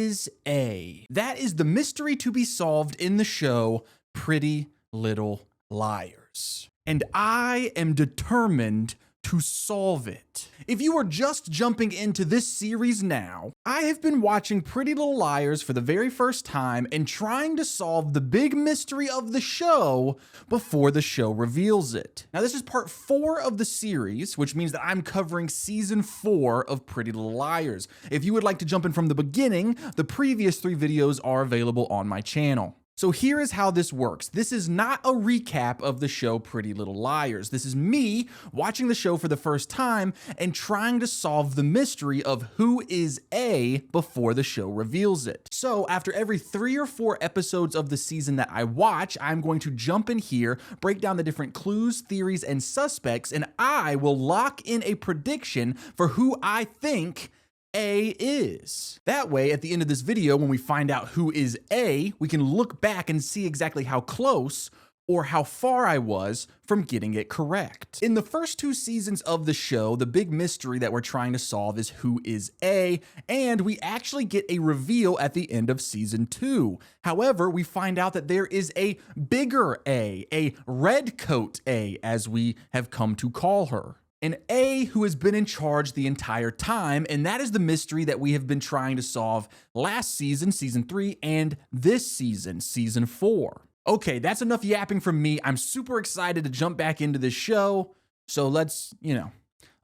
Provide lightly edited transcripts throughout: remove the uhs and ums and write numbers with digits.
is A? That is the mystery to be solved in the show Pretty Little Liars. And I am determined to solve it. If you are just jumping into this series now, I have been watching Pretty Little Liars for the very first time and trying to solve the big mystery of the show before the show reveals it. Now, this is part 4 of the series, which means that I'm covering season 4 of Pretty Little Liars. If you would like to jump in from the beginning, the previous 3 videos are available on my channel. So here is how this works. This is not a recap of the show Pretty Little Liars. This is me watching the show for the first time and trying to solve the mystery of who is A before the show reveals it. So after every 3 or 4 episodes of the season that I watch, I'm going to jump in here, break down the different clues, theories, and suspects, and I will lock in a prediction for who I think A is. That way, at the end of this video, when we find out who is A, we can look back and see exactly how close or how far I was from getting it correct. In the first 2 seasons of the show, the big mystery that we're trying to solve is who is A, and we actually get a reveal at the end of season 2. However, we find out that there is a bigger A red coat A, as we have come to call her. An A who has been in charge the entire time, and that is the mystery that we have been trying to solve last season, season 3, and this season, season 4. Okay, that's enough yapping from me. I'm super excited to jump back into this show, so let's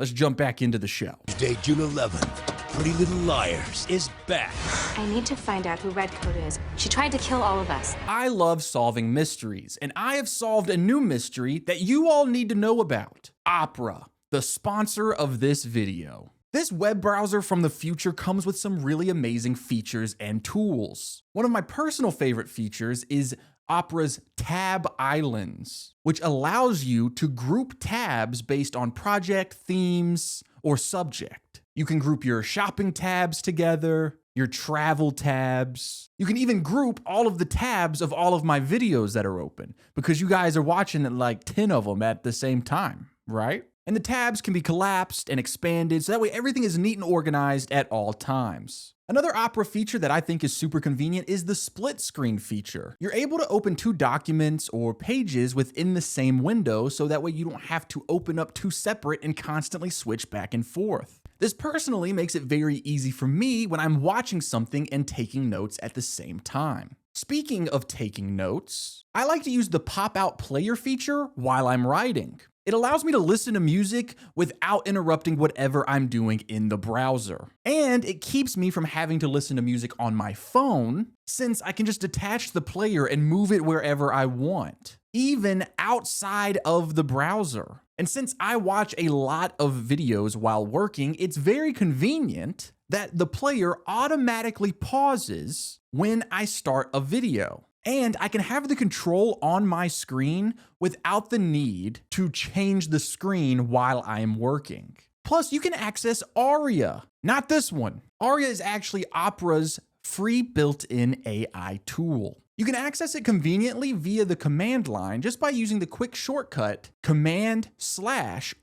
jump back into the show. Tuesday, June 11th, Pretty Little Liars is back. I need to find out who Redcoat is. She tried to kill all of us. I love solving mysteries, and I have solved a new mystery that you all need to know about. Opera, the sponsor of this video. This web browser from the future comes with some really amazing features and tools. One of my personal favorite features is Opera's Tab Islands, which allows you to group tabs based on project, themes, or subject. You can group your shopping tabs together, your travel tabs. You can even group all of the tabs of all of my videos that are open, because you guys are watching like 10 of them at the same time, right? And the tabs can be collapsed and expanded, so that way everything is neat and organized at all times. Another Opera feature that I think is super convenient is the split screen feature. You're able to open 2 documents or pages within the same window, so that way you don't have to open up 2 separate and constantly switch back and forth. This personally makes it very easy for me when I'm watching something and taking notes at the same time. Speaking of taking notes, I like to use the pop-out player feature while I'm writing. It allows me to listen to music without interrupting whatever I'm doing in the browser. And it keeps me from having to listen to music on my phone, since I can just detach the player and move it wherever I want, even outside of the browser. And since I watch a lot of videos while working, it's very convenient that the player automatically pauses when I start a video. And I can have the control on my screen without the need to change the screen while I'm working. Plus, you can access Aria. Not this one. Aria is actually Opera's free built-in AI tool. You can access it conveniently via the command line just by using the quick shortcut Command/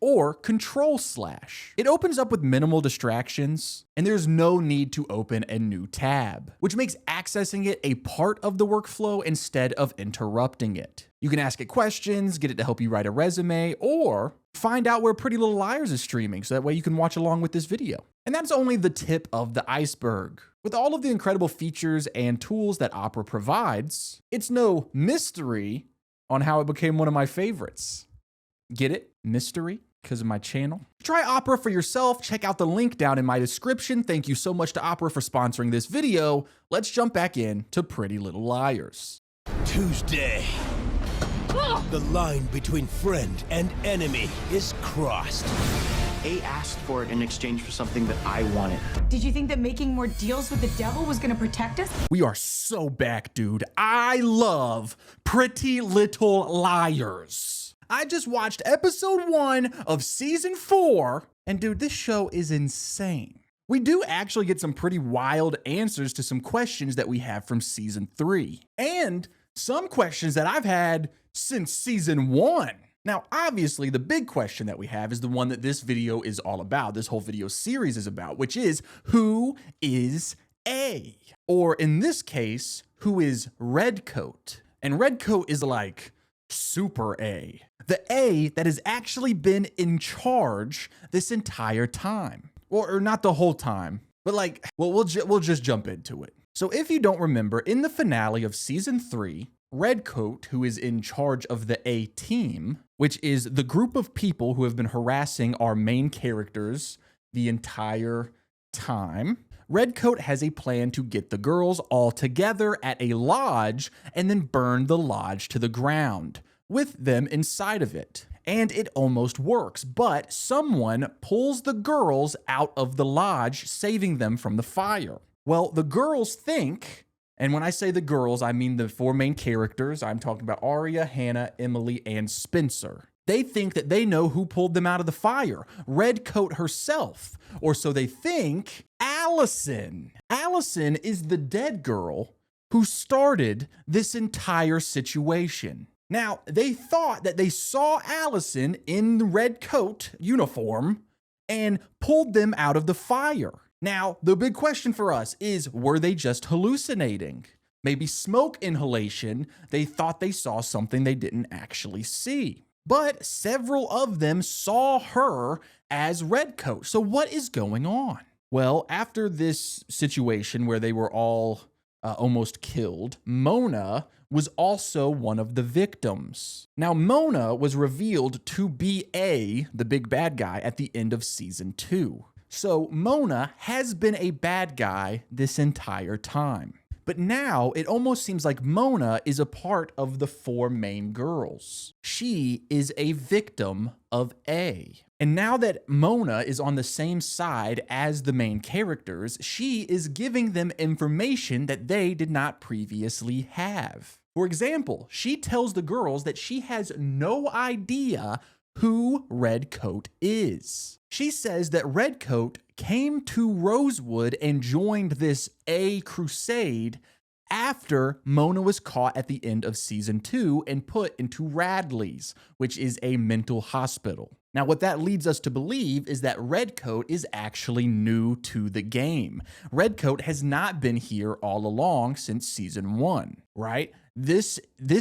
or Control/. It opens up with minimal distractions, and there's no need to open a new tab, which makes accessing it a part of the workflow instead of interrupting it. You can ask it questions, get it to help you write a resume, or find out where Pretty Little Liars is streaming, so that way you can watch along with this video. And that's only the tip of the iceberg. With all of the incredible features and tools that Opera provides, it's no mystery on how it became one of my favorites. Get it? Mystery? Because of my channel? Try Opera for yourself. Check out the link down in my description. Thank you so much to Opera for sponsoring this video. Let's jump back in to Pretty Little Liars. Tuesday. The line between friend and enemy is crossed. A asked for it in exchange for something that I wanted. Did you think that making more deals with the devil was gonna protect us? We are so back, dude. I love Pretty Little Liars. I just watched episode 1 of season 4, and dude, this show is insane. We do actually get some pretty wild answers to some questions that we have from season 3, and some questions that I've had since season 1. Now, obviously, the big question that we have is the one that this video is all about, this whole video series is about, which is, who is A. Or in this case, who is Redcoat. And Redcoat is like super A. The A that has actually been in charge this entire time. Or not the whole time, but like, well, we'll just jump into it. So if you don't remember, in the finale of season 3, Redcoat, who is in charge of the A team, which is the group of people who have been harassing our main characters the entire time, Redcoat has a plan to get the girls all together at a lodge and then burn the lodge to the ground with them inside of it. And it almost works, but someone pulls the girls out of the lodge, saving them from the fire. Well, the girls think, and when I say the girls, I mean the 4 main characters. I'm talking about Arya, Hannah, Emily, and Spencer. They think that they know who pulled them out of the fire, Redcoat herself, or so they think. Allison. Allison is the dead girl who started this entire situation. Now, they thought that they saw Allison in the Redcoat uniform and pulled them out of the fire. Now, the big question for us is, were they just hallucinating? Maybe smoke inhalation. They thought they saw something they didn't actually see. But several of them saw her as Redcoat. So what is going on? Well, after this situation where they were all almost killed, Mona was also one of the victims. Now, Mona was revealed to be the big bad guy at the end of season 2. So Mona has been a bad guy this entire time. But now it almost seems like Mona is a part of the 4 main girls. She is a victim of A. And now that Mona is on the same side as the main characters, she is giving them information that they did not previously have. For example, she tells the girls that she has no idea who Redcoat is. She says that Redcoat came to Rosewood and joined this A crusade after Mona was caught at the end of season 2 and put into Radley's, which is a mental hospital. Now, what that leads us to believe is that Redcoat is actually new to the game. Redcoat has not been here all along since season 1, right? This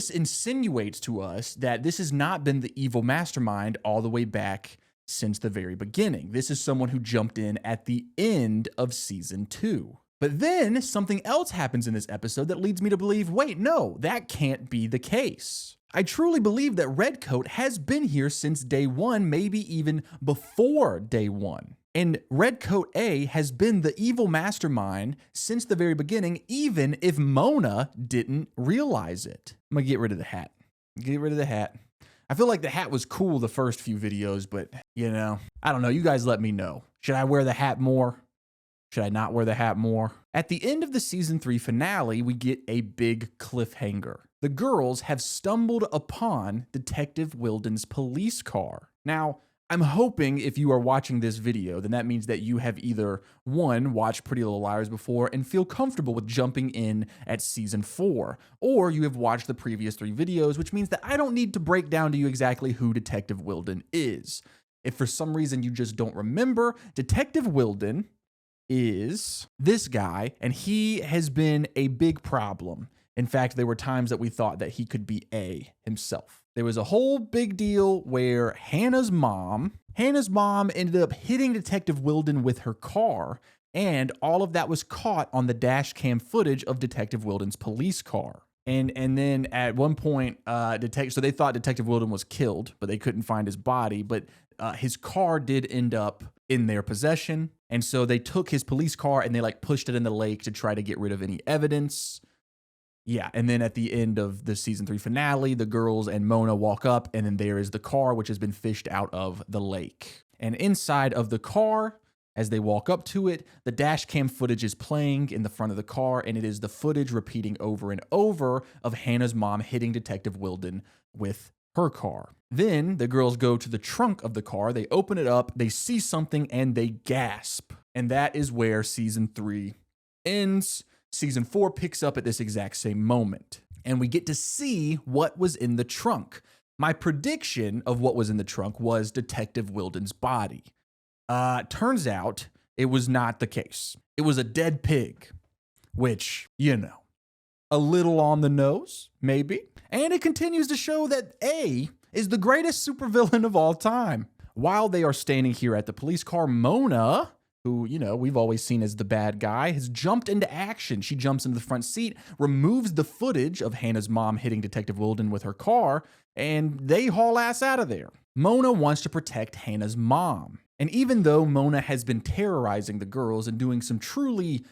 insinuates to us that this has not been the evil mastermind all the way back since the very beginning. This is someone who jumped in at the end of season 2. But then something else happens in this episode that leads me to believe, wait, no, that can't be the case. I truly believe that Redcoat has been here since day 1, maybe even before day 1. And Redcoat A has been the evil mastermind since the very beginning, even if Mona didn't realize it. I'm gonna get rid of the hat. Get rid of the hat. I feel like the hat was cool the first few videos, but you know, I don't know. You guys let me know. Should I wear the hat more? Should I not wear the hat more? At the end of the season 3 finale, we get a big cliffhanger. The girls have stumbled upon Detective Wilden's police car. Now, I'm hoping if you are watching this video, then that means that you have either, 1, watched Pretty Little Liars before and feel comfortable with jumping in at season 4, or you have watched the previous 3 videos, which means that I don't need to break down to you exactly who Detective Wilden is. If for some reason you just don't remember, Detective Wilden is this guy, and he has been a big problem. In fact, there were times that we thought that he could be A himself. There was a whole big deal where Hannah's mom ended up hitting Detective Wilden with her car, and all of that was caught on the dash cam footage of Detective Wilden's police car. And then at one point, so they thought Detective Wilden was killed, but they couldn't find his body, but his car did end up in their possession. And so they took his police car and they pushed it in the lake to try to get rid of any evidence. Yeah, and then at the end of the season 3 finale, the girls and Mona walk up, and then there is the car, which has been fished out of the lake. And inside of the car, as they walk up to it, the dash cam footage is playing in the front of the car, and it is the footage repeating over and over of Hannah's mom hitting Detective Wilden with her car. Then the girls go to the trunk of the car, they open it up, they see something, and they gasp. And that is where season 3 ends. Season 4 picks up at this exact same moment, and we get to see what was in the trunk. My prediction of what was in the trunk was Detective Wilden's body. Turns out it was not the case. It was a dead pig. which, a little on the nose, maybe. And it continues to show that A is the greatest supervillain of all time. While they are standing here at the police car, Mona, who, we've always seen as the bad guy, has jumped into action. She jumps into the front seat, removes the footage of Hannah's mom hitting Detective Wilden with her car, and they haul ass out of there. Mona wants to protect Hannah's mom. And even though Mona has been terrorizing the girls and doing some truly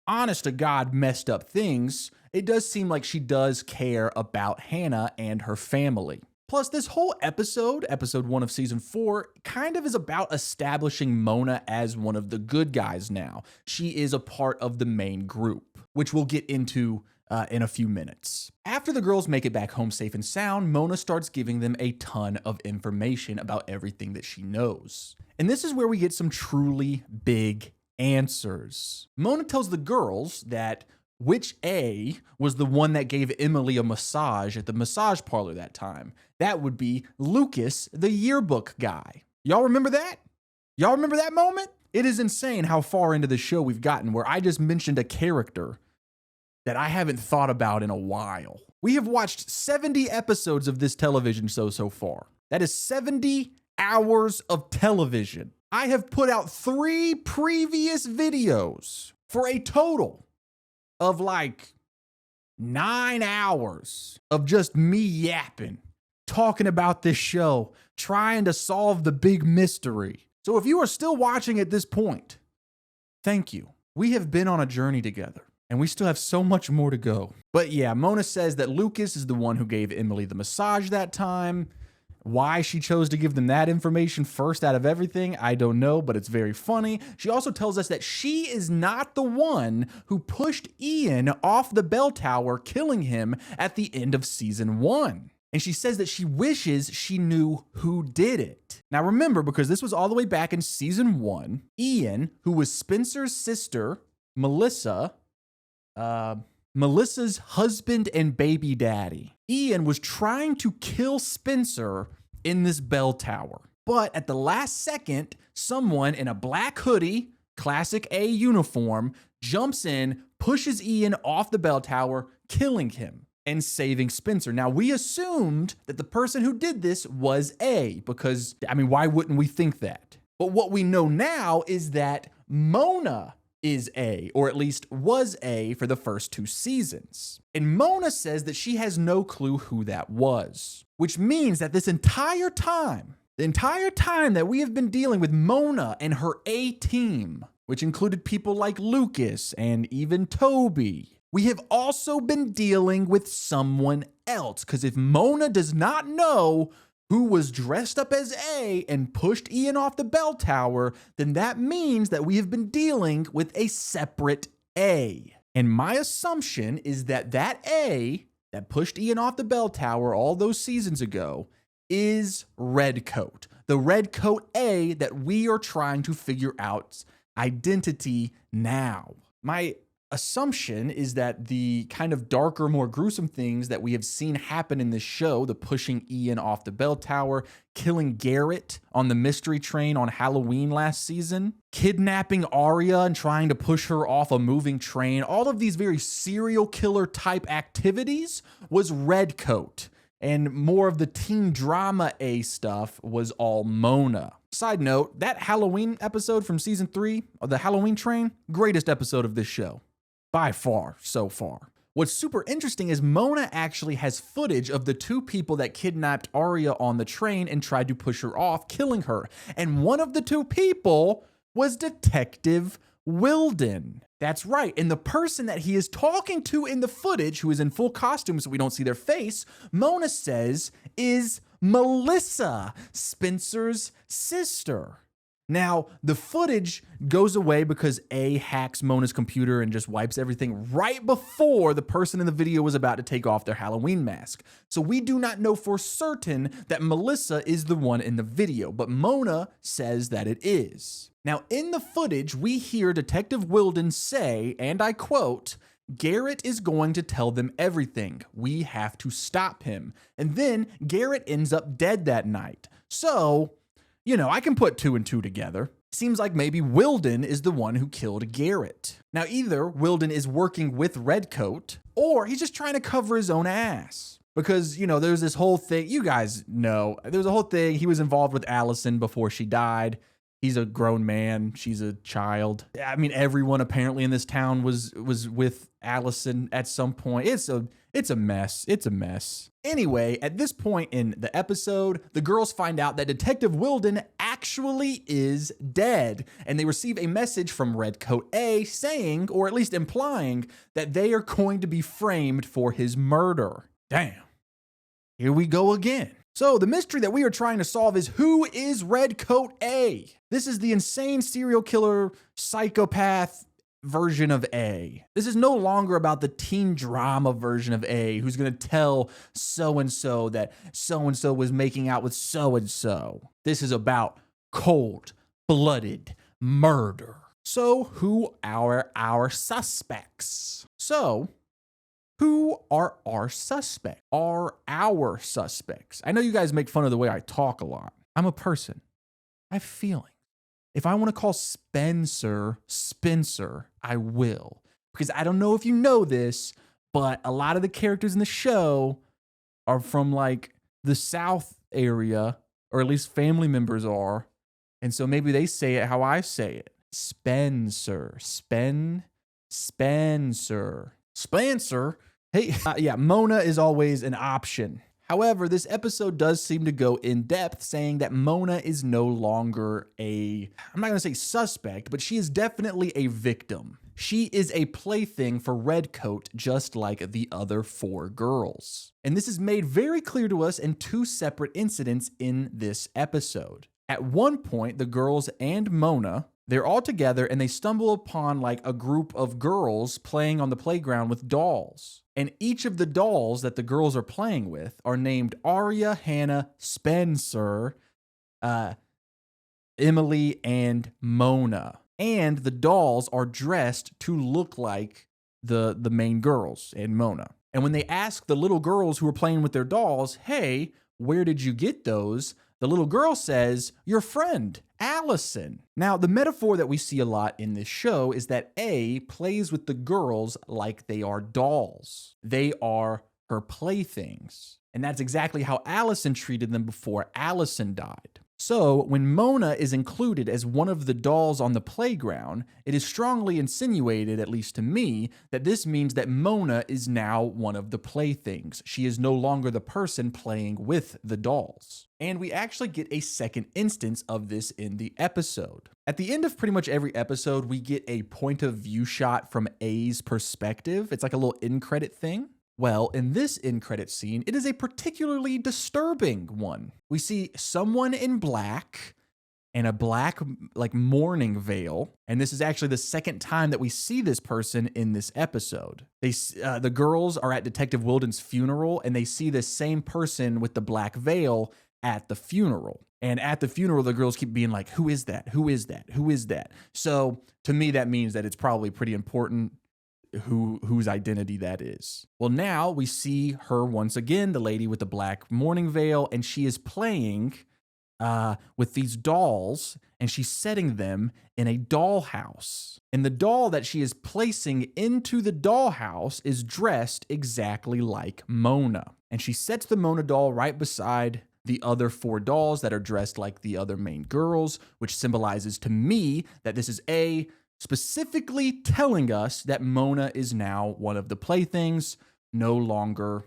honest-to-God messed up things, it does seem like she does care about Hannah and her family. Plus, this whole episode 1 of season 4, kind of is about establishing Mona as one of the good guys now. She is a part of the main group, which we'll get into in a few minutes. After the girls make it back home safe and sound, Mona starts giving them a ton of information about everything that she knows. And this is where we get some truly big answers. Mona tells the girls that which A was the one that gave Emily a massage at the massage parlor that time. That would be Lucas, the yearbook guy. Y'all remember that? Y'all remember that moment? It is insane how far into the show we've gotten where I just mentioned a character that I haven't thought about in a while. We have watched 70 episodes of this television show so far. That is 70 hours of television. I have put out 3 previous videos for a total of like 9 hours of just me yapping, talking about this show, trying to solve the big mystery. So if you are still watching at this point, thank you. We have been on a journey together, and we still have so much more to go. But yeah, Mona says that Lucas is the one who gave Emily the massage that time. Why she chose to give them that information first out of everything, I don't know, but it's very funny. She also tells us that she is not the one who pushed Ian off the bell tower, killing him at the end of season 1. And she says that she wishes she knew who did it. Now remember, because this was all the way back in season 1, Ian, who was Spencer's sister, Melissa's husband and baby daddy. Ian was trying to kill Spencer in this bell tower. But at the last second, someone in a black hoodie, classic A uniform, jumps in, pushes Ian off the bell tower, killing him and saving Spencer. Now, we assumed that the person who did this was A, because, why wouldn't we think that? But what we know now is that Mona is A, or at least was A for the first 2 seasons. And Mona says that she has no clue who that was, which means that this entire time, the entire time that we have been dealing with Mona and her A team, which included people like Lucas and even Toby, we have also been dealing with someone else. Because if Mona does not know who was dressed up as A and pushed Ian off the bell tower, then that means that we have been dealing with a separate A. And my assumption is that that A that pushed Ian off the bell tower all those seasons ago is Redcoat. The Redcoat A that we are trying to figure out identity now. My assumption is that the kind of darker, more gruesome things that we have seen happen in this show, the pushing Ian off the bell tower, killing Garrett on the mystery train on Halloween last season, kidnapping Arya and trying to push her off a moving train, all of these very serial killer type activities was Redcoat. And more of the teen drama A stuff was all Mona. Side note, that Halloween episode from season 3 of the Halloween train, greatest episode of this show. By far, so far. What's super interesting is Mona actually has footage of the 2 people that kidnapped Arya on the train and tried to push her off, killing her. And one of the 2 people was Detective Wilden. That's right. And the person that he is talking to in the footage, who is in full costume so we don't see their face, Mona says is Melissa, Spencer's sister. Now, the footage goes away because A hacks Mona's computer and just wipes everything right before the person in the video was about to take off their Halloween mask. So we do not know for certain that Melissa is the one in the video, but Mona says that it is. Now, in the footage, we hear Detective Wilden say, and I quote, "Garrett is going to tell them everything. We have to stop him." And then Garrett ends up dead that night. So, I can put 2 and 2 together. Seems like maybe Wilden is the one who killed Garrett. Now, either Wilden is working with Redcoat, or he's just trying to cover his own ass. Because, you know, there's this whole thing, you guys know, there was a whole thing, he was involved with Allison before she died. He's a grown man, she's a child. I mean, everyone apparently in this town was with Allison at some point. It's a mess. It's a mess. Anyway, at this point in the episode, the girls find out that Detective Wilden actually is dead, and they receive a message from Redcoat A saying, or at least implying, that they are going to be framed for his murder. Damn. Here we go again. So the mystery that we are trying to solve is, who is Redcoat A? This is the insane serial killer psychopath version of A. This is no longer about the teen drama version of A, who's going to tell so-and-so that so-and-so was making out with so-and-so. This is about cold-blooded murder. So who are our suspects? Who are our suspects? Our suspects. I know you guys make fun of the way I talk a lot. I'm a person. I have feelings. If I want to call Spencer, I will. Because I don't know if you know this, but a lot of the characters in the show are from like the South area, or at least family members are. And so maybe they say it how I say it. Spencer. Spencer. Hey, yeah, Mona is always an option. However, this episode does seem to go in depth, saying that Mona is no longer I'm not going to say suspect, but she is definitely a victim. She is a plaything for Redcoat, just like the other 4 girls. And this is made very clear to us in 2 separate incidents in this episode. At one point, the girls and Mona, they're all together and they stumble upon like a group of girls playing on the playground with dolls. And each of the dolls that the girls are playing with are named Aria, Hannah, Spencer, Emily, and Mona. And the dolls are dressed to look like the main girls and Mona. And when they ask the little girls who are playing with their dolls, hey, where did you get those? The little girl says, your friend, Allison. Now, the metaphor that we see a lot in this show is that A plays with the girls like they are dolls. They are her playthings. And that's exactly how Allison treated them before Allison died. So, when Mona is included as one of the dolls on the playground, it is strongly insinuated, at least to me, that this means that Mona is now one of the playthings. She is no longer the person playing with the dolls. And we actually get a second instance of this in the episode. At the end of pretty much every episode, we get a point of view shot from A's perspective. It's like a little end credit thing. Well, in this end credit scene, it is a particularly disturbing one. We see someone in black and a black like mourning veil. And this is actually the second time that we see this person in this episode. The girls are at Detective Wilden's funeral and they see this same person with the black veil at the funeral. And at the funeral, the girls keep being like, who is that? Who is that? Who is that? So to me, that means that it's probably pretty important whose identity that is. Well, now we see her once again, the lady with the black mourning veil, and she is playing with these dolls, and she's setting them in a dollhouse. And the doll that she is placing into the dollhouse is dressed exactly like Mona. And she sets the Mona doll right beside the other 4 dolls that are dressed like the other main girls, which symbolizes to me that this is specifically telling us that Mona is now one of the playthings, no longer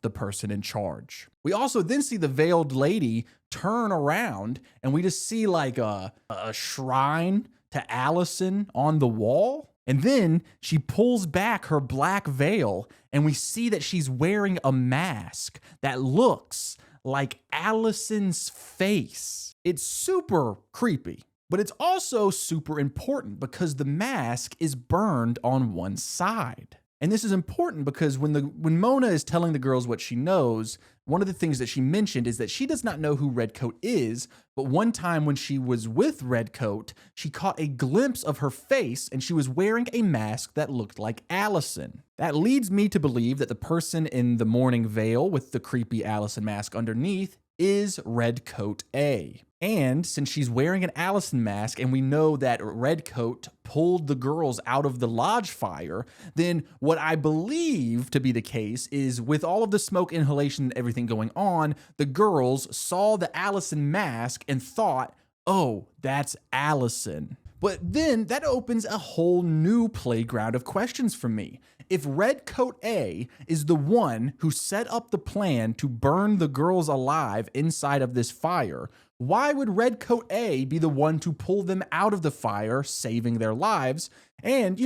the person in charge. We also then see the veiled lady turn around and we just see like a shrine to Allison on the wall. And then she pulls back her black veil and we see that she's wearing a mask that looks like Allison's face. It's super creepy. But it's also super important because the mask is burned on one side. And this is important because when Mona is telling the girls what she knows, one of the things that she mentioned is that she does not know who Redcoat is, but one time when she was with Redcoat, she caught a glimpse of her face and she was wearing a mask that looked like Allison. That leads me to believe that the person in the mourning veil with the creepy Allison mask underneath is Redcoat A. And since she's wearing an Allison mask and we know that Redcoat pulled the girls out of the lodge fire, then what I believe to be the case is with all of the smoke inhalation and everything going on, the girls saw the Allison mask and thought, oh, that's Allison. But then that opens a whole new playground of questions for me. If Redcoat A is the one who set up the plan to burn the girls alive inside of this fire, why would Redcoat A be the one to pull them out of the fire, saving their lives, and,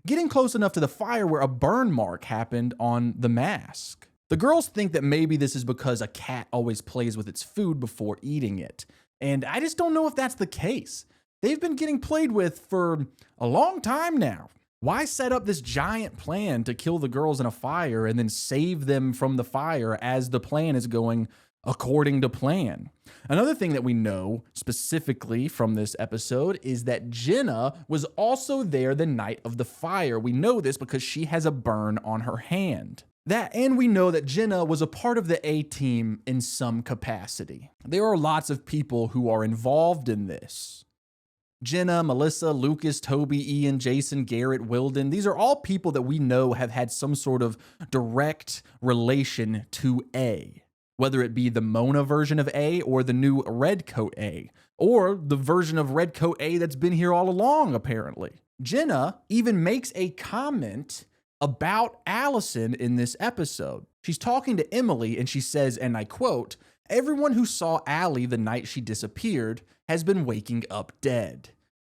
getting close enough to the fire where a burn mark happened on the mask? The girls think that maybe this is because a cat always plays with its food before eating it. And I just don't know if that's the case. They've been getting played with for a long time now. Why set up this giant plan to kill the girls in a fire and then save them from the fire as the plan is going according to plan? Another thing that we know specifically from this episode is that Jenna was also there the night of the fire. We know this because she has a burn on her hand. And we know that Jenna was a part of the A-team in some capacity. There are lots of people who are involved in this. Jenna, Melissa, Lucas, Toby, Ian, Jason, Garrett, Wilden. These are all people that we know have had some sort of direct relation to A. Whether it be the Mona version of A or the new Redcoat A, or the version of Redcoat A that's been here all along, apparently. Jenna even makes a comment about Allison in this episode. She's talking to Emily and she says, and I quote, "Everyone who saw Allie the night she disappeared has been waking up dead.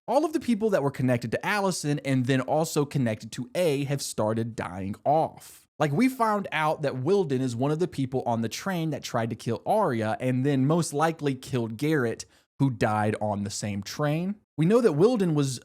All of the people that were connected to Allison and then also connected to A have started dying off." Like, we found out that Wilden is one of the people on the train that tried to kill Arya and then most likely killed Garrett, who died on the same train. We know that Wilden was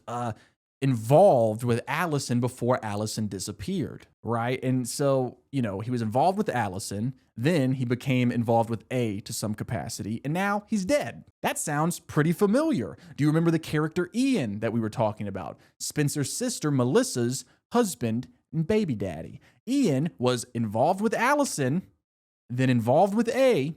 involved with Allison before Allison disappeared, right? And so, he was involved with Allison, then he became involved with A to some capacity, and now he's dead. That sounds pretty familiar. Do you remember the character Ian that we were talking about? Spencer's sister, Melissa's husband and baby daddy. Ian was involved with Allison, then involved with A,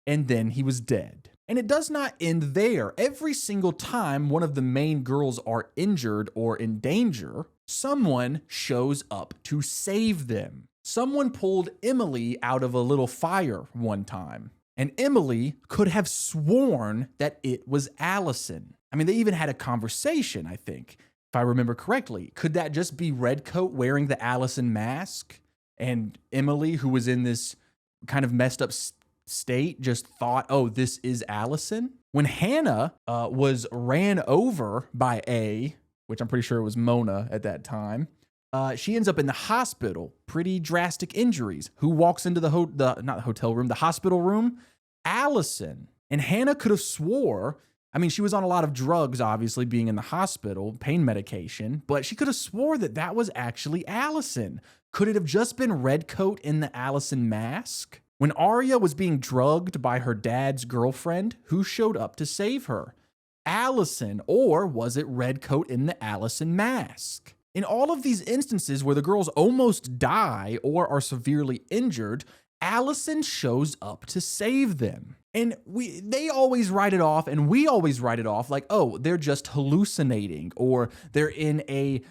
and then he was dead. And it does not end there. Every single time one of the main girls are injured or in danger, someone shows up to save them. Someone pulled Emily out of a little fire one time, and Emily could have sworn that it was Allison. I mean, they even had a conversation, I think, if I remember correctly. Could that just be Redcoat wearing the Allison mask? And Emily, who was in this kind of messed up state, just thought, oh, this is Allison? When Hannah was ran over by A, which I'm pretty sure it was Mona at that time, she ends up in the hospital. Pretty drastic injuries. Who walks into the hospital room? Allison. And Hannah could have swore, I mean, she was on a lot of drugs, obviously, being in the hospital, pain medication, but she could have swore that that was actually Allison. Could it have just been Redcoat in the Allison mask? When Arya was being drugged by her dad's girlfriend, who showed up to save her? Allison, or was it Redcoat in the Allison mask? In all of these instances where the girls almost die or are severely injured, Allison shows up to save them. And they always write it off, and we always write it off like, oh, they're just hallucinating, or they're in a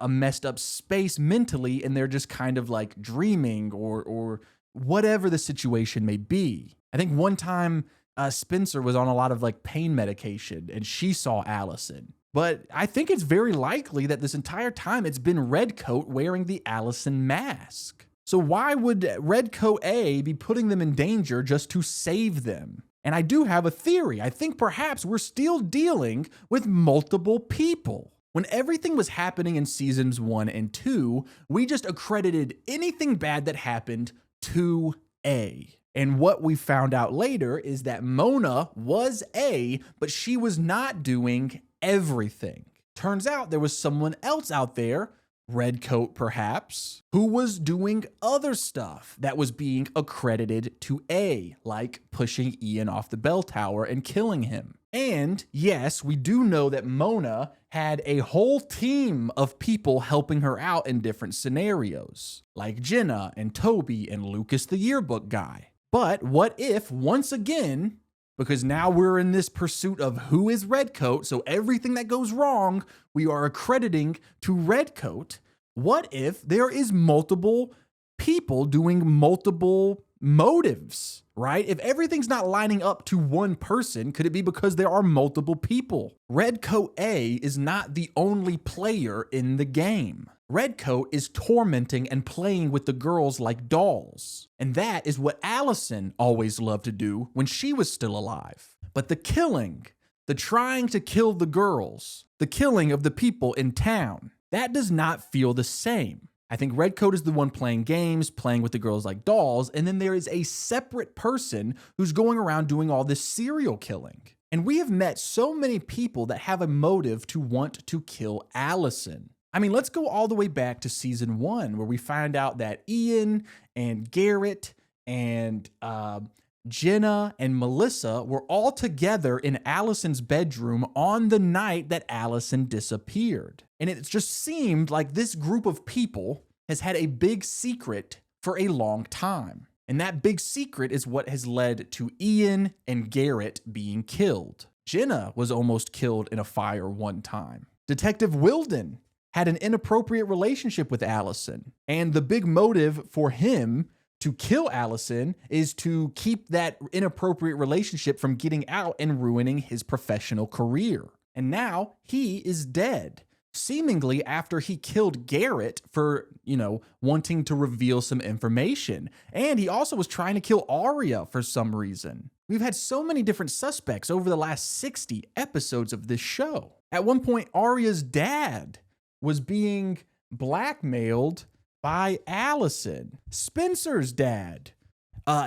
messed up space mentally, and they're just kind of like dreaming, or whatever the situation may be. I think one time Spencer was on a lot of like pain medication, and she saw Allison. But I think it's very likely that this entire time it's been Redcoat wearing the Allison mask. So why would Redcoat A be putting them in danger just to save them? And I do have a theory. I think perhaps we're still dealing with multiple people. When everything was happening in seasons 1 and 2, we just accredited anything bad that happened to A. And what we found out later is that Mona was A, but she was not doing everything. Turns out there was someone else out there, Redcoat perhaps, who was doing other stuff that was being accredited to A, like pushing Ian off the bell tower and killing him. And yes, we do know that Mona had a whole team of people helping her out in different scenarios, like Jenna and Toby and Lucas the yearbook guy. But what if, once again, because now we're in this pursuit of who is Redcoat. So everything that goes wrong, we are accrediting to Redcoat. What if there is multiple people doing multiple motives, right? If everything's not lining up to one person, could it be because there are multiple people? Redcoat A is not the only player in the game. Redcoat is tormenting and playing with the girls like dolls. And that is what Allison always loved to do when she was still alive. But the killing, the trying to kill the girls, the killing of the people in town, that does not feel the same. I think Redcoat is the one playing games, playing with the girls like dolls, and then there is a separate person who's going around doing all this serial killing. And we have met so many people that have a motive to want to kill Allison. I mean, let's go all the way back to season 1, where we find out that Ian and Garrett and Jenna and Melissa were all together in Allison's bedroom on the night that Allison disappeared. And it just seemed like this group of people has had a big secret for a long time. And that big secret is what has led to Ian and Garrett being killed. Jenna was almost killed in a fire one time. Detective Wilden had an inappropriate relationship with Allison. And the big motive for him to kill Allison is to keep that inappropriate relationship from getting out and ruining his professional career. And now he is dead, seemingly after he killed Garrett for, wanting to reveal some information. And he also was trying to kill Arya for some reason. We've had so many different suspects over the last 60 episodes of this show. At one point, Arya's dad was being blackmailed by Allison. Spencer's dad,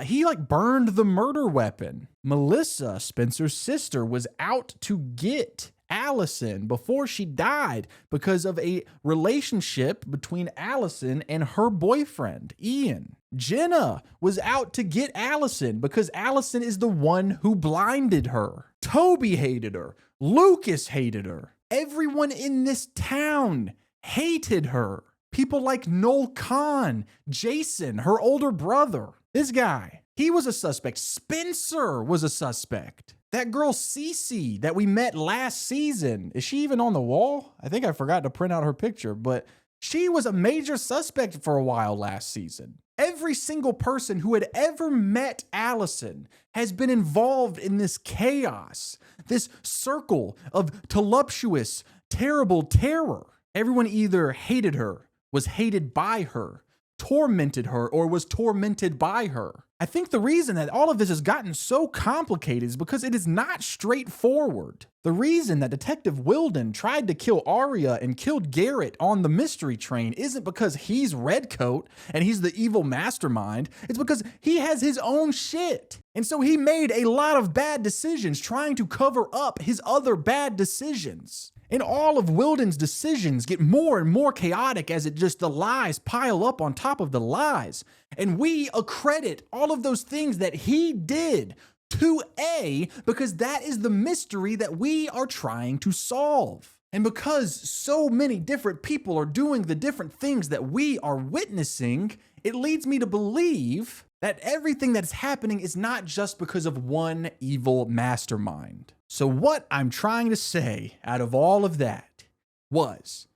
he burned the murder weapon. Melissa, Spencer's sister, was out to get Allison before she died because of a relationship between Allison and her boyfriend, Ian. Jenna was out to get Allison because Allison is the one who blinded her. Toby hated her. Lucas hated her. Everyone in this town hated her. People like Noel Khan, Jason, her older brother. This guy, he was a suspect. Spencer was a suspect. That girl Cece that we met last season, is she even on the wall? I think I forgot to print out her picture, but she was a major suspect for a while last season. Every single person who had ever met Allison has been involved in this chaos, this circle of voluptuous, terrible terror. Everyone either hated her, was hated by her, tormented her, or was tormented by her. I think the reason that all of this has gotten so complicated is because it is not straightforward. The reason that Detective Wilden tried to kill Arya and killed Garrett on the mystery train isn't because he's Redcoat and he's the evil mastermind. It's because he has his own shit. And so he made a lot of bad decisions trying to cover up his other bad decisions. And all of Wilden's decisions get more and more chaotic as the lies pile up on top of the lies. And we accredit all of those things that he did to A because that is the mystery that we are trying to solve. And because so many different people are doing the different things that we are witnessing, it leads me to believe that everything that's happening is not just because of one evil mastermind. So what I'm trying to say out of all of that was,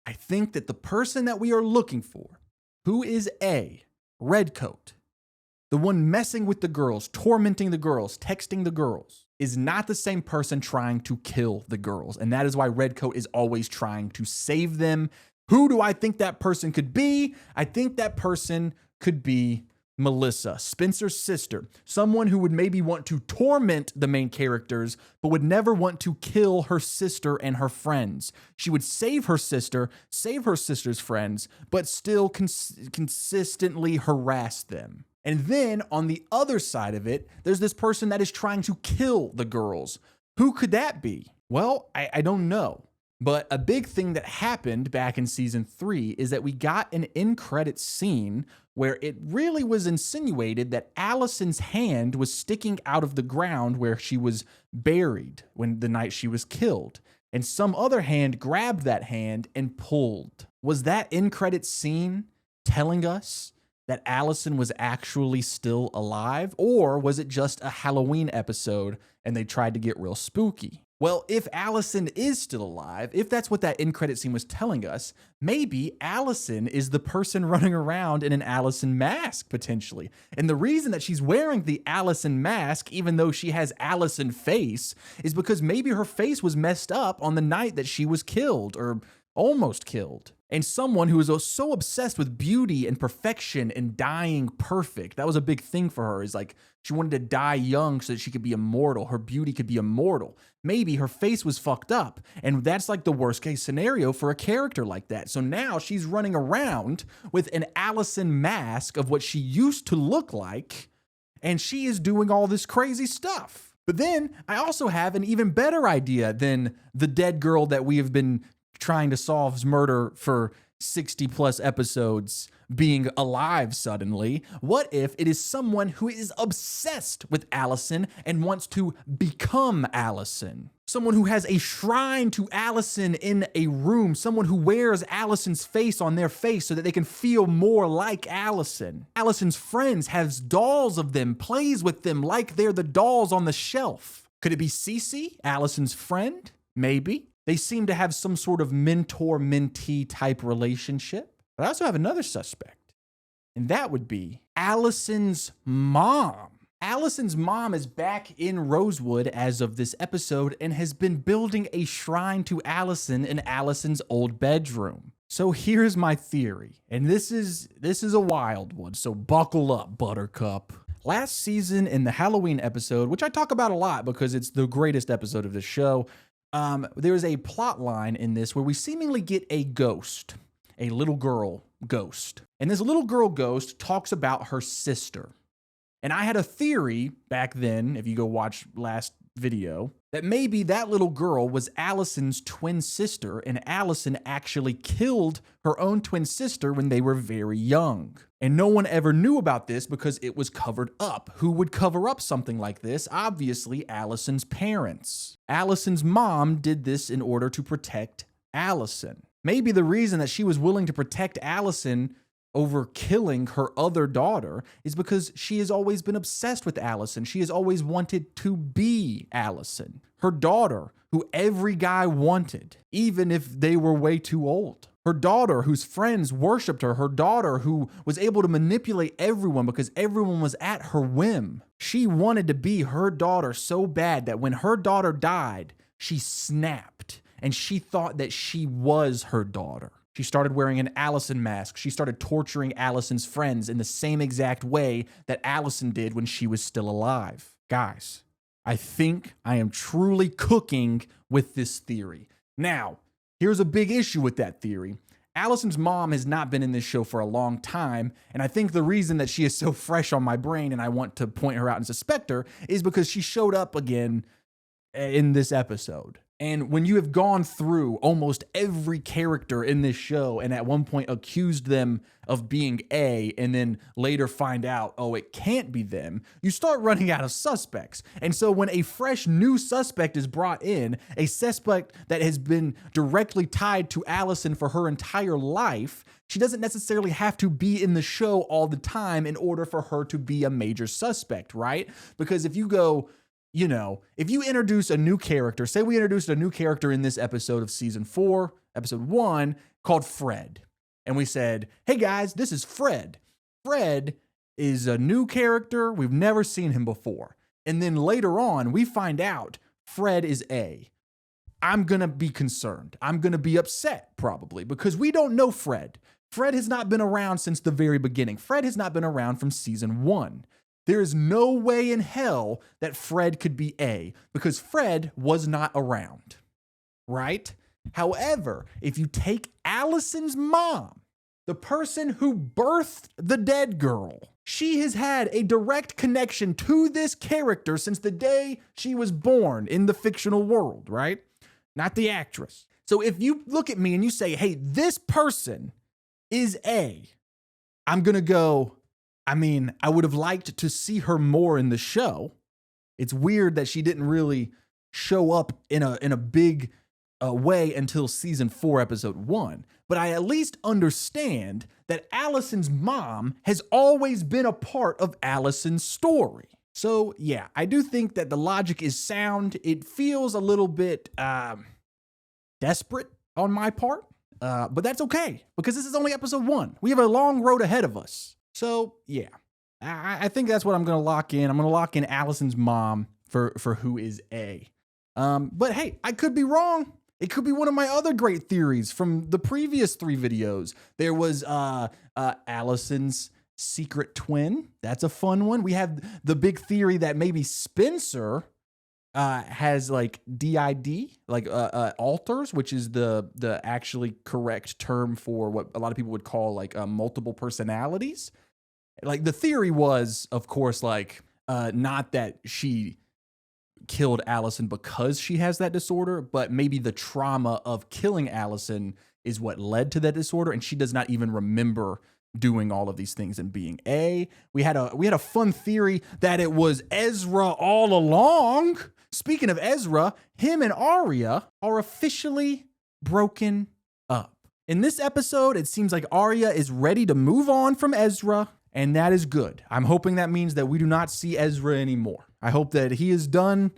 I think that the person that we are looking for, who is A, Redcoat, the one messing with the girls, tormenting the girls, texting the girls, is not the same person trying to kill the girls. And that is why Redcoat is always trying to save them. Who do I think that person could be? I think that person could be Melissa, Spencer's sister, someone who would maybe want to torment the main characters, but would never want to kill her sister and her friends. She would save her sister, save her sister's friends, but still consistently harass them. And then on the other side of it, there's this person that is trying to kill the girls. Who could that be? Well, I don't know. But a big thing that happened back in season 3 is that we got an end-credit scene where it really was insinuated that Allison's hand was sticking out of the ground where she was buried when the night she was killed. And some other hand grabbed that hand and pulled. Was that end-credit scene telling us that Allison was actually still alive, or was it just a Halloween episode and they tried to get real spooky? Well, if Allison is still alive, if that's what that end credit scene was telling us, maybe Allison is the person running around in an Allison mask, potentially. And the reason that she's wearing the Allison mask, even though she has Allison face, is because maybe her face was messed up on the night that she was killed, or almost killed. And someone who is so obsessed with beauty and perfection and dying perfect, that was a big thing for her, is like she wanted to die young so that she could be immortal. Her beauty could be immortal. Maybe her face was fucked up, and that's like the worst case scenario for a character like that. So now she's running around with an Allison mask of what she used to look like, and she is doing all this crazy stuff. But then I also have an even better idea than the dead girl that we have been trying to solve murder for 60 plus episodes being alive suddenly. What if it is someone who is obsessed with Allison and wants to become Allison? Someone who has a shrine to Allison in a room, someone who wears Allison's face on their face so that they can feel more like Allison. Allison's friends has dolls of them, plays with them like they're the dolls on the shelf. Could it be Cece, Allison's friend? Maybe. They seem to have some sort of mentor-mentee type relationship. But I also have another suspect, and that would be Allison's mom. Allison's mom is back in Rosewood as of this episode and has been building a shrine to Allison in Allison's old bedroom. So here's my theory, and this is a wild one, so buckle up, Buttercup. Last season in the Halloween episode, which I talk about a lot because it's the greatest episode of the show, there's a plot line in this where we seemingly get a ghost, a little girl ghost. And this little girl ghost talks about her sister. And I had a theory back then, if you go watch last video, that maybe that little girl was Allison's twin sister, and Allison actually killed her own twin sister when they were very young. And no one ever knew about this because it was covered up. Who would cover up something like this? Obviously, Allison's parents. Allison's mom did this in order to protect Allison. Maybe the reason that she was willing to protect Allison over killing her other daughter is because she has always been obsessed with Allison. She has always wanted to be Allison, her daughter, who every guy wanted, even if they were way too old. Her daughter, whose friends worshiped her, her daughter, who was able to manipulate everyone because everyone was at her whim. She wanted to be her daughter so bad that when her daughter died, she snapped and she thought that she was her daughter. She started wearing an Allison mask. She started torturing Allison's friends in the same exact way that Allison did when she was still alive. Guys, I think I am truly cooking with this theory. Now, here's a big issue with that theory. Allison's mom has not been in this show for a long time, and I think the reason that she is so fresh on my brain and I want to point her out and suspect her is because she showed up again in this episode. And when you have gone through almost every character in this show and at one point accused them of being A and then later find out, oh, it can't be them, you start running out of suspects. And so when a fresh new suspect is brought in, a suspect that has been directly tied to Allison for her entire life, she doesn't necessarily have to be in the show all the time in order for her to be a major suspect, right? Because if you go, you know, if you introduce a new character, say we introduced a new character in this episode of season 4, episode 1, called Fred. And we said, hey guys, this is Fred. Fred is a new character. We've never seen him before. And then later on, we find out Fred is A. I'm going to be concerned. I'm going to be upset probably because we don't know Fred. Fred has not been around since the very beginning. Fred has not been around from season 1. There is no way in hell that Fred could be A because Fred was not around, right? However, if you take Allison's mom, the person who birthed the dead girl, she has had a direct connection to this character since the day she was born in the fictional world, right? Not the actress. So if you look at me and you say, hey, this person is A, I'm going to go, I mean, I would have liked to see her more in the show. It's weird that she didn't really show up in a big away until season 4, episode 1, but I at least understand that Allison's mom has always been a part of Allison's story. So yeah, I do think that the logic is sound. It feels a little bit desperate on my part, but that's okay because this is only episode 1. We have a long road ahead of us. So yeah, I think that's what I'm going to lock in. I'm going to lock in Allison's mom for who is A. But hey, I could be wrong. It could be one of my other great theories from the previous 3 videos. There was Allison's secret twin. That's a fun one. We have the big theory that maybe Spencer has like DID, like alters, which is the actually correct term for what a lot of people would call like multiple personalities. Like the theory was, of course, like not that she killed Allison because she has that disorder, but maybe the trauma of killing Allison is what led to that disorder, and she does not even remember doing all of these things and being A. We had a fun theory that it was Ezra all along. Speaking of Ezra, him and Arya are officially broken up. In this episode, it seems like Arya is ready to move on from Ezra, and that is good. I'm hoping that means that we do not see Ezra anymore. I hope that he is done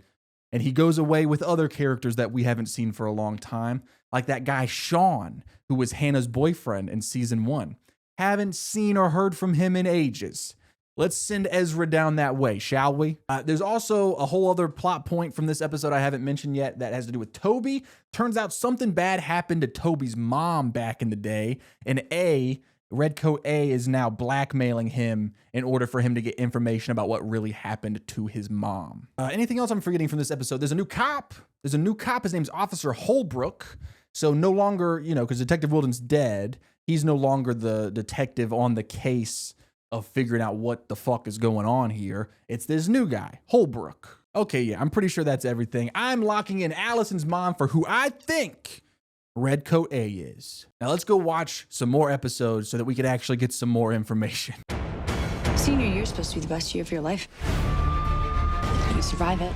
and he goes away with other characters that we haven't seen for a long time, like that guy Sean, who was Hannah's boyfriend in season 1. Haven't seen or heard from him in ages. Let's send Ezra down that way, shall we? There's also a whole other plot point from this episode I haven't mentioned yet that has to do with Toby. Turns out something bad happened to Toby's mom back in the day, and Redcoat A is now blackmailing him in order for him to get information about what really happened to his mom. Anything else I'm forgetting from this episode? There's a new cop. His name's Officer Holbrook. So no longer, because Detective Wilden's dead, he's no longer the detective on the case of figuring out what the fuck is going on here. It's this new guy, Holbrook. Okay, yeah, I'm pretty sure that's everything. I'm locking in Allison's mom for who I think Redcoat A is. Now let's go watch some more episodes so that we could actually get some more information. Senior year's supposed to be the best year of your life. You survive it.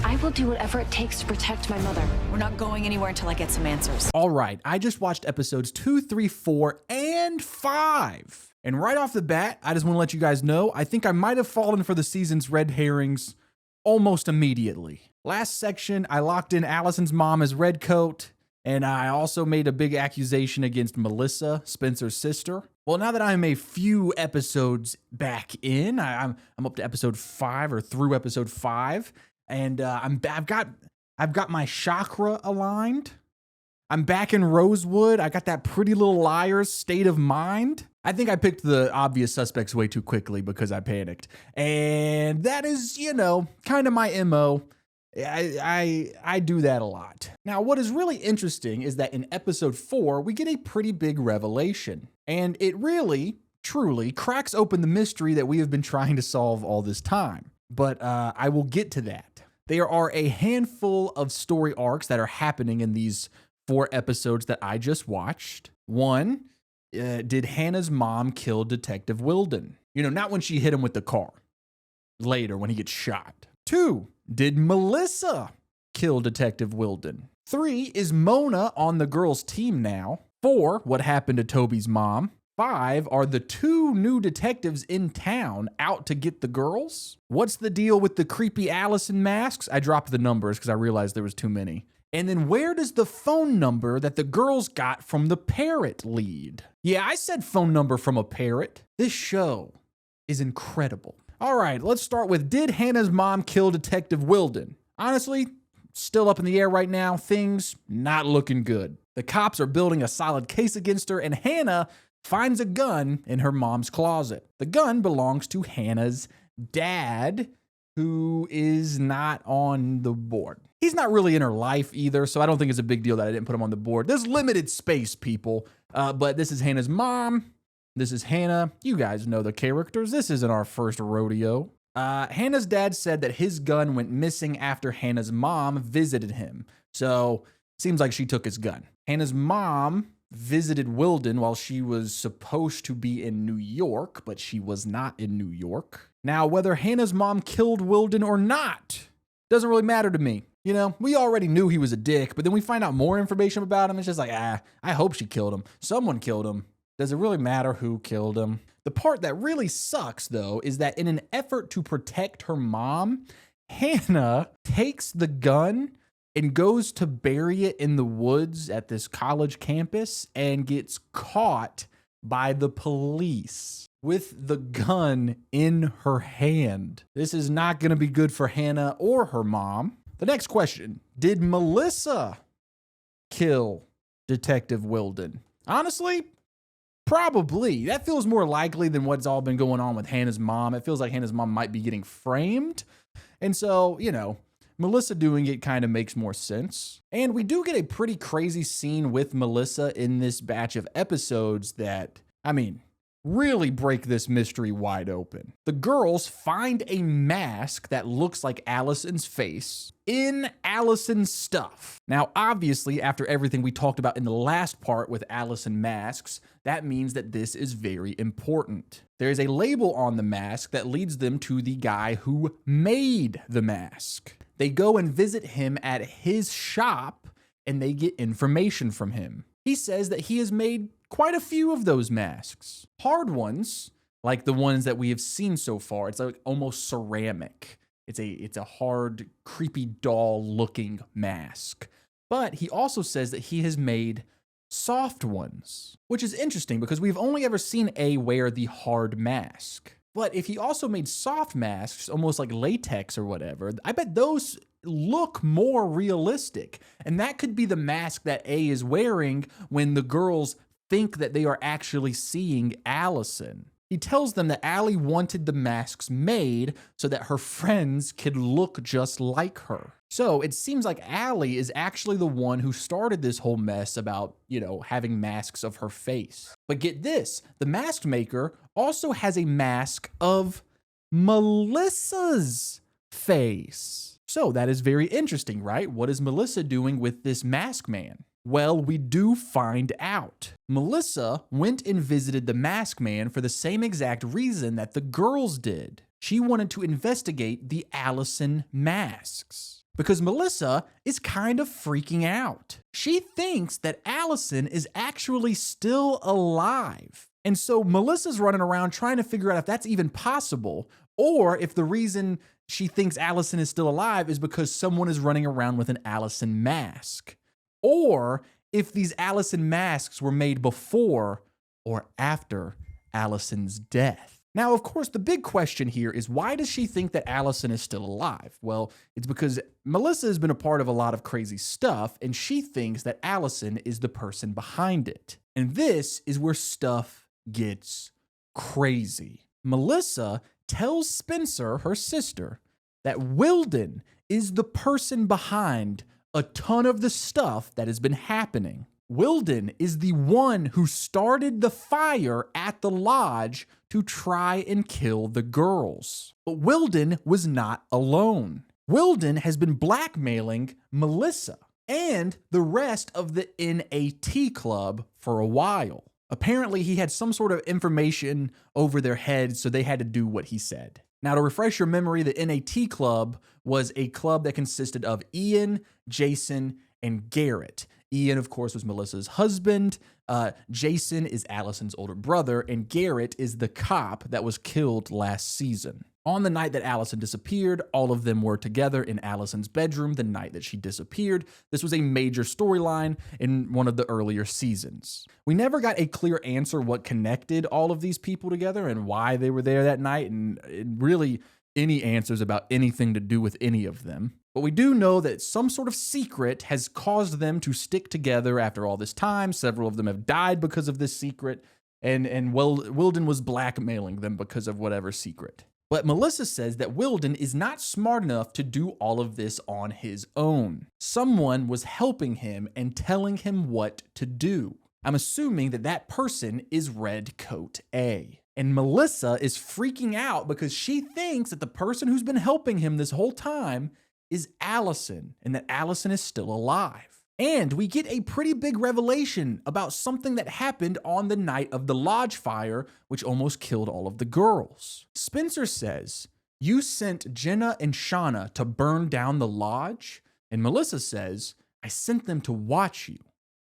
I will do whatever it takes to protect my mother. We're not going anywhere until I get some answers. All right, I just watched episodes 2, 3, 4, and 5. And right off the bat, I just want to let you guys know, I think I might have fallen for the season's red herrings almost immediately. Last section, I locked in Allison's mom as Redcoat, and I also made a big accusation against Melissa, Spencer's sister. Well, now that I'm a few episodes back in, I'm up to episode 5 or through episode 5, and I've got my chakra aligned. I'm back in Rosewood. I got that Pretty Little Liars state of mind. I think I picked the obvious suspects way too quickly because I panicked. And that is, kind of my MO. I do that a lot. Now, what is really interesting is that in episode 4, we get a pretty big revelation. And it really, truly cracks open the mystery that we have been trying to solve all this time. But I will get to that. There are a handful of story arcs that are happening in these 4 episodes that I just watched. 1, did Hannah's mom kill Detective Wilden? Not when she hit him with the car. Later, when he gets shot. 2, did Melissa kill Detective Wilden? 3, is Mona on the girls' team now? 4, what happened to Toby's mom? 5, are the 2 new detectives in town out to get the girls? What's the deal with the creepy Allison masks? I dropped the numbers because I realized there was too many. And then where does the phone number that the girls got from the parrot lead? Yeah, I said phone number from a parrot. This show is incredible. All right, let's start with, did Hannah's mom kill Detective Wilden? Honestly, still up in the air right now. Things not looking good. The cops are building a solid case against her, and Hannah finds a gun in her mom's closet. The gun belongs to Hannah's dad, who is not on the board. He's not really in her life either, so I don't think it's a big deal that I didn't put him on the board. There's limited space, people, but this is Hannah's mom. This is Hannah. You guys know the characters. This isn't our first rodeo. Hannah's dad said that his gun went missing after Hannah's mom visited him. So seems like she took his gun. Hannah's mom visited Wilden while she was supposed to be in New York, but she was not in New York. Now, whether Hannah's mom killed Wilden or not doesn't really matter to me. You know, we already knew he was a dick, but then we find out more information about him. It's just like, I hope she killed him. Someone killed him. Does it really matter who killed him? The part that really sucks, though, is that in an effort to protect her mom, Hannah takes the gun and goes to bury it in the woods at this college campus and gets caught by the police with the gun in her hand. This is not going to be good for Hannah or her mom. The next question, did Melissa kill Detective Wilden? Honestly, probably. That feels more likely than what's all been going on with Hannah's mom. It feels like Hannah's mom might be getting framed. And so, you know, Melissa doing it kind of makes more sense. And we do get a pretty crazy scene with Melissa in this batch of episodes that, I mean, really break this mystery wide open. The girls find a mask that looks like Allison's face in Allison's stuff. Now, obviously, after everything we talked about in the last part with Allison masks, that means that this is very important. There is a label on the mask that leads them to the guy who made the mask. They go and visit him at his shop and they get information from him. He says that he has made quite a few of those masks. Hard ones, like the ones that we have seen so far. It's like almost ceramic. It's a hard, creepy doll-looking mask. But he also says that he has made soft ones, which is interesting because we've only ever seen A wear the hard mask. But if he also made soft masks, almost like latex or whatever, I bet those look more realistic. And that could be the mask that A is wearing when the girls think that they are actually seeing Allison. He tells them that Allie wanted the masks made so that her friends could look just like her. So it seems like Allie is actually the one who started this whole mess about, you know, having masks of her face. But get this, the mask maker also has a mask of Melissa's face. So that is very interesting, right? What is Melissa doing with this mask man? Well, we do find out. Melissa went and visited the mask man for the same exact reason that the girls did. She wanted to investigate the Allison masks. Because Melissa is kind of freaking out. She thinks that Allison is actually still alive. And so Melissa's running around trying to figure out if that's even possible, or if the reason she thinks Allison is still alive is because someone is running around with an Allison mask. Or if these Allison masks were made before or after Allison's death. Now, of course, the big question here is why does she think that Allison is still alive? Well, it's because Melissa has been a part of a lot of crazy stuff, and she thinks that Allison is the person behind it. And this is where stuff gets crazy. Melissa tells Spencer, her sister, that Wilden is the person behind a ton of the stuff that has been happening. Wilden is the one who started the fire at the lodge to try and kill the girls. But Wilden was not alone. Wilden has been blackmailing Melissa and the rest of the NAT club for a while. Apparently, he had some sort of information over their heads, so they had to do what he said. Now, to refresh your memory, the NAT club was a club that consisted of Ian, Jason, and Garrett. Ian, of course, was Melissa's husband. Jason is Allison's older brother, and Garrett is the cop that was killed last season. On the night that Allison disappeared, all of them were together in Allison's bedroom the night that she disappeared. This was a major storyline in one of the earlier seasons. We never got a clear answer what connected all of these people together and why they were there that night, and really any answers about anything to do with any of them. But we do know that some sort of secret has caused them to stick together after all this time. Several of them have died because of this secret, and Wilden was blackmailing them because of whatever secret. But Melissa says that Wilden is not smart enough to do all of this on his own. Someone was helping him and telling him what to do. I'm assuming that that person is Redcoat A. And Melissa is freaking out because she thinks that the person who's been helping him this whole time is Allison, and that Allison is still alive. And we get a pretty big revelation about something that happened on the night of the lodge fire, which almost killed all of the girls. Spencer says, "You sent Jenna and Shauna to burn down the lodge?" And Melissa says, I sent them to watch you.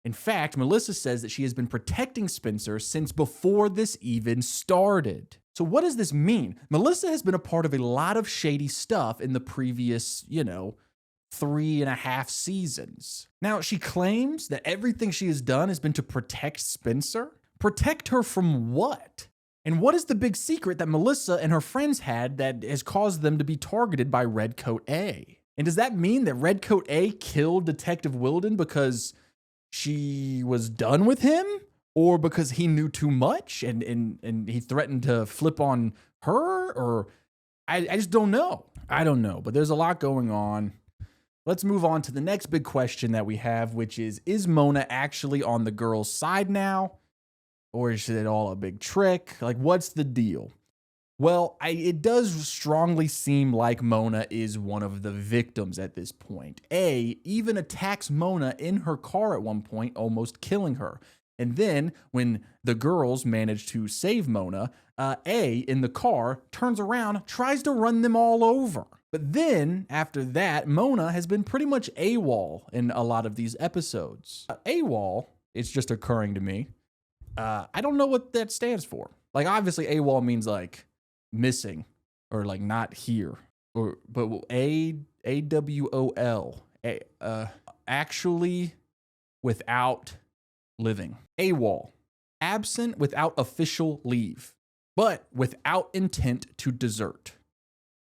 In fact, Melissa says that she has been protecting Spencer since before this even started. So what does this mean? Melissa has been a part of a lot of shady stuff in the previous, 3.5 seasons. Now, she claims that everything she has done has been to protect Spencer. Protect her from what? And what is the big secret that Melissa and her friends had that has caused them to be targeted by Redcoat A? And does that mean that Redcoat A killed Detective Wilden because she was done with him? Or because he knew too much and he threatened to flip on her? Or I just don't know. I don't know, but there's a lot going on. Let's move on to the next big question that we have, which is Mona actually on the girl's side now? Or is it all a big trick? Like, what's the deal? Well, it does strongly seem like Mona is one of the victims at this point. A even attacks Mona in her car at one point, almost killing her. And then when the girls manage to save Mona, A in the car turns around, tries to run them all over. But then after that, Mona has been pretty much AWOL in a lot of these episodes. AWOL, it's just occurring to me. I don't know what that stands for. Like, obviously AWOL means like missing or like not here, but AWOL, actually without living. AWOL, absent without official leave, but without intent to desert.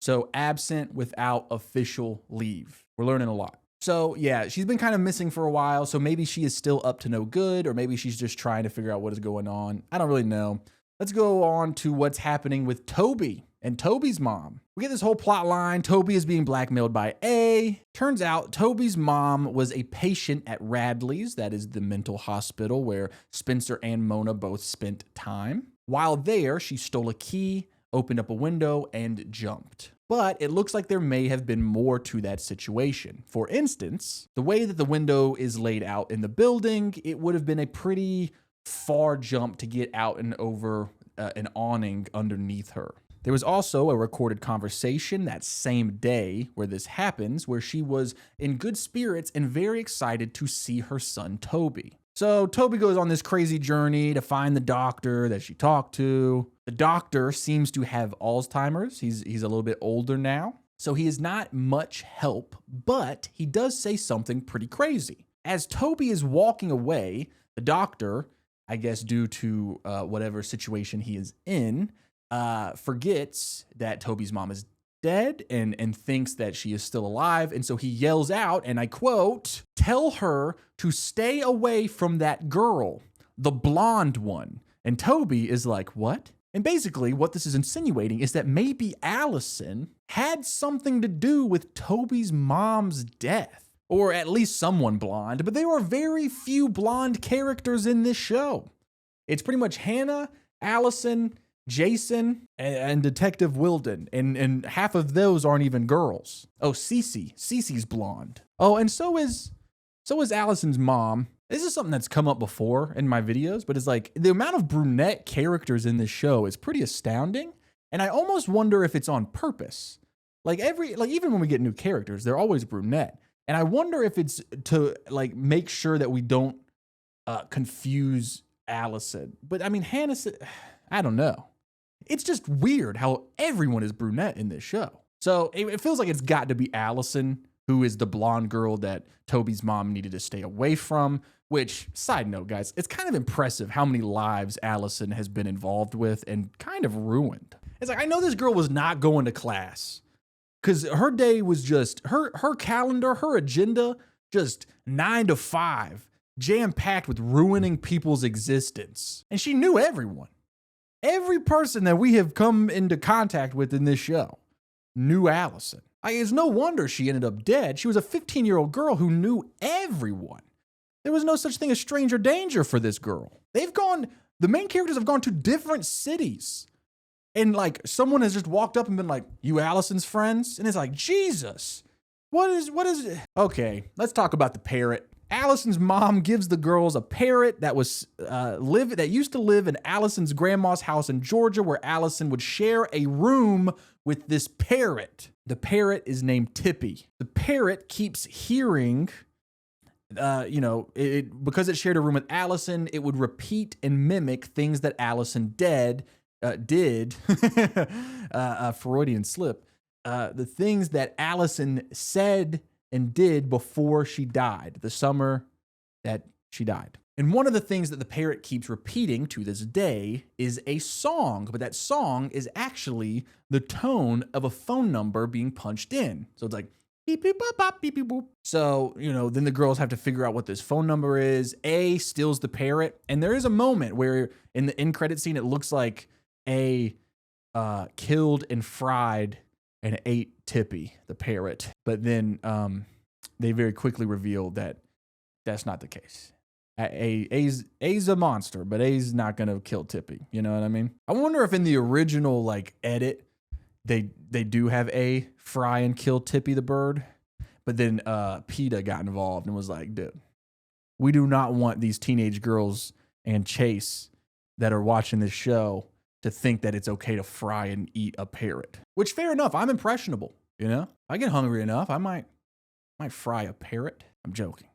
So absent without official leave. We're learning a lot. So yeah, she's been kind of missing for a while. So maybe she is still up to no good, or maybe she's just trying to figure out what is going on. I don't really know. Let's go on to what's happening with Toby and Toby's mom. We get this whole plot line. Toby is being blackmailed by A. Turns out Toby's mom was a patient at Radley's. That is the mental hospital where Spencer and Mona both spent time. While there, she stole a key, opened up a window, and jumped. But it looks like there may have been more to that situation. For instance, the way that the window is laid out in the building, it would have been a pretty far jump to get out and over an awning underneath her. There was also a recorded conversation that same day where this happens, where she was in good spirits and very excited to see her son Toby. So Toby goes on this crazy journey to find the doctor that she talked to. The doctor seems to have Alzheimer's. He's a little bit older now, so he is not much help, but he does say something pretty crazy. As Toby is walking away, the doctor, I guess due to whatever situation he is in, forgets that Toby's mom is dead and thinks that she is still alive. And so he yells out, and I quote, "Tell her to stay away from that girl, the blonde one." And Toby is like, what? And basically what this is insinuating is that maybe Allison had something to do with Toby's mom's death, or at least someone blonde, but there are very few blonde characters in this show. It's pretty much Hannah, Allison, Jason, and Detective Wilden, and half of those aren't even girls. Oh, Cece. Cece's blonde. Oh, and so is Allison's mom. This is something that's come up before in my videos, but it's like the amount of brunette characters in this show is pretty astounding, and I almost wonder if it's on purpose. Like even when we get new characters, they're always brunette, and I wonder if it's to like make sure that we don't confuse Allison. But I mean, Hannah, I don't know. It's just weird how everyone is brunette in this show. So it feels like it's got to be Allison, who is the blonde girl that Toby's mom needed to stay away from, which, side note, guys, it's kind of impressive how many lives Allison has been involved with and kind of ruined. It's like, I know this girl was not going to class because her day was just, her calendar, her agenda, just 9 to 5, jam-packed with ruining people's existence. And she knew everyone. Every person that we have come into contact with in this show knew Allison. It's no wonder she ended up dead. She was a 15-year-old girl who knew everyone. There was no such thing as stranger danger for this girl. The main characters have gone to different cities. And like someone has just walked up and been like, "You Allison's friends?" And it's like, Jesus, what is it? Okay, let's talk about the parrot. Allison's mom gives the girls a parrot that used to live in Allison's grandma's house in Georgia, where Allison would share a room with this parrot. The parrot is named Tippy. The parrot keeps hearing, because it shared a room with Allison, it would repeat and mimic things that Allison did. Freudian slip. The things that Allison said and did before she died, the summer that she died. And one of the things that the parrot keeps repeating to this day is a song, but that song is actually the tone of a phone number being punched in. So it's like, beep, beep, bop, bop, beep, beep, boop. So, then the girls have to figure out what this phone number is. A steals the parrot. And there is a moment where in the end credit scene, it looks like A killed and fried and ate Tippy, the parrot. But then they very quickly reveal that that's not the case. A's a monster, but A's not going to kill Tippy. You know what I mean? I wonder if in the original edit, they do have A fry and kill Tippy the bird. But then PETA got involved and was like, dude, we do not want these teenage girls and Chase that are watching this show to think that it's okay to fry and eat a parrot. Which, fair enough, I'm impressionable, I get hungry enough, I might fry a parrot. I'm joking.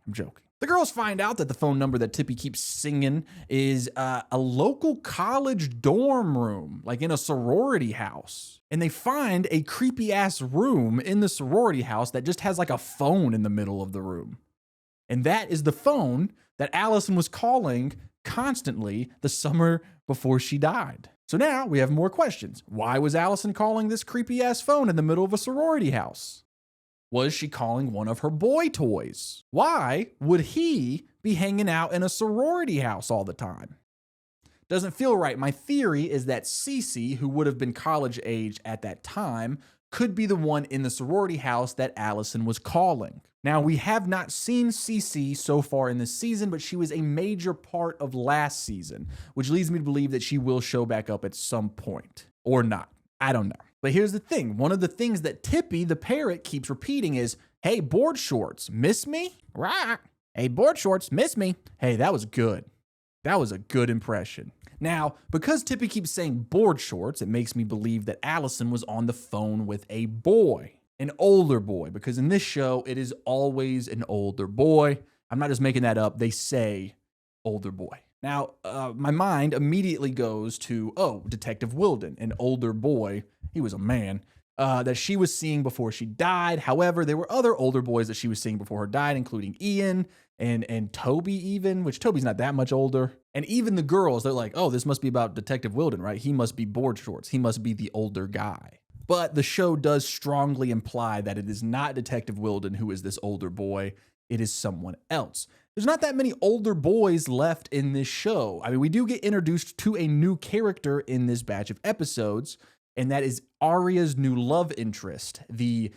The girls find out that the phone number that Tippy keeps singing is a local college dorm room, like in a sorority house. And they find a creepy ass room in the sorority house that just has a phone in the middle of the room. And that is the phone that Allison was calling constantly the summer before she died. So now we have more questions. Why was Allison calling this creepy ass phone in the middle of a sorority house? Was she calling one of her boy toys? Why would he be hanging out in a sorority house all the time? Doesn't feel right. My theory is that Cece, who would have been college age at that time, could be the one in the sorority house that Allison was calling. Now, we have not seen Cece so far in this season, but she was a major part of last season, which leads me to believe that she will show back up at some point. Or not. I don't know. But here's the thing. One of the things that Tippy, the parrot, keeps repeating is, hey, board shorts, miss me? Right. Hey, board shorts, miss me? Hey, that was good. That was a good impression. Now, because Tippy keeps saying board shorts, it makes me believe that Allison was on the phone with a boy, an older boy, because in this show, it is always an older boy. I'm not just making that up. They say older boy. Now, my mind immediately goes to, Detective Wilden, an older boy. He was a man that she was seeing before she died. However, there were other older boys that she was seeing before her died, including Ian and Toby even, which Toby's not that much older. And even the girls, they're like, oh, this must be about Detective Wilden, right? He must be board shorts. He must be the older guy. But the show does strongly imply that it is not Detective Wilden who is this older boy. It is someone else. There's not that many older boys left in this show. I mean, we do get introduced to a new character in this batch of episodes, and that is Arya's new love interest, the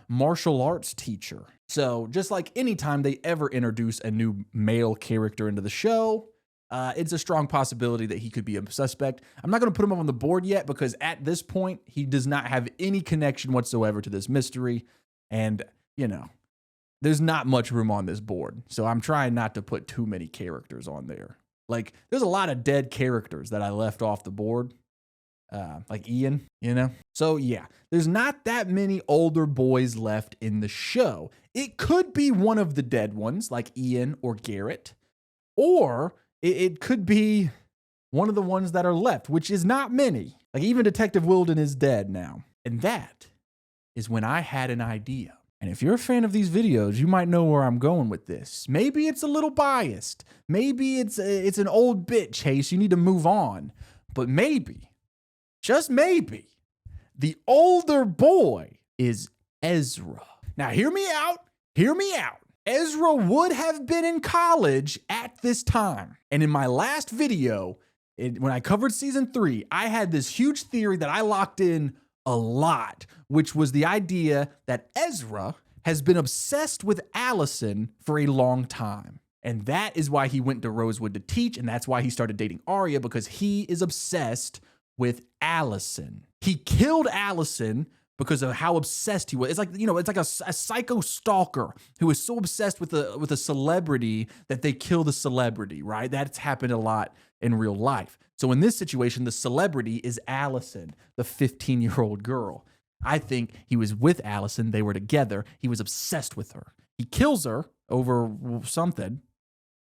martial arts teacher. So just like anytime they ever introduce a new male character into the show, it's a strong possibility that he could be a suspect. I'm not going to put him up on the board yet because at this point, he does not have any connection whatsoever to this mystery. And, there's not much room on this board. So I'm trying not to put too many characters on there. There's a lot of dead characters that I left off the board. Like Ian, So yeah, there's not that many older boys left in the show. It could be one of the dead ones, like Ian or Garrett. Or it could be one of the ones that are left, which is not many. Even Detective Wilden is dead now. And that is when I had an idea. And if you're a fan of these videos, you might know where I'm going with this. Maybe it's a little biased. Maybe it's an old bit, Chase. You need to move on. But maybe, just maybe, the older boy is Ezra. Now, hear me out. Hear me out. Ezra would have been in college at this time. And in my last video, when I covered season 3, I had this huge theory that I locked in a lot, which was the idea that Ezra has been obsessed with Allison for a long time. And that is why he went to Rosewood to teach, and that's why he started dating Arya, because he is obsessed with Allison. He killed Allison because of how obsessed he was. It's like, you know, it's like a psycho stalker who is so obsessed with a celebrity that they kill the celebrity, right? That's happened a lot in real life. So in this situation, the celebrity is Allison, the 15-year-old girl. I think he was with Allison. They were together. He was obsessed with her. He kills her over something.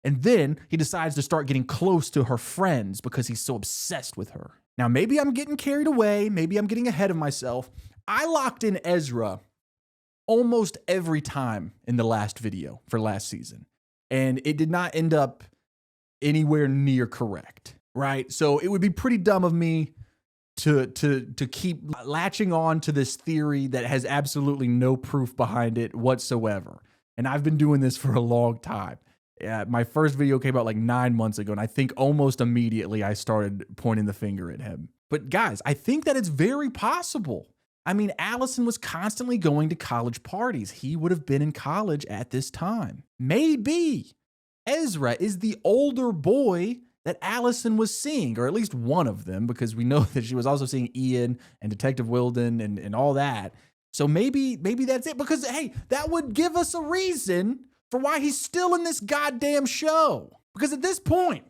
And then he decides to start getting close to her friends because he's so obsessed with her. Now, maybe I'm getting carried away. Maybe I'm getting ahead of myself. I locked in Ezra almost every time in the last video for last season. And it did not end up anywhere near correct, right? So it would be pretty dumb of me to keep latching on to this theory that has absolutely no proof behind it whatsoever. And I've been doing this for a long time. My first video came out like 9 months ago, and I think almost immediately I started pointing the finger at him. But guys, I think that it's very possible. I mean, Allison was constantly going to college parties. He would have been in college at this time. Maybe Ezra is the older boy that Allison was seeing, or at least one of them, because we know that she was also seeing Ian and Detective Wilden and all that. So maybe that's it, because hey, that would give us a reason for why he's still in this goddamn show. Because at this point,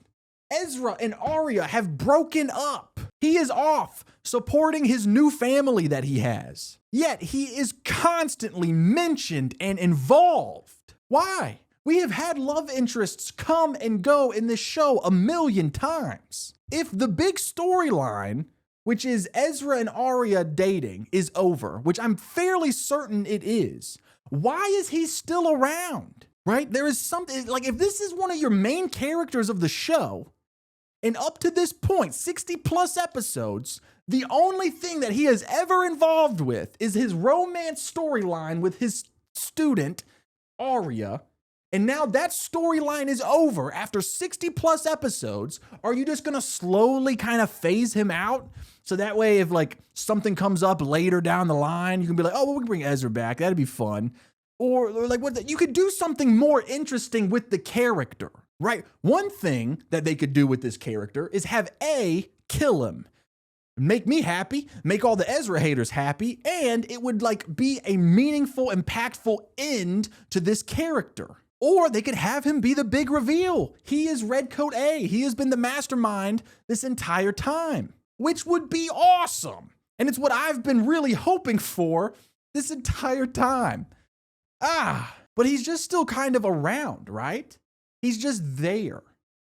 Ezra and Arya have broken up. He is off supporting his new family that he has. Yet he is constantly mentioned and involved. Why? We have had love interests come and go in this show 1,000,000 times. If the big storyline, which is Ezra and Arya dating, is over, which I'm fairly certain it is, why is he still around? Right? There is something, like, if this is one of your main characters of the show, and up to this point, 60 plus episodes, the only thing that he has ever involved with is his romance storyline with his student, Arya. And now that storyline is over after 60 plus episodes. Are you just going to slowly kind of phase him out? So that way, if like something comes up later down the line, you can be like, oh, well, we can bring Ezra back. That'd be fun. Or like what you could do something more interesting with the character, right? One thing that they could do with this character is have A, kill him. Make me happy, make all the Ezra haters happy, and it would like be a meaningful, impactful end to this character. Or they could have him be the big reveal. He is Redcoat A. He has been the mastermind this entire time, which would be awesome. And it's what I've been really hoping for this entire time. But he's just still kind of around, right? He's just there.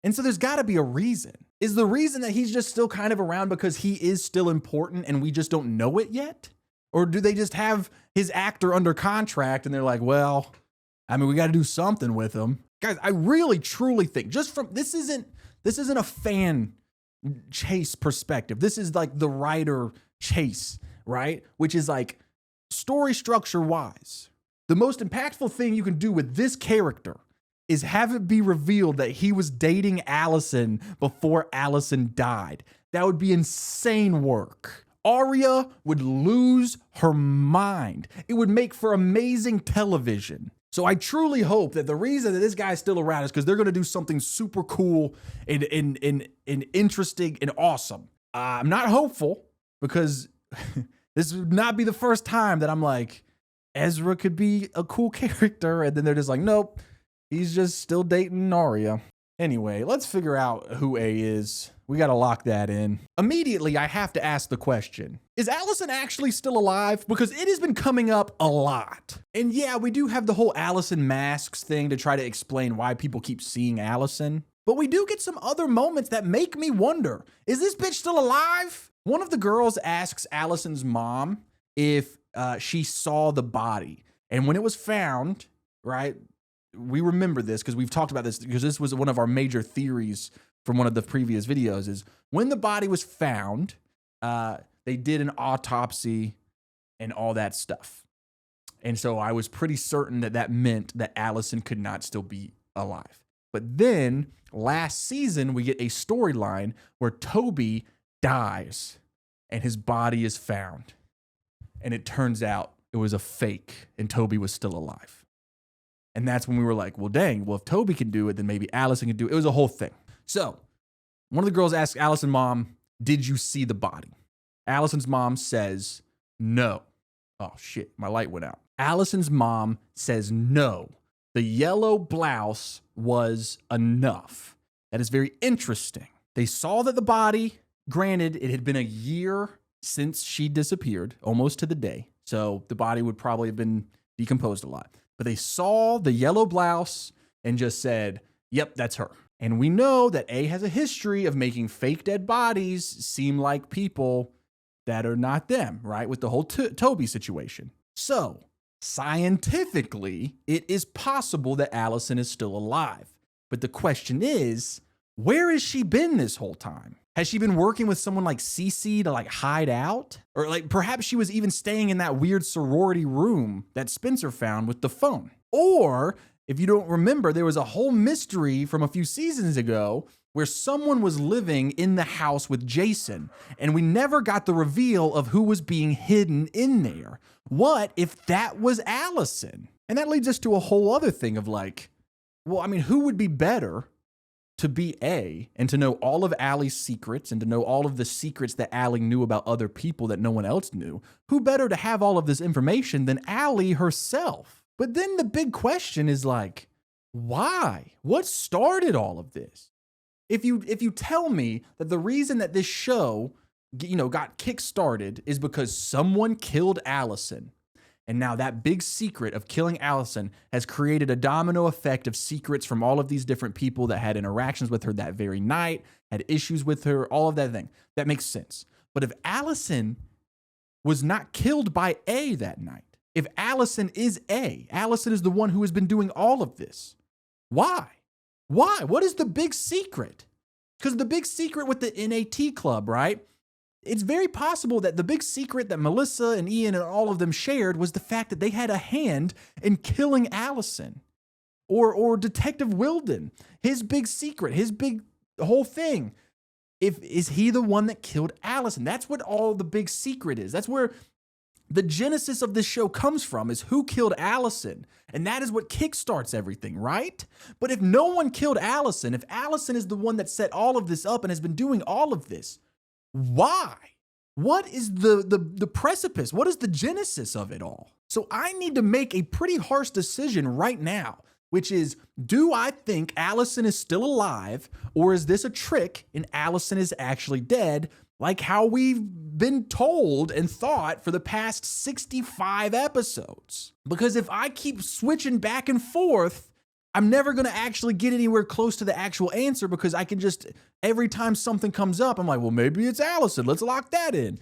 And so there's got to be a reason. Is the reason that he's just still kind of around because he is still important and we just don't know it yet? Or do they just have his actor under contract and they're like, well, I mean, we got to do something with him. Guys, I really, truly think just from, this isn't a fan chase perspective. This is like the writer chase, right? Which is like story structure wise. The most impactful thing you can do with this character is have it be revealed that he was dating Allison before Allison died. That would be insane work. Arya would lose her mind. It would make for amazing television. So I truly hope that the reason that this guy's still around is because they're going to do something super cool and interesting and awesome. I'm not hopeful because this would not be the first time that I'm like, Ezra could be a cool character. And then they're just like, nope, he's just still dating Arya. Anyway, let's figure out who A is. We got to lock that in. Immediately, I have to ask the question, is Allison actually still alive? Because it has been coming up a lot. And yeah, we do have the whole Allison masks thing to try to explain why people keep seeing Allison. But we do get some other moments that make me wonder, is this bitch still alive? One of the girls asks Allison's mom if she saw the body. And when it was found, right, we remember this because we've talked about this because this was one of our major theories from one of the previous videos is when the body was found, they did an autopsy and all that stuff. And so I was pretty certain that that meant that Allison could not still be alive. But then last season, we get a storyline where Toby dies and his body is found. And it turns out it was a fake and Toby was still alive. And that's when we were like, well, dang, well, if Toby can do it, then maybe Allison can do it. It was a whole thing. So one of the girls asked Allison's mom, did you see the body? Allison's mom says, no. Oh shit, my light went out. Allison's mom says no. The yellow blouse was enough. That is very interesting. They saw that the body, granted, it had been a year since she disappeared, almost to the day. So the body would probably have been decomposed a lot. But they saw the yellow blouse and just said, yep, that's her. And we know that A has a history of making fake dead bodies seem like people that are not them, right? With the whole Toby situation. So scientifically, it is possible that Allison is still alive. But the question is, where has she been this whole time? Has she been working with someone like Cece to like hide out? Or like perhaps she was even staying in that weird sorority room that Spencer found with the phone. Or if you don't remember, there was a whole mystery from a few seasons ago where someone was living in the house with Jason, and we never got the reveal of who was being hidden in there. What if that was Allison? And that leads us to a whole other thing of like, well, I mean, who would be better to be A and to know all of Allie's secrets and to know all of the secrets that Allie knew about other people that no one else knew? Who better to have all of this information than Allie herself? But then the big question is like, why? What started all of this? If you tell me that the reason that this show, got kick-started is because someone killed Allison, and now that big secret of killing Allison has created a domino effect of secrets from all of these different people that had interactions with her that very night, had issues with her, all of that thing, that makes sense. But if Allison was not killed by A that night, if Allison is A, Allison is the one who has been doing all of this, why? Why? What is the big secret? Because the big secret with the NAT club, right? It's very possible that the big secret that Melissa and Ian and all of them shared was the fact that they had a hand in killing Allison. Or Detective Wilden, his big secret, his big whole thing. Is he the one that killed Allison? That's what all the big secret is. That's where the genesis of this show comes from, is who killed Allison. And that is what kickstarts everything, right? But if no one killed Allison, if Allison is the one that set all of this up and has been doing all of this, why? What is the precipice? What is the genesis of it all? So I need to make a pretty harsh decision right now, which is, do I think Allison is still alive, or is this a trick and Allison is actually dead, like how we've been told and thought for the past 65 episodes? Because if I keep switching back and forth, I'm never going to actually get anywhere close to the actual answer, because I can just, every time something comes up, I'm like, well, maybe it's Allison. Let's lock that in.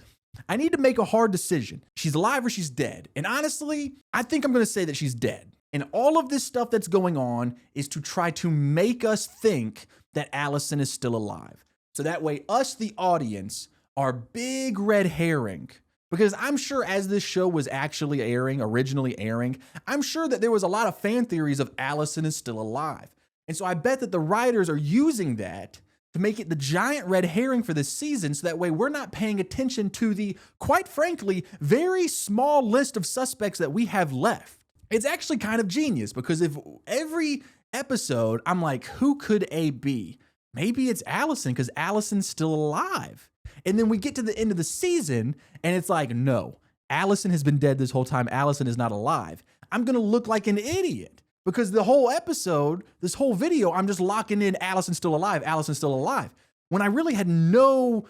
I need to make a hard decision. She's alive or she's dead. And honestly, I think I'm going to say that she's dead. And all of this stuff that's going on is to try to make us think that Allison is still alive. So that way, us, the audience, are big red herring. Because I'm sure as this show was actually originally airing, I'm sure that there was a lot of fan theories of Allison is still alive. And so I bet that the writers are using that to make it the giant red herring for this season, so that way we're not paying attention to the, quite frankly, very small list of suspects that we have left. It's actually kind of genius, because if every episode I'm like, who could A be? Maybe it's Allison, because Allison's still alive. And then we get to the end of the season and it's like, no, Allison has been dead this whole time. Allison is not alive. I'm going to look like an idiot, because the whole episode, this whole video, I'm just locking in Allison's still alive. Allison's still alive, when I really had no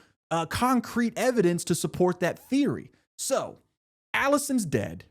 concrete evidence to support that theory. So Allison's dead.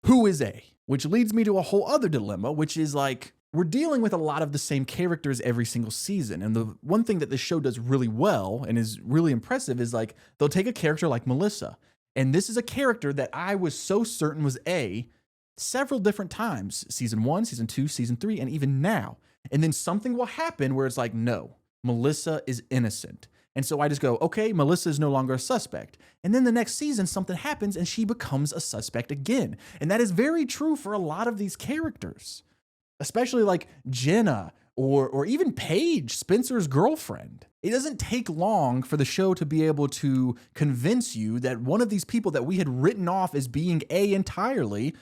Who is A? Which leads me to a whole other dilemma, which is like, we're dealing with a lot of the same characters every single season. And the one thing that this show does really well and is really impressive is like, they'll take a character like Melissa. And this is a character that I was so certain was A several different times. Season 1, season 2, season 3, and even now. And then something will happen where it's like, no, Melissa is innocent. And so I just go, okay, Melissa is no longer a suspect. And then the next season, something happens and she becomes a suspect again. And that is very true for a lot of these characters. Especially like Jenna or even Paige, Spencer's girlfriend. It doesn't take long for the show to be able to convince you that one of these people that we had written off as being A entirely,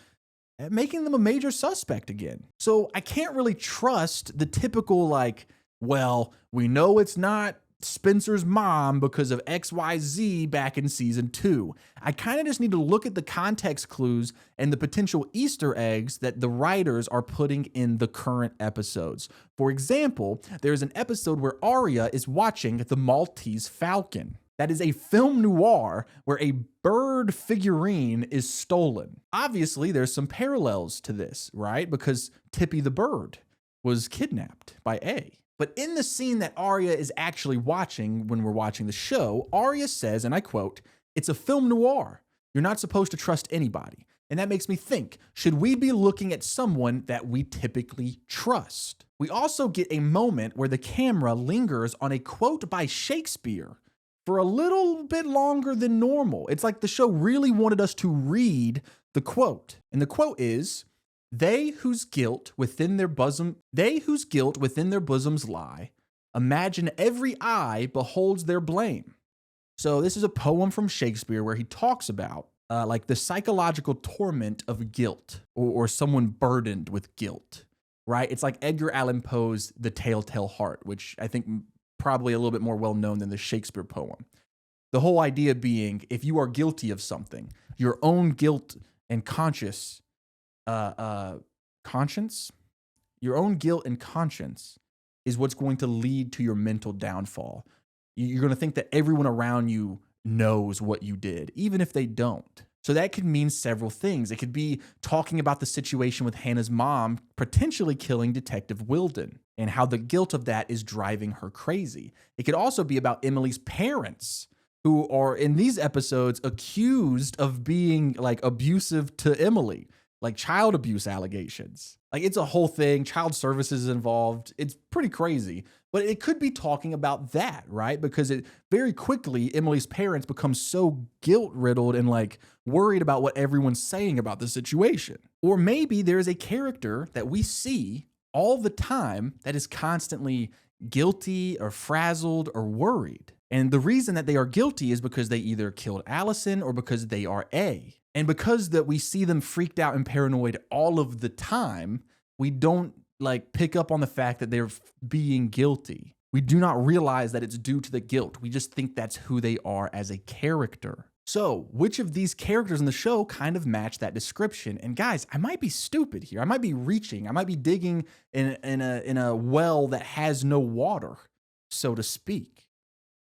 making them a major suspect again. So I can't really trust the typical like, well, we know it's not Spencer's mom because of XYZ back in season 2. I kind of just need to look at the context clues and the potential Easter eggs that the writers are putting in the current episodes. For example, there's an episode where Arya is watching The Maltese Falcon. That is a film noir where a bird figurine is stolen. Obviously, there's some parallels to this, right? Because Tippy the bird was kidnapped by A. But in the scene that Arya is actually watching when we're watching the show, Arya says, and I quote, "It's a film noir. You're not supposed to trust anybody." And that makes me think, should we be looking at someone that we typically trust? We also get a moment where the camera lingers on a quote by Shakespeare for a little bit longer than normal. It's like the show really wanted us to read the quote. And the quote is, They whose guilt within their bosoms lie, imagine every eye beholds their blame. So this is a poem from Shakespeare where he talks about like the psychological torment of guilt or someone burdened with guilt, right? It's like Edgar Allan Poe's The Telltale Heart, which I think probably a little bit more well known than the Shakespeare poem. The whole idea being, if you are guilty of something, your own guilt and conscience, your own guilt and conscience is what's going to lead to your mental downfall. You're going to think that everyone around you knows what you did, even if they don't. So that could mean several things. It could be talking about the situation with Hannah's mom potentially killing Detective Wilden and how the guilt of that is driving her crazy. It could also be about Emily's parents, who are in these episodes accused of being like abusive to Emily, like child abuse allegations. Like it's a whole thing. Child services is involved. It's pretty crazy. But it could be talking about that, right? Because it very quickly, Emily's parents become so guilt-riddled and like worried about what everyone's saying about the situation. Or maybe there's a character that we see all the time that is constantly guilty or frazzled or worried. And the reason that they are guilty is because they either killed Allison or because they are A. And because that we see them freaked out and paranoid all of the time, we don't like pick up on the fact that they're being guilty. We do not realize that it's due to the guilt. We just think that's who they are as a character. So which of these characters in the show kind of match that description? And guys, I might be stupid here. I might be reaching. I might be digging in a well that has no water, so to speak.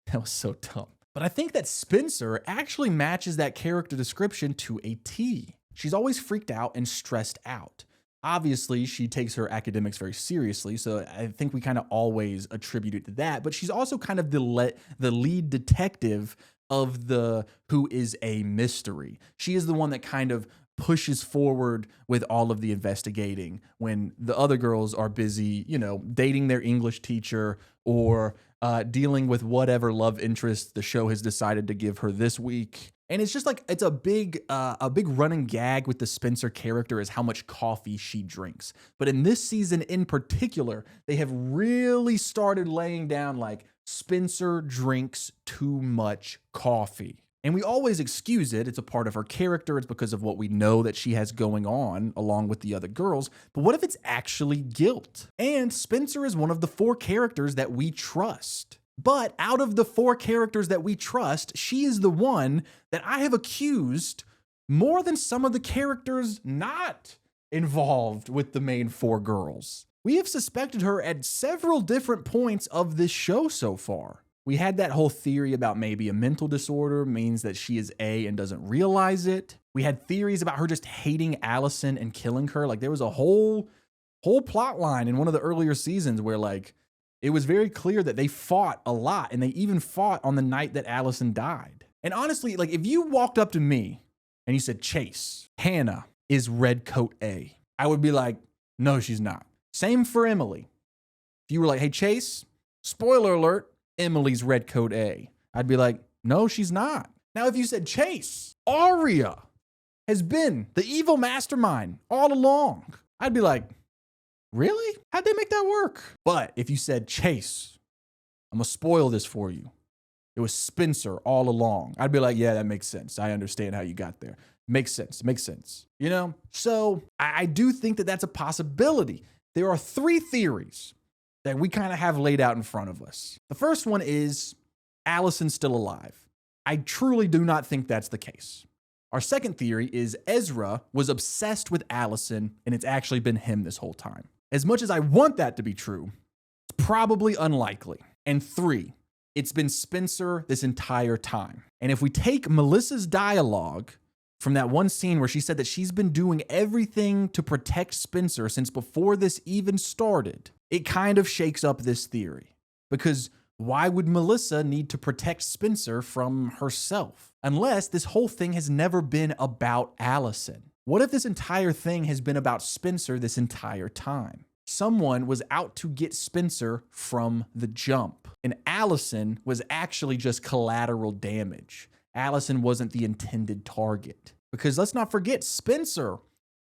That was so dumb. But I think that Spencer actually matches that character description to a T. She's always freaked out and stressed out. Obviously, she takes her academics very seriously, so I think we kind of always attribute it to that. But she's also kind of the lead detective of the who is a mystery. She is the one that kind of pushes forward with all of the investigating when the other girls are busy, you know, dating their English teacher or dealing with whatever love interest the show has decided to give her this week. And it's just like, it's a big running gag with the Spencer character is how much coffee she drinks. But in this season in particular, they have really started laying down like Spencer drinks too much coffee. And we always excuse it. It's a part of her character. It's because of what we know that she has going on along with the other girls. But what if it's actually guilt? And Spencer is one of the 4 characters that we trust. But out of the 4 characters that we trust, she is the one that I have accused more than some of the characters not involved with the main 4 girls. We have suspected her at several different points of this show so far. We had that whole theory about maybe a mental disorder means that she is A and doesn't realize it. We had theories about her just hating Allison and killing her. Like there was a whole plot line in one of the earlier seasons where like it was very clear that they fought a lot and they even fought on the night that Allison died. And honestly, like if you walked up to me and you said, Chase, Hannah is Redcoat A, I would be like, no, she's not. Same for Emily. If you were like, hey, Chase, spoiler alert, Emily's Redcoat A, I'd be like, no, she's not. Now, if you said, Chase, Arya has been the evil mastermind all along, I'd be like, really? How'd they make that work? But if you said, Chase, I'm gonna spoil this for you, it was Spencer all along, I'd be like, yeah, that makes sense. I understand how you got there. Makes sense. You know? So I do think that that's a possibility. There are 3 theories that we kind of have laid out in front of us. The first one is Allison's still alive. I truly do not think that's the case. Our second theory is Ezra was obsessed with Allison, and it's actually been him this whole time. As much as I want that to be true, it's probably unlikely. And 3, it's been Spencer this entire time. And if we take Melissa's dialogue from that one scene where she said that she's been doing everything to protect Spencer since before this even started, it kind of shakes up this theory. Because why would Melissa need to protect Spencer from herself? Unless this whole thing has never been about Allison. What if this entire thing has been about Spencer this entire time? Someone was out to get Spencer from the jump, and Allison was actually just collateral damage. Allison wasn't the intended target. Because let's not forget, Spencer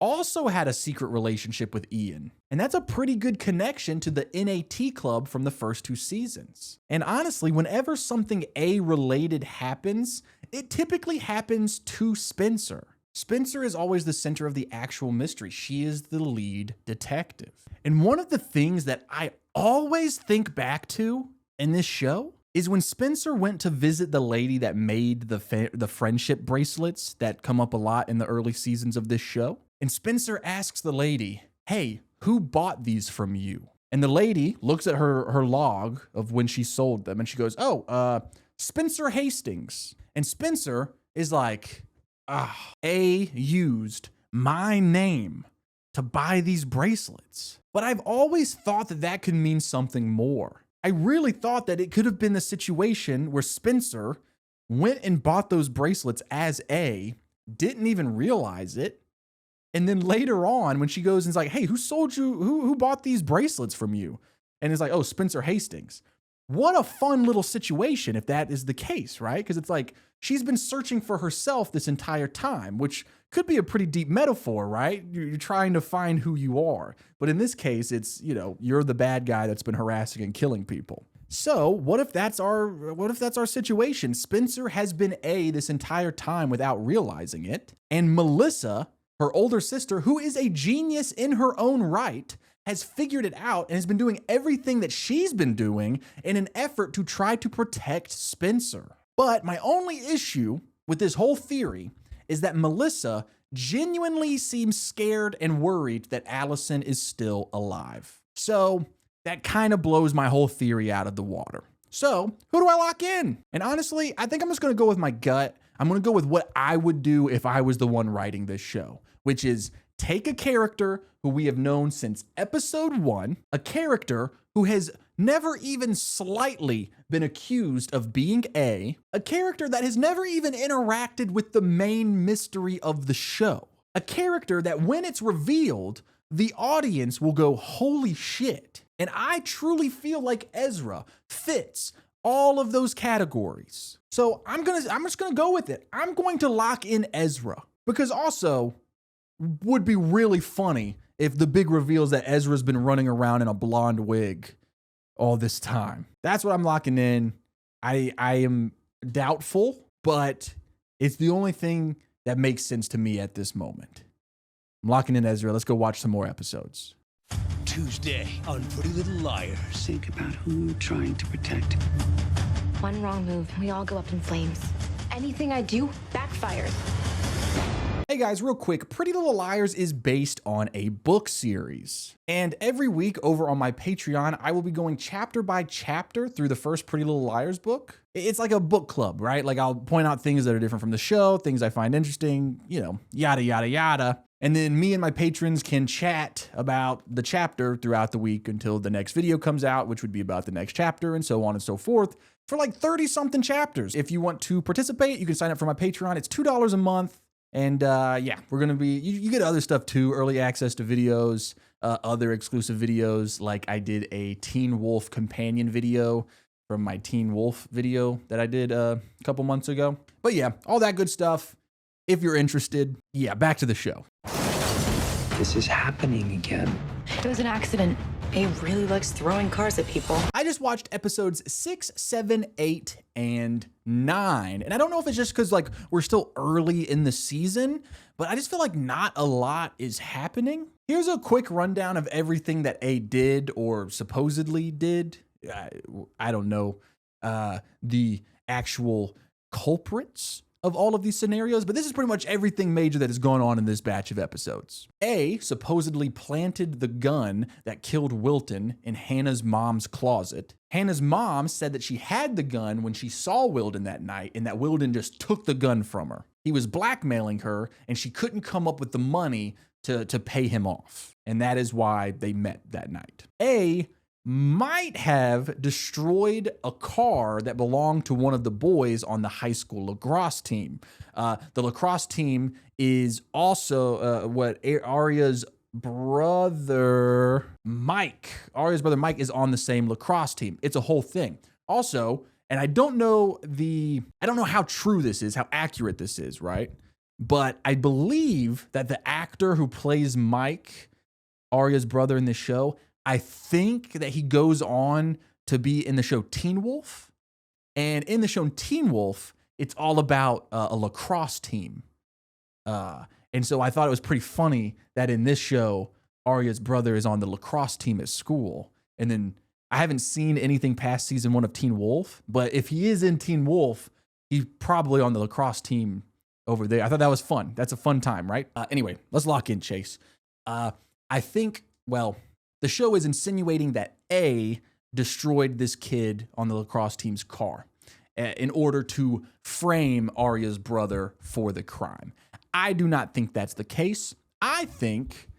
also had a secret relationship with Ian. And that's a pretty good connection to the NAT club from the first 2 seasons. And honestly, whenever something A-related happens, it typically happens to Spencer. Spencer is always the center of the actual mystery. She is the lead detective. And one of the things that I always think back to in this show is when Spencer went to visit the lady that made the friendship bracelets that come up a lot in the early seasons of this show. And Spencer asks the lady, hey, who bought these from you? And the lady looks at her log of when she sold them and she goes, Spencer Hastings. And Spencer is like, A used my name to buy these bracelets. But I've always thought that that could mean something more. I really thought that it could have been the situation where Spencer went and bought those bracelets as A, didn't even realize it. And then later on, when she goes and is like, hey, who sold you, who bought these bracelets from you? And it's like, oh, Spencer Hastings. What a fun little situation if that is the case, right? Because it's like, she's been searching for herself this entire time, which could be a pretty deep metaphor, right? You're trying to find who you are. But in this case, it's, you're the bad guy that's been harassing and killing people. So what if that's our situation? Spencer has been A this entire time without realizing it. And Melissa, her older sister, who is a genius in her own right, has figured it out and has been doing everything that she's been doing in an effort to try to protect Spencer. But my only issue with this whole theory is that Melissa genuinely seems scared and worried that Allison is still alive. So that kind of blows my whole theory out of the water. So who do I lock in? And honestly, I think I'm just going to go with my gut. I'm going to go with what I would do if I was the one writing this show, which is take a character who we have known since episode 1, a character who has never even slightly been accused of being a character that has never even interacted with the main mystery of the show, a character that when it's revealed, the audience will go, holy shit. And I truly feel like Ezra fits all of those categories. So I'm just gonna go with it. I'm going to lock in Ezra, because also would be really funny if the big reveal is that Ezra's been running around in a blonde wig all this time. That's what I'm locking in. I am doubtful, but it's the only thing that makes sense to me at this moment. I'm locking in Ezra. Let's go watch some more episodes. Tuesday on Pretty Little Liars. Think about who you're trying to protect. One wrong move, we all go up in flames. Anything I do backfires. Hey guys, real quick, Pretty Little Liars is based on a book series. And every week over on my Patreon, I will be going chapter by chapter through the first Pretty Little Liars book. It's like a book club, right? Like I'll point out things that are different from the show, things I find interesting, yada, yada, yada. And then me and my patrons can chat about the chapter throughout the week until the next video comes out, which would be about the next chapter and so on and so forth for like 30 something chapters. If you want to participate, you can sign up for my Patreon. It's $2 a month. And yeah, we're going to be, you get other stuff too, early access to videos, other exclusive videos. Like I did a Teen Wolf companion video from my Teen Wolf video that I did a couple months ago. But yeah, all that good stuff. If you're interested, yeah, back to the show. This is happening again. It was an accident. A really likes throwing cars at people. I just watched episodes 6, 7, 8, and 9. And I don't know if it's just because like we're still early in the season, but I just feel like not a lot is happening. Here's a quick rundown of everything that A did or supposedly did. I don't know the actual culprits of all of these scenarios, but this is pretty much everything major that has gone on in this batch of episodes. A supposedly planted the gun that killed Wilden in Hannah's mom's closet. Hannah's mom said that she had the gun when she saw Wilden that night and that Wilden just took the gun from her. He was blackmailing her and she couldn't come up with the money to pay him off. And that is why they met that night. A might have destroyed a car that belonged to one of the boys on the high school lacrosse team. The lacrosse team is also Arya's brother Mike is on the same lacrosse team. It's a whole thing. Also, and I don't know how true this is, how accurate this is, right? But I believe that the actor who plays Mike, Arya's brother in this show, I think that he goes on to be in the show Teen Wolf. And in the show Teen Wolf, it's all about a lacrosse team. And so I thought it was pretty funny that in this show, Arya's brother is on the lacrosse team at school. And then I haven't seen anything past season 1 of Teen Wolf, but if he is in Teen Wolf, he's probably on the lacrosse team over there. I thought that was fun. That's a fun time, right? Anyway, let's lock in, Chase. I think, the show is insinuating that A destroyed this kid on the lacrosse team's car in order to frame Arya's brother for the crime. I do not think that's the case. I think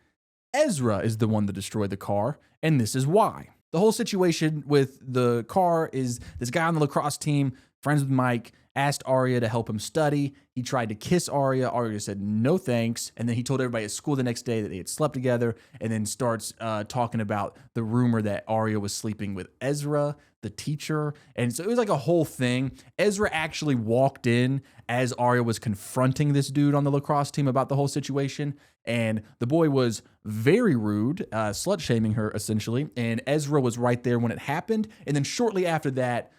Ezra is the one that destroyed the car, and this is why. The whole situation with the car is this guy on the lacrosse team, friends with Mike, asked Arya to help him study. He tried to kiss Arya. Arya said no thanks. And then he told everybody at school the next day that they had slept together, and then starts talking about the rumor that Arya was sleeping with Ezra, the teacher. And so it was like a whole thing. Ezra actually walked in as Arya was confronting this dude on the lacrosse team about the whole situation. And the boy was very rude, slut-shaming her essentially. And Ezra was right there when it happened. And then shortly after that,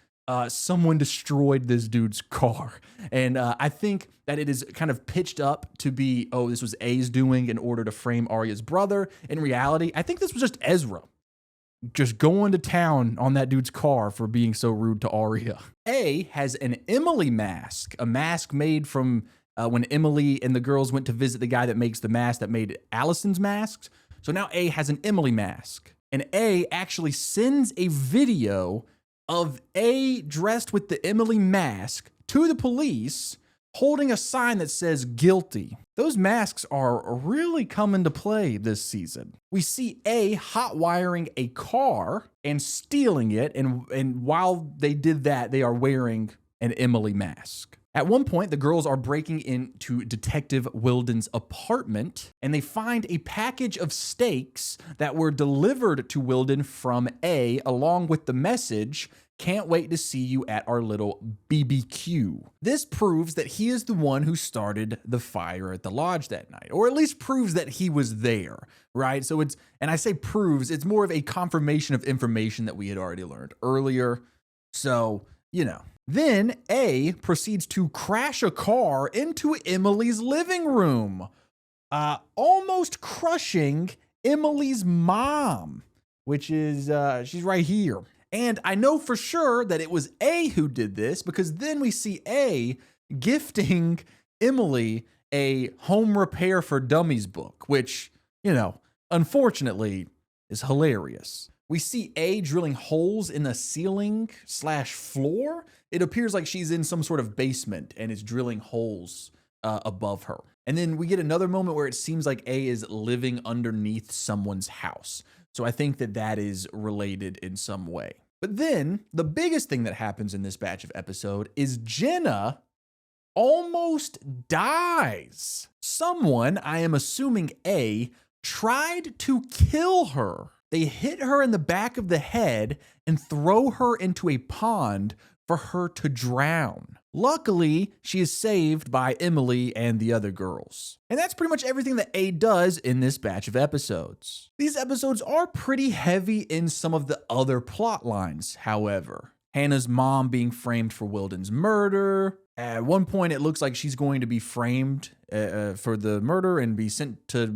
someone destroyed this dude's car. And I think that it is kind of pitched up to be, this was A's doing in order to frame Arya's brother. In reality, I think this was just Ezra just going to town on that dude's car for being so rude to Arya. A has an Emily mask, a mask made from when Emily and the girls went to visit the guy that makes the mask that made Allison's masks. So now A has an Emily mask. And A actually sends a video of A dressed with the Emily mask to the police, holding a sign that says guilty. Those masks are really coming to play this season. We see A hot wiring a car and stealing it, and while they did that, they are wearing an Emily mask. At one point, the girls are breaking into Detective Wilden's apartment, and they find a package of steaks that were delivered to Wilden from A, along with the message, "Can't wait to see you at our little BBQ." This proves that he is the one who started the fire at the lodge that night, or at least proves that he was there, right? So and I say proves, it's more of a confirmation of information that we had already learned earlier. So, Then A proceeds to crash a car into Emily's living room, almost crushing Emily's mom, which is, she's right here. And I know for sure that it was A who did this, because then we see A gifting Emily a Home Repair for Dummies book, which, unfortunately is hilarious. We see A drilling holes in the ceiling/floor. It appears like she's in some sort of basement and is drilling holes above her. And then we get another moment where it seems like A is living underneath someone's house. So I think that is related in some way. But then the biggest thing that happens in this batch of episode is Jenna almost dies. Someone, I am assuming A, tried to kill her. They hit her in the back of the head and throw her into a pond for her to drown. Luckily, she is saved by Emily and the other girls. And that's pretty much everything that A does in this batch of episodes. These episodes are pretty heavy in some of the other plot lines, however. Hannah's mom being framed for Wilden's murder. At one point, it looks like she's going to be framed for the murder and be sent to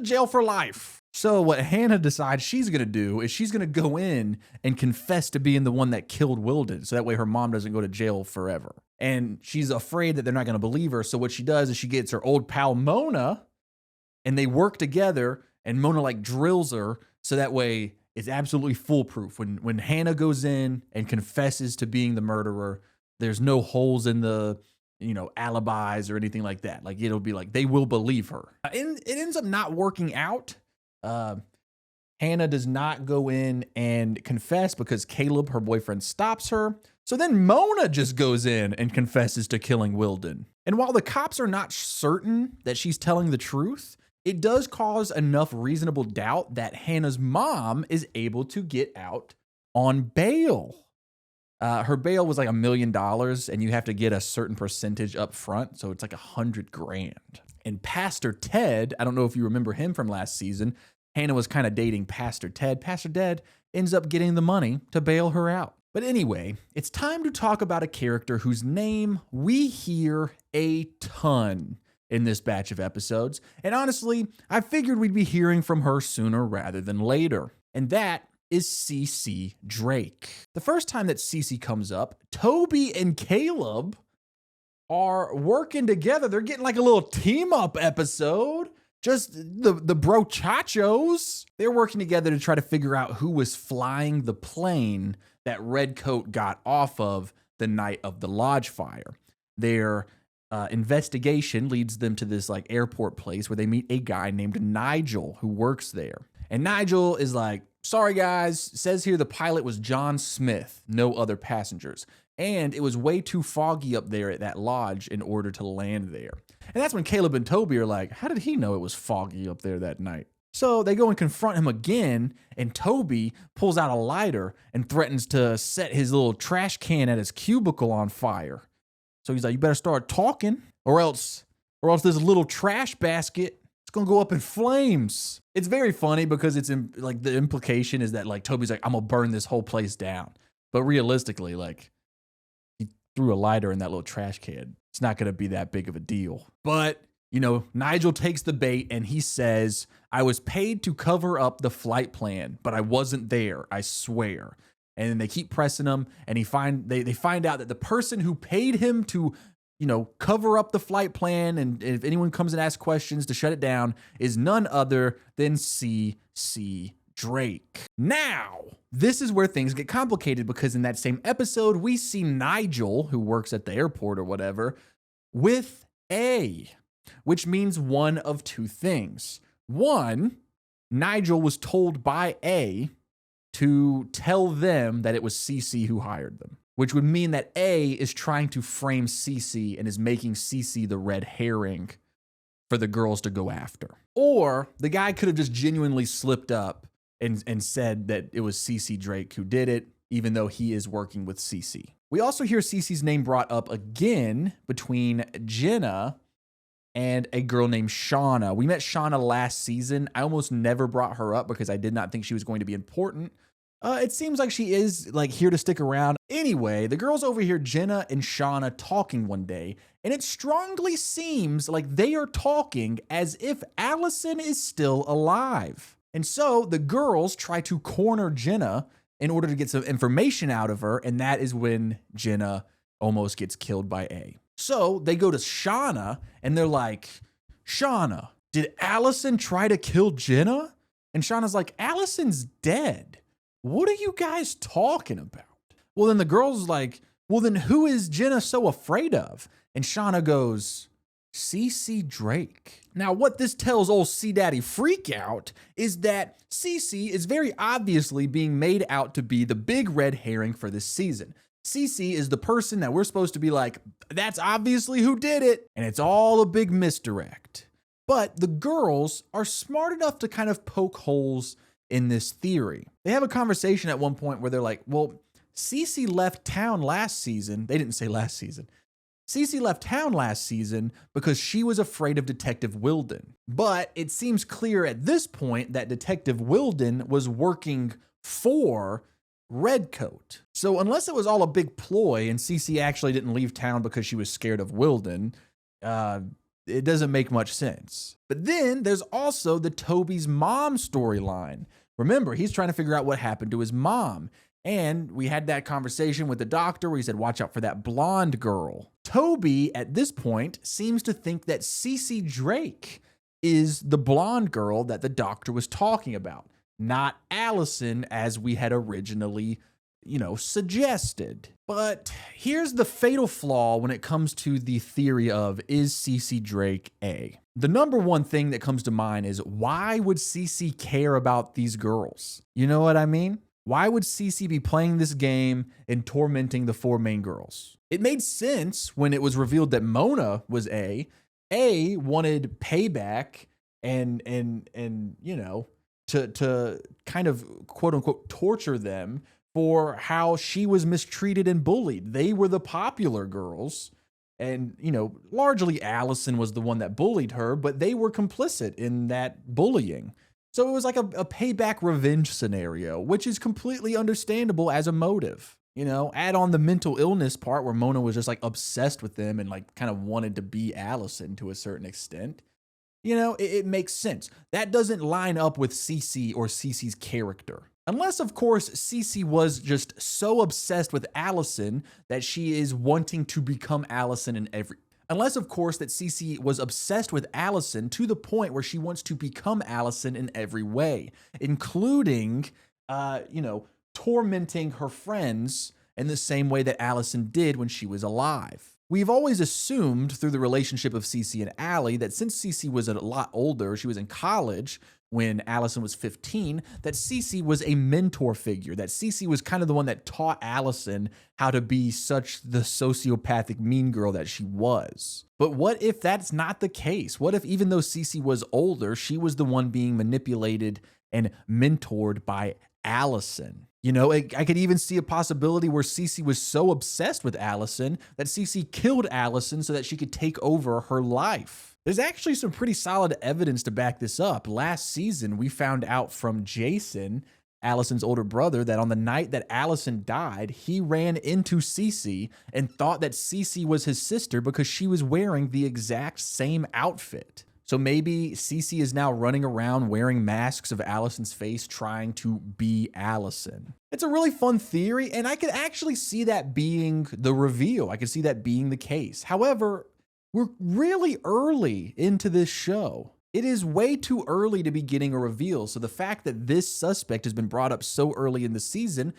jail for life. So what Hannah decides she's going to do is she's going to go in and confess to being the one that killed Wilden. So that way her mom doesn't go to jail forever. And she's afraid that they're not going to believe her. So what she does is she gets her old pal Mona and they work together, and Mona like drills her. So that way it's absolutely foolproof. When Hannah goes in and confesses to being the murderer, there's no holes in the, alibis or anything like that. Like, it'll be like, they will believe her. And it ends up not working out. Hannah does not go in and confess because Caleb, her boyfriend, stops her. So then Mona just goes in and confesses to killing Wilden. And while the cops are not certain that she's telling the truth, it does cause enough reasonable doubt that Hannah's mom is able to get out on bail. Her bail was like $1 million, and you have to get a certain percentage up front. So it's like $100,000. And Pastor Ted, I don't know if you remember him from last season, Hannah was kind of dating Pastor Ted. Pastor Ted ends up getting the money to bail her out. But anyway, it's time to talk about a character whose name we hear a ton in this batch of episodes. And honestly, I figured we'd be hearing from her sooner rather than later. And that is Cece Drake. The first time that Cece comes up, Toby and Caleb are working together. They're getting like a little team up episode. Just the brochachos. They're working together to try to figure out who was flying the plane that Redcoat got off of the night of the lodge fire. Their investigation leads them to this like airport place where they meet a guy named Nigel who works there. And Nigel is like, sorry guys, says here the pilot was John Smith, no other passengers. And it was way too foggy up there at that lodge in order to land there. And that's when Caleb and Toby are like, how did he know it was foggy up there that night? So they go and confront him again, and Toby pulls out a lighter and threatens to set his little trash can at his cubicle on fire. So he's like, you better start talking, or else this little trash basket is gonna go up in flames. It's very funny because it's like the implication is that like Toby's like, I'm gonna burn this whole place down. But realistically, like, he threw a lighter in that little trash can. It's not gonna be that big of a deal. But Nigel takes the bait and he says, I was paid to cover up the flight plan, but I wasn't there, I swear. And then they keep pressing him, and they find out that the person who paid him to, cover up the flight plan, and if anyone comes and asks questions to shut it down, is none other than Cece Drake. Now, this is where things get complicated, because in that same episode, we see Nigel, who works at the airport or whatever, with A, which means one of two things. One, Nigel was told by A to tell them that it was Cece who hired them, which would mean that A is trying to frame Cece and is making Cece the red herring for the girls to go after. Or the guy could have just genuinely slipped up and said that it was Cece Drake who did it, even though he is working with Cece. We also hear Cece's name brought up again between Jenna and a girl named Shauna. We met Shauna last season. I almost never brought her up because I did not think she was going to be important. It seems like she is like here to stick around. Anyway, the girls overhear Jenna and Shauna talking one day, and it strongly seems like they are talking as if Allison is still alive. And so the girls try to corner Jenna in order to get some information out of her, and that is when Jenna almost gets killed by A. So they go to Shauna, and they're like, Shauna, did Allison try to kill Jenna? And Shauna's like, Allison's dead. What are you guys talking about? Well, then the girl's like, well, then who is Jenna so afraid of? And Shauna goes, Cece Drake. Now, what this tells old C Daddy Freakout is that Cece is very obviously being made out to be the big red herring for this season. Cece is the person that we're supposed to be like, that's obviously who did it. And it's all a big misdirect. But the girls are smart enough to kind of poke holes in this theory. They have a conversation at one point where they're like, well, Cece left town last season. They didn't say last season. Cece left town last season because she was afraid of Detective Wilden. But it seems clear at this point that Detective Wilden was working for Redcoat. So unless it was all a big ploy and Cece actually didn't leave town because she was scared of Wilden, it doesn't make much sense. But then there's also the Toby's mom storyline. Remember, he's trying to figure out what happened to his mom. And we had that conversation with the doctor where he said, watch out for that blonde girl. Toby, at this point, seems to think that Cece Drake is the blonde girl that the doctor was talking about, not Allison as we had originally, suggested. But here's the fatal flaw when it comes to the theory of, is Cece Drake A? The number one thing that comes to mind is, why would Cece care about these girls? You know what I mean? Why would Cece be playing this game and tormenting the 4 main girls? It made sense when it was revealed that Mona was A. A wanted payback and to kind of quote unquote torture them for how she was mistreated and bullied. They were the popular girls. And, largely Allison was the one that bullied her, but they were complicit in that bullying. So it was like a payback revenge scenario, which is completely understandable as a motive. Add on the mental illness part where Mona was just like obsessed with them and like kind of wanted to be Allison to a certain extent. It makes sense. That doesn't line up with Cece or Cece's character. Unless, of course, Cece was just so obsessed with Allison that she is wanting to become Allison in every... Unless, of course, that Cece was obsessed with Allison to the point where she wants to become Allison in every way, including, tormenting her friends in the same way that Allison did when she was alive. We've always assumed through the relationship of Cece and Allie that since Cece was a lot older, she was in college when Allison was 15, that Cece was a mentor figure, that Cece was kind of the one that taught Allison how to be such the sociopathic mean girl that she was. But what if that's not the case? What if even though Cece was older, she was the one being manipulated and mentored by Allison? I could even see a possibility where Cece was so obsessed with Allison that Cece killed Allison so that she could take over her life. There's actually some pretty solid evidence to back this up. Last season, we found out from Jason, Allison's older brother, that on the night that Allison died, he ran into Cece and thought that Cece was his sister because she was wearing the exact same outfit. So maybe Cece is now running around wearing masks of Allison's face trying to be Allison. It's a really fun theory, and I could actually see that being the reveal. I could see that being the case. However, we're really early into this show. It is way too early to be getting a reveal. So the fact that this suspect has been brought up so early in the season,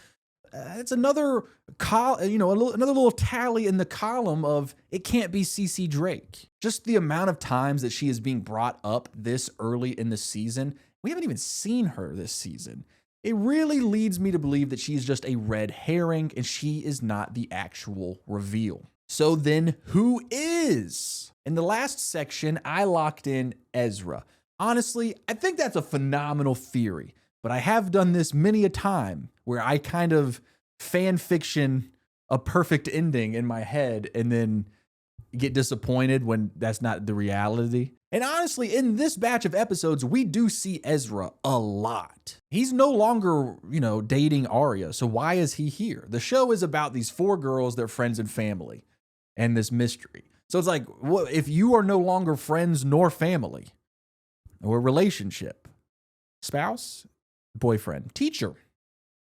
it's another another little tally in the column of it can't be Cece Drake. Just the amount of times that she is being brought up this early in the season, we haven't even seen her this season. It really leads me to believe that she's just a red herring and she is not the actual reveal. So then who is? In the last section, I locked in Ezra. Honestly, I think that's a phenomenal theory, but I have done this many a time where I kind of fan fiction a perfect ending in my head and then get disappointed when that's not the reality. And honestly, in this batch of episodes, we do see Ezra a lot. He's no longer, dating Arya, so why is he here? The show is about these 4 girls, their friends and family, and this mystery. So it's like, what if you are no longer friends nor family or relationship, spouse, boyfriend, teacher?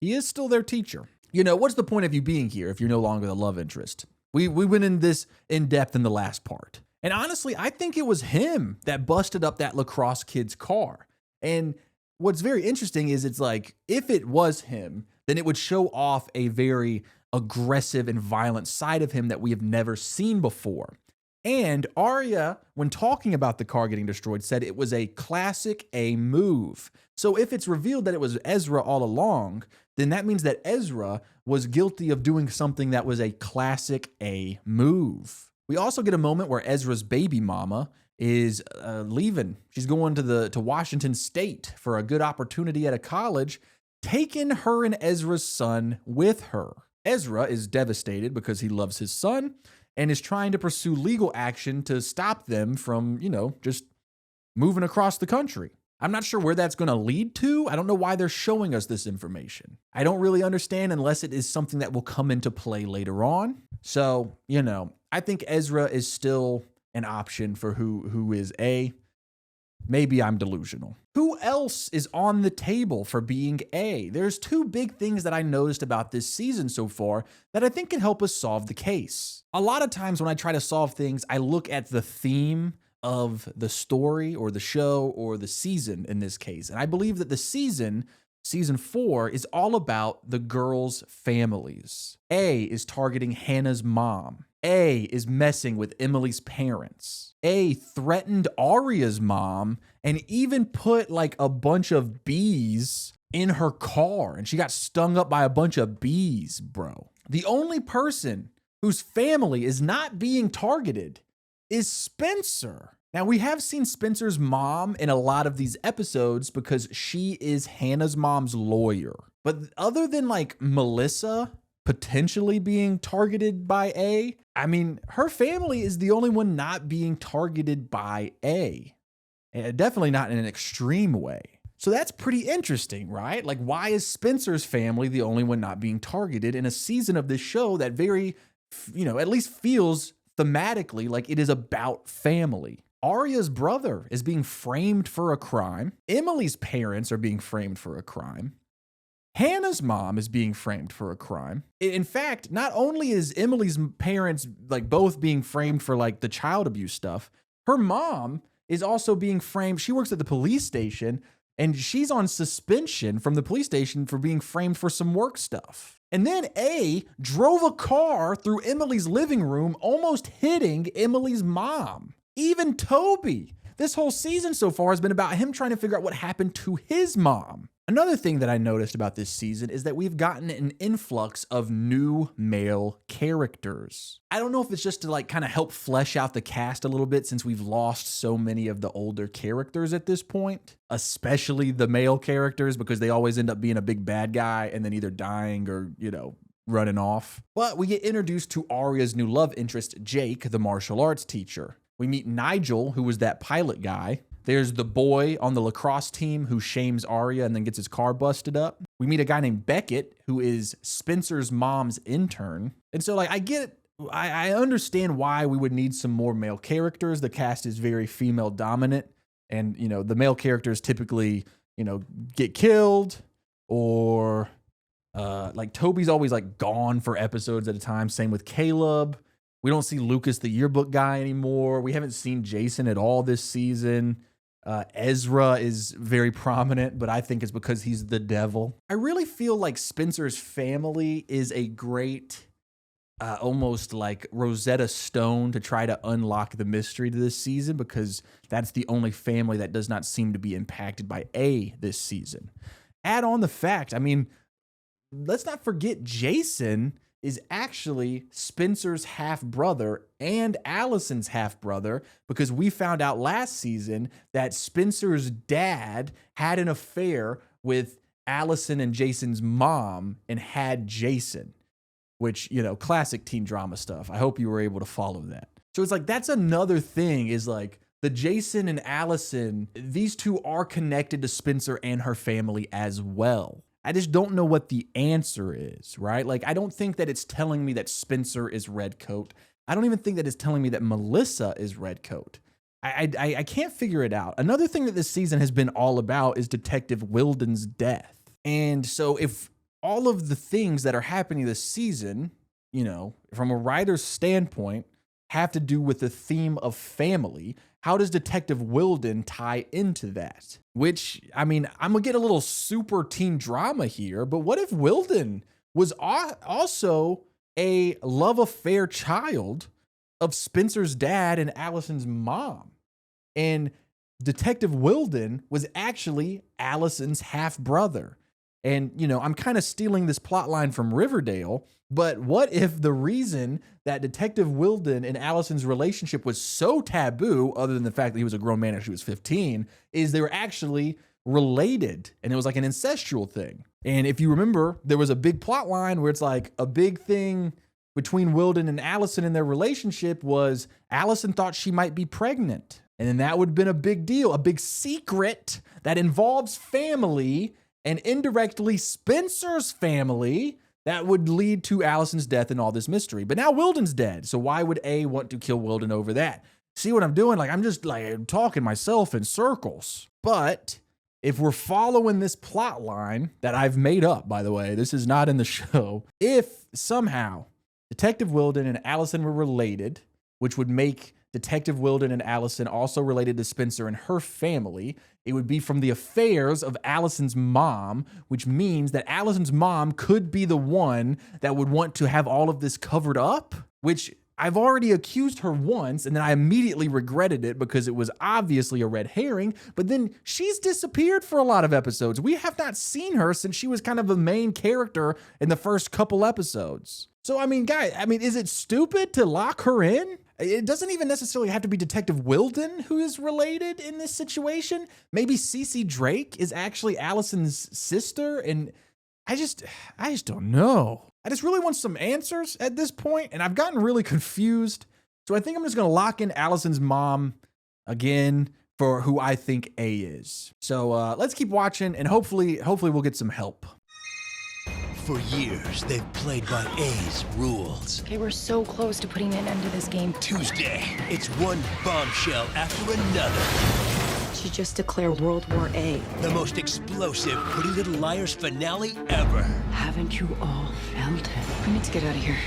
He is still their teacher. What's the point of you being here if you're no longer the love interest? We went in this in depth in the last part. And honestly, I think it was him that busted up that lacrosse kid's car. And what's very interesting is it's like, if it was him, then it would show off a very aggressive and violent side of him that we have never seen before. And Arya, when talking about the car getting destroyed, said it was a classic A move. So if it's revealed that it was Ezra all along, then that means that Ezra was guilty of doing something that was a classic A move. We also get a moment where Ezra's baby mama is leaving. She's going to Washington State for a good opportunity at a college, taking her and Ezra's son with her. Ezra is devastated because he loves his son and is trying to pursue legal action to stop them from, just moving across the country. I'm not sure where that's going to lead to. I don't know why they're showing us this information. I don't really understand unless it is something that will come into play later on. So, I think Ezra is still an option for who is A. Maybe I'm delusional. Who else is on the table for being A? There's two big things that I noticed about this season so far that I think can help us solve the case. A lot of times when I try to solve things, I look at the theme of the story or the show or the season in this case. And I believe that the season 4, is all about the girls' families. A is targeting Hannah's mom. A is messing with Emily's parents. A threatened Arya's mom and even put like a bunch of bees in her car, and she got stung up by a bunch of bees, bro. The only person whose family is not being targeted is Spencer. Now, we have seen Spencer's mom in a lot of these episodes because she is Hannah's mom's lawyer. But other than like Melissa potentially being targeted by A, I mean, her family is the only one not being targeted by A. And definitely not in an extreme way. So that's pretty interesting, right? Like, why is Spencer's family the only one not being targeted in a season of this show that very, at least feels thematically like it is about family? Arya's brother is being framed for a crime. Emily's parents are being framed for a crime. Hannah's mom is being framed for a crime. In fact, not only is Emily's parents like both being framed for like the child abuse stuff, her mom is also being framed. She works at the police station and she's on suspension from the police station for being framed for some work stuff. And then A drove a car through Emily's living room, almost hitting Emily's mom. Even Toby, this whole season so far has been about him trying to figure out what happened to his mom. Another thing that I noticed about this season is that we've gotten an influx of new male characters. I don't know if it's just to like kind of help flesh out the cast a little bit since we've lost so many of the older characters at this point, especially the male characters because they always end up being a big bad guy and then either dying or, running off. But we get introduced to Arya's new love interest, Jake, the martial arts teacher. We meet Nigel, who was that pilot guy. There's the boy on the lacrosse team who shames Arya and then gets his car busted up. We meet a guy named Beckett, who is Spencer's mom's intern. And so, I understand why we would need some more male characters. The cast is very female dominant. And, the male characters typically, get killed or, Toby's always, gone for episodes at a time. Same with Caleb. We don't see Lucas, the yearbook guy, anymore. We haven't seen Jason at all this season. Ezra is very prominent, but I think it's because he's the devil. I really feel like Spencer's family is a great, almost like Rosetta Stone to try to unlock the mystery to this season because that's the only family that does not seem to be impacted by A this season. Add on the fact, let's not forget Jason is actually Spencer's half-brother and Allison's half-brother because we found out last season that Spencer's dad had an affair with Allison and Jason's mom and had Jason, which, classic teen drama stuff. I hope you were able to follow that. So it's that's another thing is the Jason and Allison, these two are connected to Spencer and her family as well. I just don't know what the answer is, right? I don't think that it's telling me that Spencer is Redcoat. I don't even think that it's telling me that Melissa is Redcoat. I can't figure it out. Another thing that this season has been all about is Detective Wilden's death. And so if all of the things that are happening this season, from a writer's standpoint, have to do with the theme of family, how does Detective Wilden tie into that? Which, I'm going to get a little super teen drama here, but what if Wilden was also a love affair child of Spencer's dad and Allison's mom? And Detective Wilden was actually Allison's half-brother. And, I'm kind of stealing this plot line from Riverdale, but what if the reason that Detective Wilden and Allison's relationship was so taboo, other than the fact that he was a grown man and she was 15, is they were actually related, and it was like an incestual thing. And if you remember, there was a big plot line where it's like a big thing between Wilden and Allison in their relationship was Allison thought she might be pregnant. And then that would have been a big deal, a big secret that involves family and indirectly Spencer's family that would lead to Allison's death and all this mystery. But now Wilden's dead. So why would A want to kill Wilden over that? See what I'm doing? Like, I'm just like talking myself in circles. But if we're following this plot line that I've made up, by the way, this is not in the show. If somehow Detective Wilden and Allison were related, which would make Detective Wilden and Allison also related to Spencer and her family, it would be from the affairs of Allison's mom, which means that Allison's mom could be the one that would want to have all of this covered up, which I've already accused her once, and then I immediately regretted it because it was obviously a red herring, but then she's disappeared for a lot of episodes. We have not seen her since she was kind of the main character in the first couple episodes. So, I mean, guys, is it stupid to lock her in? It doesn't even necessarily have to be Detective Wilden who is related in this situation. Maybe Cece Drake is actually Allison's sister, and I just don't know. I just really want some answers at this point, and I've gotten really confused. So I think I'm just going to lock in Allison's mom again for who I think A is. So let's keep watching, and hopefully we'll get some help. For years, they've played by A's rules. Okay, we're so close to putting an end to this game. Tuesday, it's one bombshell after another. She just declared World War A. The most explosive Pretty Little Liars finale ever. Haven't you all felt it? We need to get out of here.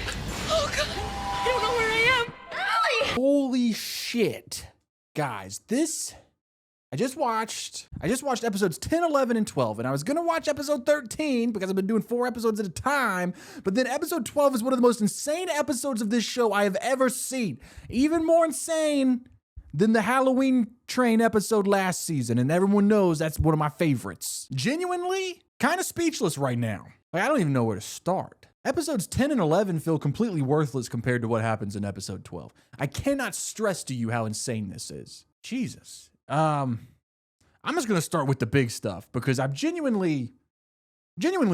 Oh, God. I don't know where I am. Allie! Holy shit. Guys, I just watched episodes 10, 11, and 12, and I was going to watch episode 13 because I've been doing 4 episodes at a time, but then episode 12 is one of the most insane episodes of this show I have ever seen. Even more insane than the Halloween Train episode last season, and everyone knows that's one of my favorites. Genuinely, kind of speechless right now. Like, I don't even know where to start. Episodes 10 and 11 feel completely worthless compared to what happens in episode 12. I cannot stress to you how insane this is. Jesus. I'm just going to start with the big stuff because I'm genuinely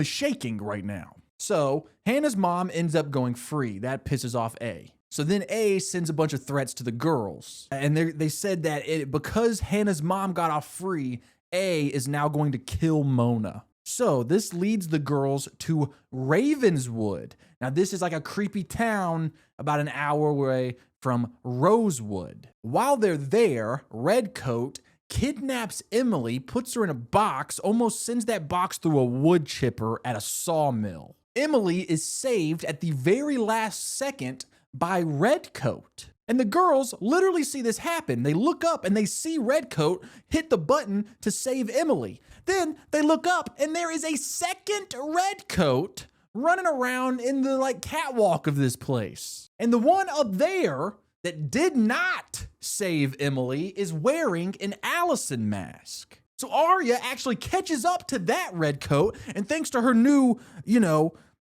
shaking right now. So Hannah's mom ends up going free. That pisses off A. So then A sends a bunch of threats to the girls. And they said that because Hannah's mom got off free, A is now going to kill Mona. So this leads the girls to Ravenswood. Now this is like a creepy town about an hour away from Rosewood. While they're there, Redcoat kidnaps Emily, puts her in a box, almost sends that box through a wood chipper at a sawmill. Emily is saved at the very last second by Redcoat. And the girls literally see this happen. They look up and they see Redcoat hit the button to save Emily. Then they look up and there is a second Redcoat running around in the catwalk of this place. And the one up there that did not save Emily is wearing an Allison mask. So Arya actually catches up to that Redcoat, and thanks to her new,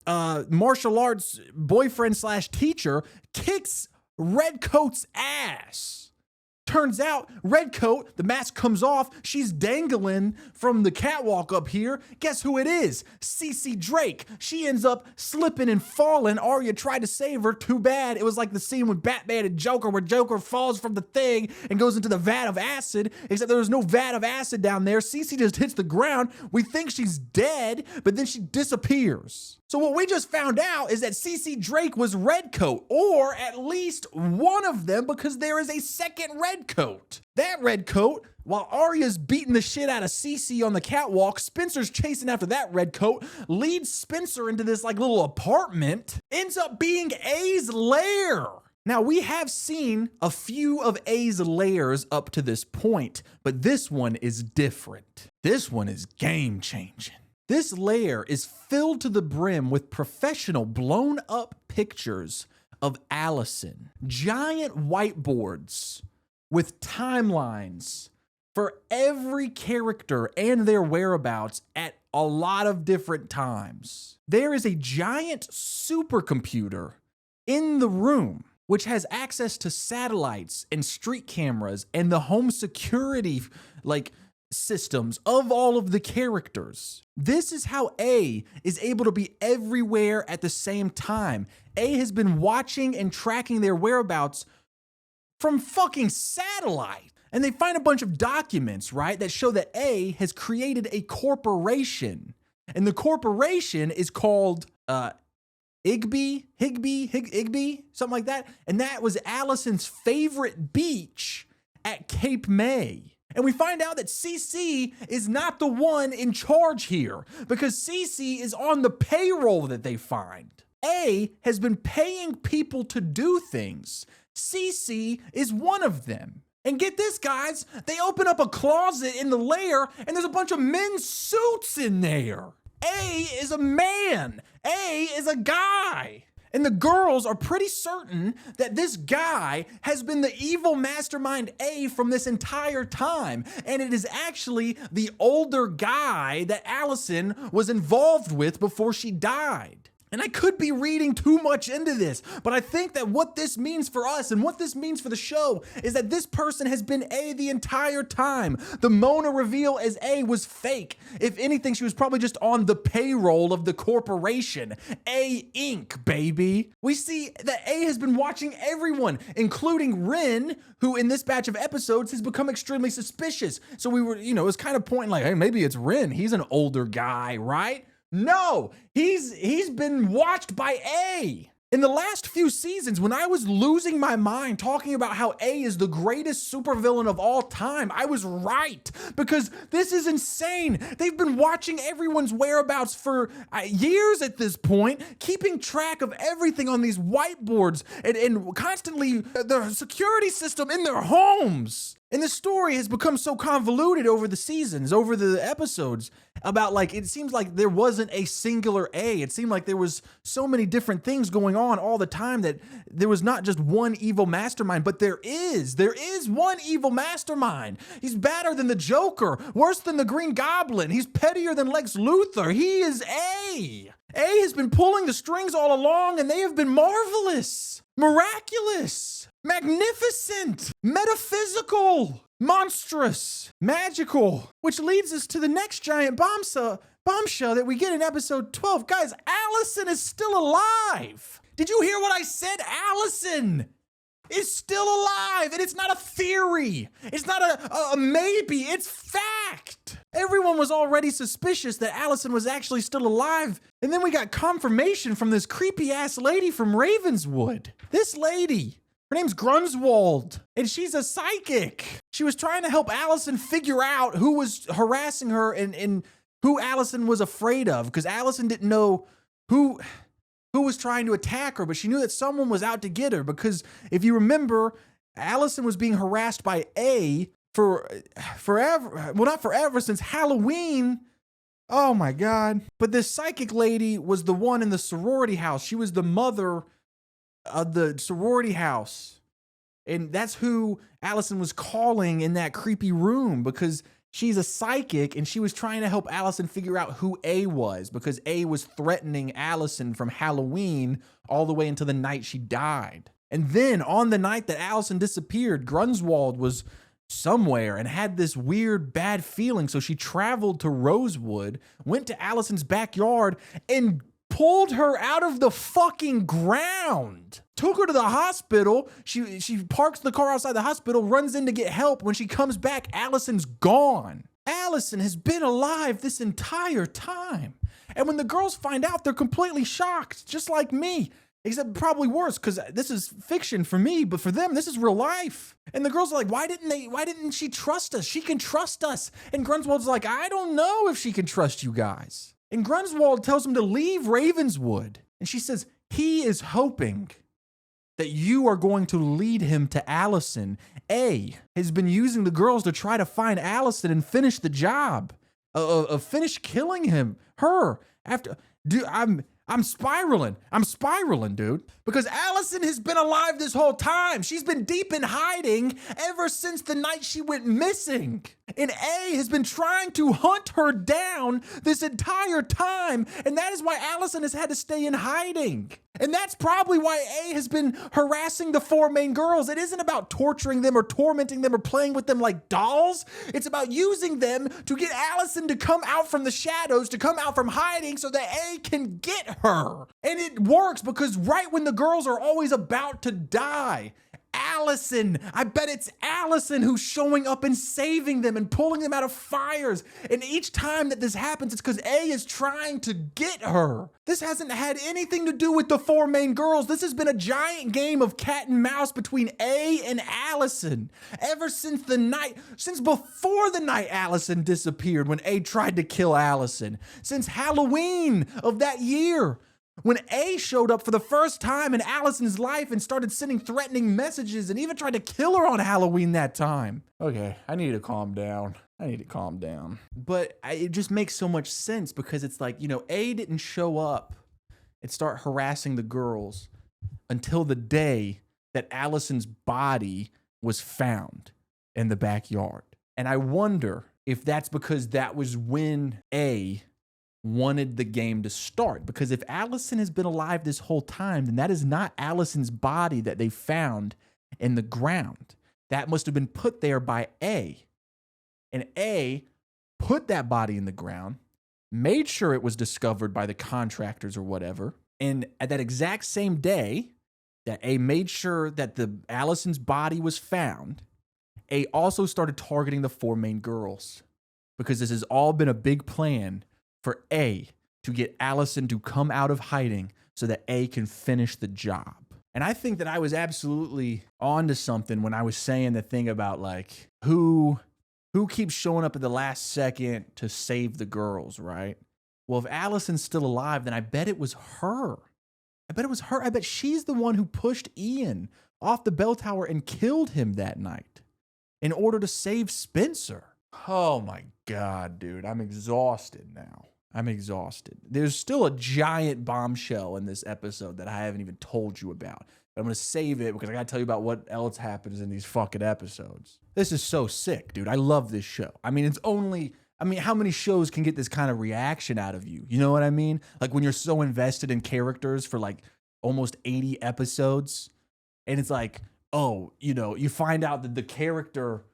martial arts boyfriend / teacher, kicks Redcoat's ass. Turns out Redcoat, the mask comes off, she's dangling from the catwalk up here. Guess who it is? Cece Drake. She ends up slipping and falling. Arya tried to save her. Too bad. It was like the scene with Batman and Joker where Joker falls from the thing and goes into the vat of acid, except there was no vat of acid down there. Cece just hits the ground. We think she's dead, but then she disappears. So what we just found out is that Cece Drake was Redcoat, or at least one of them, because there is a second Redcoat. That Redcoat, while Arya's beating the shit out of Cece on the catwalk, Spencer's chasing after that Redcoat, leads Spencer into this little apartment, ends up being A's lair. Now, we have seen a few of A's lairs up to this point, but this one is different. This one is game-changing. This lair is filled to the brim with professional blown up pictures of Allison. Giant whiteboards with timelines for every character and their whereabouts at a lot of different times. There is a giant supercomputer in the room, which has access to satellites and street cameras and the home security, systems of all of the characters. This is how A is able to be everywhere at the same time. A has been watching and tracking their whereabouts from fucking satellite. And they find a bunch of documents, right, that show that A has created a corporation. And the corporation is called Higby, something like that. And that was Allison's favorite beach at Cape May. And we find out that Cece is not the one in charge here because Cece is on the payroll that they find. A has been paying people to do things. Cece is one of them. And get this, guys, they open up a closet in the lair and there's a bunch of men's suits in there. A is a man. A is a guy. And the girls are pretty certain that this guy has been the evil mastermind A from this entire time. And it is actually the older guy that Allison was involved with before she died. And I could be reading too much into this, but I think that what this means for us and what this means for the show is that this person has been A the entire time. The Mona reveal as A was fake. If anything, she was probably just on the payroll of the corporation. A Inc., baby. We see that A has been watching everyone, including Rin, who in this batch of episodes has become extremely suspicious. So we were, it was kind of pointing like, hey, maybe it's Rin. He's an older guy, right? No, he's been watched by A. In the last few seasons, when I was losing my mind talking about how A is the greatest supervillain of all time, I was right, because this is insane. They've been watching everyone's whereabouts for years at this point, keeping track of everything on these whiteboards and constantly the security system in their homes. And the story has become so convoluted over the seasons, over the episodes, about it seems like there wasn't a singular A. It seemed like there was so many different things going on all the time that there was not just one evil mastermind, but there is one evil mastermind. He's badder than the Joker, worse than the Green Goblin. He's pettier than Lex Luthor. He is A. A has been pulling the strings all along, and they have been marvelous, miraculous, magnificent, metaphysical, monstrous, magical, which leads us to the next giant bombshell that we get in episode 12. Guys, Allison is still alive. Did you hear what I said? Allison is still alive, and it's not a theory. It's not a maybe. It's fact. Everyone was already suspicious that Allison was actually still alive, and then we got confirmation from this creepy-ass lady from Ravenswood. This lady, her name's Grunswald, and she's a psychic. She was trying to help Allison figure out who was harassing her and who Allison was afraid of, because Allison didn't know who was trying to attack her, but she knew that someone was out to get her, because if you remember, Allison was being harassed by A for forever. Well, not forever, since Halloween. Oh my God. But this psychic lady was the one in the sorority house. She was the mother of the sorority house. And that's who Allison was calling in that creepy room, because she's a psychic and she was trying to help Allison figure out who A was, because A was threatening Allison from Halloween all the way until the night she died. And then on the night that Allison disappeared, Grunswald was somewhere and had this weird bad feeling. So she traveled to Rosewood, went to Allison's backyard and pulled her out of the fucking ground. Took her to the hospital. She parks the car outside the hospital, runs in to get help. When she comes back, Allison's gone. Allison has been alive this entire time. And when the girls find out, they're completely shocked, just like me. Except probably worse, because this is fiction for me, but for them, this is real life. And the girls are like, why didn't she trust us? She can trust us. And Grunswald's like, I don't know if she can trust you guys. And Grunswald tells him to leave Ravenswood. And she says, he is hoping that you are going to lead him to Allison. A has been using the girls to try to find Allison and finish the job, finish killing her after. Dude, I'm spiraling. I'm spiraling, dude. Because Allison has been alive this whole time. She's been deep in hiding ever since the night she went missing. And A has been trying to hunt her down this entire time. And that is why Allison has had to stay in hiding. And that's probably why A has been harassing the 4 main girls. It isn't about torturing them or tormenting them or playing with them like dolls. It's about using them to get Allison to come out from the shadows, to come out from hiding so that A can get her. And it works because right when the girls are always about to die, Allison, I bet it's Allison who's showing up and saving them and pulling them out of fires. And each time that this happens, it's because A is trying to get her. This hasn't had anything to do with the 4 main girls. This has been a giant game of cat and mouse between A and Allison. Ever since before the night Allison disappeared when A tried to kill Allison. Since Halloween of that year. When A showed up for the first time in Allison's life and started sending threatening messages and even tried to kill her on Halloween that time. Okay, I need to calm down. But it just makes so much sense because it's like, A didn't show up and start harassing the girls until the day that Allison's body was found in the backyard. And I wonder if that's because that was when A wanted the game to start, because if Allison has been alive this whole time, then that is not Allison's body that they found in the ground. That must have been put there by A. And A put that body in the ground, made sure it was discovered by the contractors or whatever. And at that exact same day that A made sure that Allison's body was found, A also started targeting the 4 main girls, because this has all been a big plan for A to get Allison to come out of hiding so that A can finish the job. And I think that I was absolutely onto something when I was saying the thing about like who keeps showing up at the last second to save the girls, right? Well, if Allison's still alive, then I bet it was her. I bet she's the one who pushed Ian off the bell tower and killed him that night in order to save Spencer. Oh my God, dude. I'm exhausted now. There's still a giant bombshell in this episode that I haven't even told you about. But I'm going to save it because I got to tell you about what else happens in these fucking episodes. This is so sick, dude. I love this show. I mean, how many shows can get this kind of reaction out of you? You know what I mean? Like when you're so invested in characters for like almost 80 episodes and it's like, you find out that the character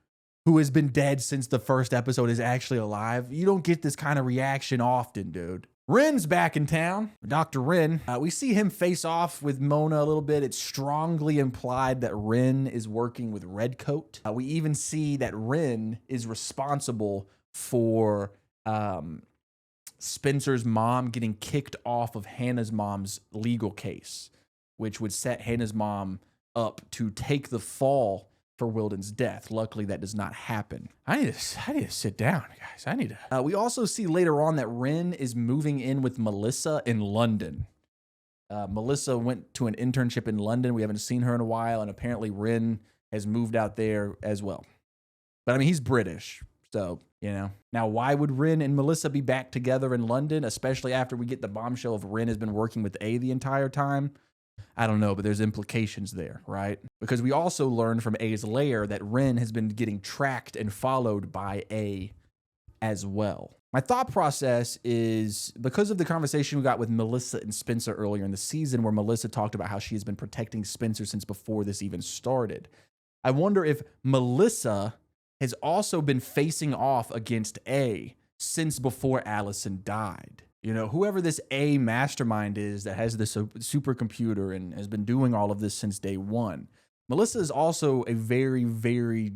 who has been dead since the first episode is actually alive. You don't get this kind of reaction often, dude. Ren's back in town. Dr. Ren. We see him face off with Mona a little bit. It's strongly implied that Ren is working with Redcoat. We even see that Ren is responsible for Spencer's mom getting kicked off of Hannah's mom's legal case, which would set Hannah's mom up to take the fall for Wilden's death. Luckily, that does not happen. I need to sit down, guys. We also see later on that Ren is moving in with Melissa in London. Melissa went to an internship in London. We haven't seen her in a while, and apparently Ren has moved out there as well. But I mean, he's British, so, Now, why would Ren and Melissa be back together in London, especially after we get the bombshell of Ren has been working with A the entire time? I don't know, but there's implications there, right? Because we also learned from A's lair that Ren has been getting tracked and followed by A as well. My thought process is because of the conversation we got with Melissa and Spencer earlier in the season, where Melissa talked about how she has been protecting Spencer since before this even started. I wonder if Melissa has also been facing off against A since before Allison died. Whoever this A mastermind is that has this supercomputer and has been doing all of this since day one. Melissa is also a very, very,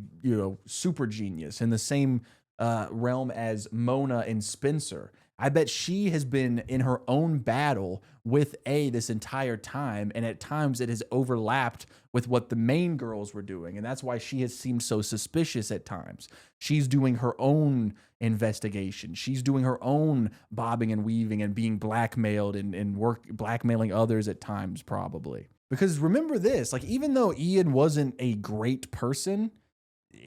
super genius in the same realm as Mona and Spencer. I bet she has been in her own battle with A this entire time, and at times it has overlapped with what the main girls were doing, and that's why she has seemed so suspicious at times. She's doing her own investigation. She's doing her own bobbing and weaving and being blackmailed and blackmailing others at times, probably. Because remember this, like, even though Ian wasn't a great person,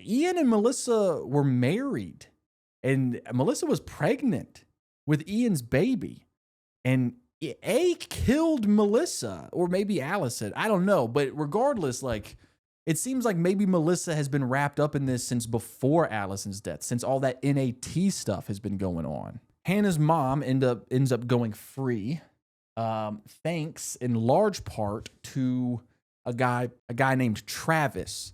Ian and Melissa were married, and Melissa was pregnant with Ian's baby, and A killed Melissa, or maybe Allison. I don't know, but regardless, like, it seems like maybe Melissa has been wrapped up in this since before Allison's death, since all that NAT stuff has been going on. Hannah's mom ends up going free, thanks in large part to a guy named Travis.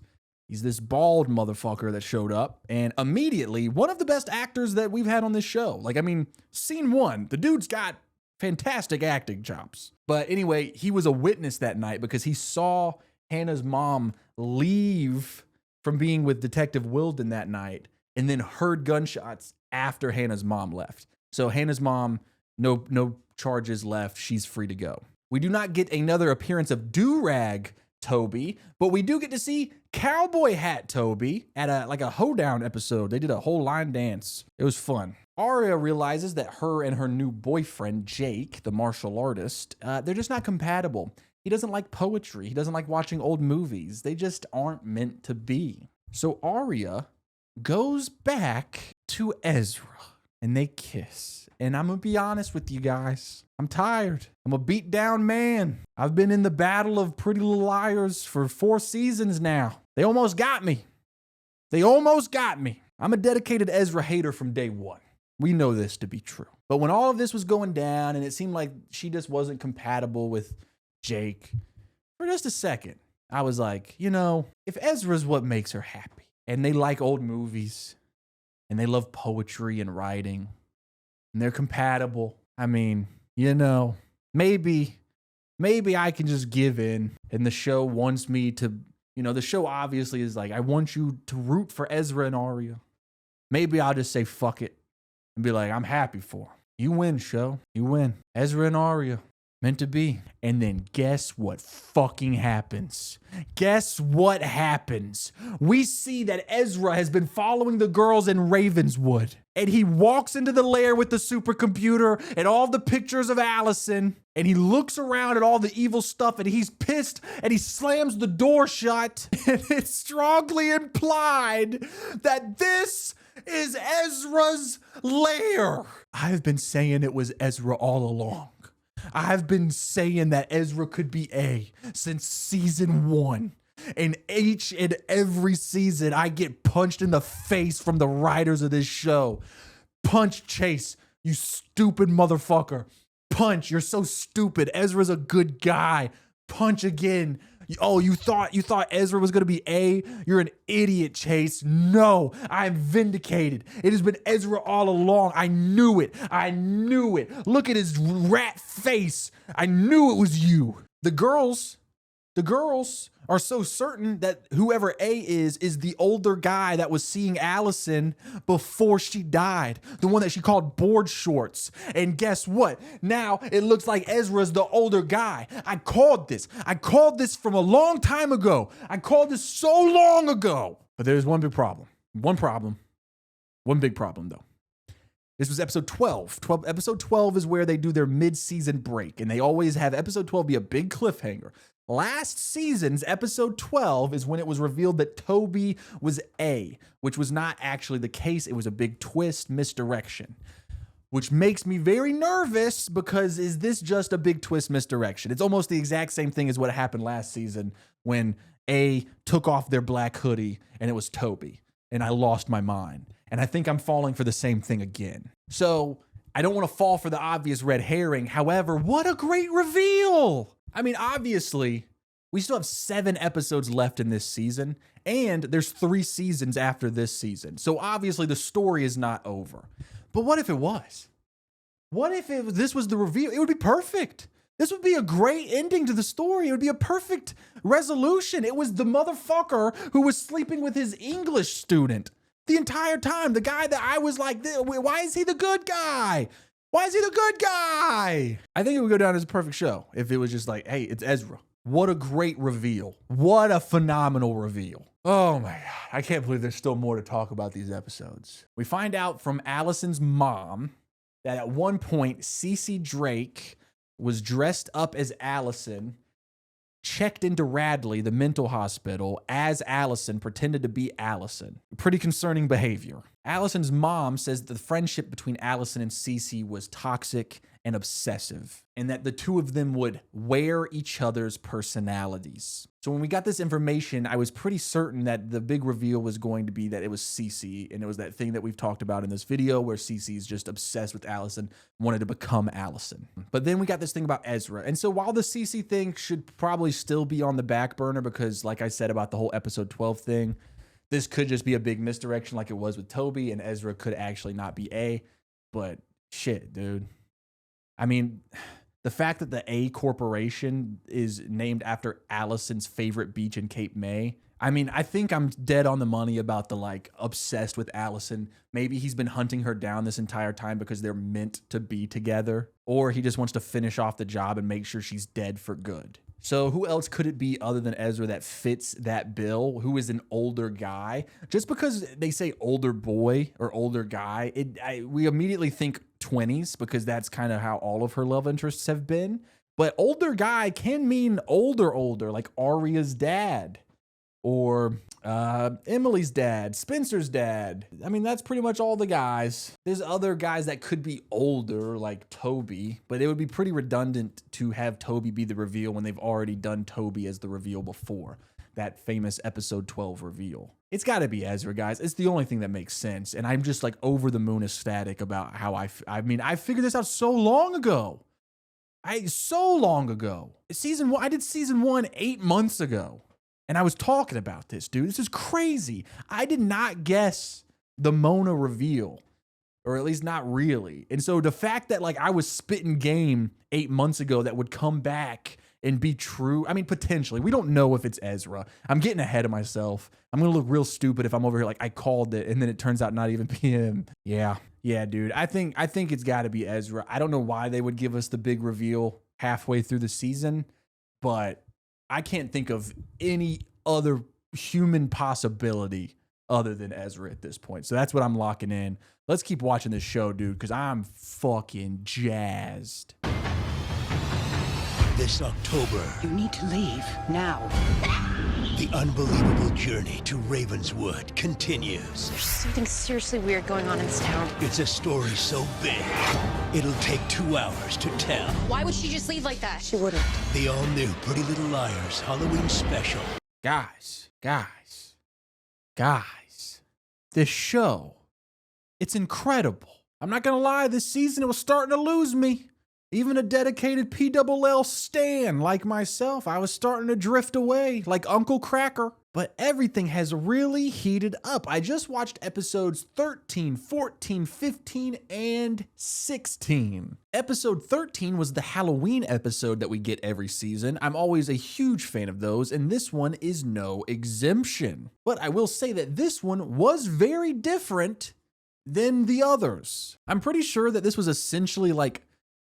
He's this bald motherfucker that showed up, and immediately one of the best actors that we've had on this show. Like, I mean, scene one, the dude's got fantastic acting chops. But anyway, he was a witness that night because he saw Hannah's mom leave from being with Detective Wilden that night and then heard gunshots after Hannah's mom left. So Hannah's mom, no charges left. She's free to go. We do not get another appearance of Do-Rag Toby, but we do get to see Cowboy Hat Toby at a hoedown episode. They did a whole line dance. It was fun. Aria realizes that her and her new boyfriend, Jake, the martial artist, they're just not compatible. He doesn't like poetry. He doesn't like watching old movies. They just aren't meant to be. So Aria goes back to Ezra and they kiss. And I'm going to be honest with you guys. I'm tired. I'm a beat down man. I've been in the battle of Pretty Little Liars for 4 seasons now. They almost got me. I'm a dedicated Ezra hater from day one. We know this to be true. But when all of this was going down and it seemed like she just wasn't compatible with Jake, for just a second, I was like, you know, if Ezra's what makes her happy and they like old movies and they love poetry and writing and they're compatible, I mean, you know, maybe I can just give in and the show wants me to, you know, the show obviously is like, I want you to root for Ezra and Aria. Maybe I'll just say fuck it and be like, I'm happy for them. You win, show. You win. Ezra and Aria. Meant to be. And then guess what fucking happens? Guess what happens? We see that Ezra has been following the girls in Ravenswood. And he walks into the lair with the supercomputer and all the pictures of Allison. And he looks around at all the evil stuff and he's pissed and he slams the door shut. And it's strongly implied that this is Ezra's lair. I've been saying it was Ezra all along. I've been saying that Ezra could be A since season 1. And each and every season, I get punched in the face from the writers of this show. Punch, Chase, you stupid motherfucker. Punch, you're so stupid. Ezra's a good guy. Punch again. Oh, you thought Ezra was going to be A? You're an idiot, Chase. No, I'm vindicated. It has been Ezra all along. I knew it. Look at his rat face. I knew it was you. The girls are so certain that whoever A is the older guy that was seeing Allison before she died. The one that she called board shorts. And guess what? Now it looks like Ezra's the older guy. I called this from a long time ago. I called this so long ago. But there's one big problem. One big problem though. This was episode 12. Episode 12 is where they do their mid-season break. And they always have episode 12 be a big cliffhanger. Last season's episode 12 is when it was revealed that Toby was A, which was not actually the case. It was a big twist, misdirection, which makes me very nervous because is this just a big twist, misdirection? It's almost the exact same thing as what happened last season when A took off their black hoodie and it was Toby and I lost my mind. And I think I'm falling for the same thing again. So I don't want to fall for the obvious red herring. However, what a great reveal. I mean, obviously, we still have 7 episodes left in this season, and there's 3 seasons after this season. So obviously, the story is not over. But what if it was? What if this was the reveal? It would be perfect. This would be a great ending to the story. It would be a perfect resolution. It was the motherfucker who was sleeping with his English student the entire time. The guy that I was like, why is he the good guy? Why is he the good guy? I think it would go down as a perfect show if it was just like, hey, it's Ezra. What a great reveal. What a phenomenal reveal. Oh my God. I can't believe there's still more to talk about these episodes. We find out from Allison's mom that at one point, Cece Drake was dressed up as Allison, checked into Radley, the mental hospital, as Allison, pretended to be Allison. Pretty concerning behavior. Allison's mom says that the friendship between Allison and Cece was toxic and obsessive, and that the two of them would wear each other's personalities. So when we got this information, I was pretty certain that the big reveal was going to be that it was Cece, and it was that thing that we've talked about in this video where Cece is just obsessed with Allison, wanted to become Allison. But then we got this thing about Ezra. And so while the Cece thing should probably still be on the back burner because, like I said about the whole episode 12 thing, this could just be a big misdirection like it was with Toby, and Ezra could actually not be A. But shit, dude. I mean, the fact that the A Corporation is named after Allison's favorite beach in Cape May. I mean, I think I'm dead on the money about the like obsessed with Allison. Maybe he's been hunting her down this entire time because they're meant to be together. Or he just wants to finish off the job and make sure she's dead for good. So who else could it be other than Ezra that fits that bill? Who is an older guy? Just because they say older boy or older guy, we immediately think 20s because that's kind of how all of her love interests have been. But older guy can mean older, like Arya's dad or Emily's dad, Spencer's dad. I mean, that's pretty much all the guys. There's other guys that could be older, like Toby, but it would be pretty redundant to have Toby be the reveal when they've already done Toby as the reveal before. That famous episode 12 reveal. It's got to be Ezra, guys. It's the only thing that makes sense. And I'm just like over the moon ecstatic about how I mean, I figured this out so long ago. So long ago. I did season 1 8 months ago. And I was talking about this, dude. This is crazy. I did not guess the Mona reveal, or at least not really. And so the fact that like I was spitting game 8 months ago that would come back and be true. I mean, potentially. We don't know if it's Ezra. I'm getting ahead of myself. I'm going to look real stupid if I'm over here like I called it and then it turns out not even be him. Yeah, dude. I think it's got to be Ezra. I don't know why they would give us the big reveal halfway through the season, but I can't think of any other human possibility other than Ezra at this point. So that's what I'm locking in. Let's keep watching this show, dude, because I'm fucking jazzed. This October, You need to leave now. the unbelievable journey to Ravenswood continues. There's something seriously weird going on in this town. It's a story so big, it'll take 2 hours to tell. Why would she just leave like that? She wouldn't. The all-new Pretty Little Liars Halloween special. Guys, this show, it's incredible. I'm not gonna lie, this season it was starting to lose me. Even a dedicated PLL stan like myself, I was starting to drift away like Uncle Cracker. But everything has really heated up. I just watched episodes 13, 14, 15, and 16. Episode 13 was the Halloween episode that we get every season. I'm always a huge fan of those, and this one is no exemption. But I will say that this one was very different than the others. I'm pretty sure that this was essentially like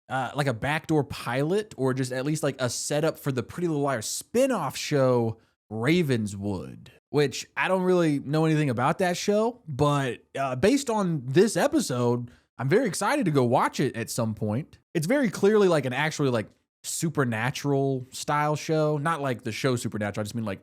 a backdoor pilot, or just at least like a setup for the Pretty Little Liars spin-off show Ravenswood, which I don't really know anything about that show, but based on this episode, I'm very excited to go watch it at some point. It's very clearly like an actually like supernatural style show, not like the show Supernatural. I just mean like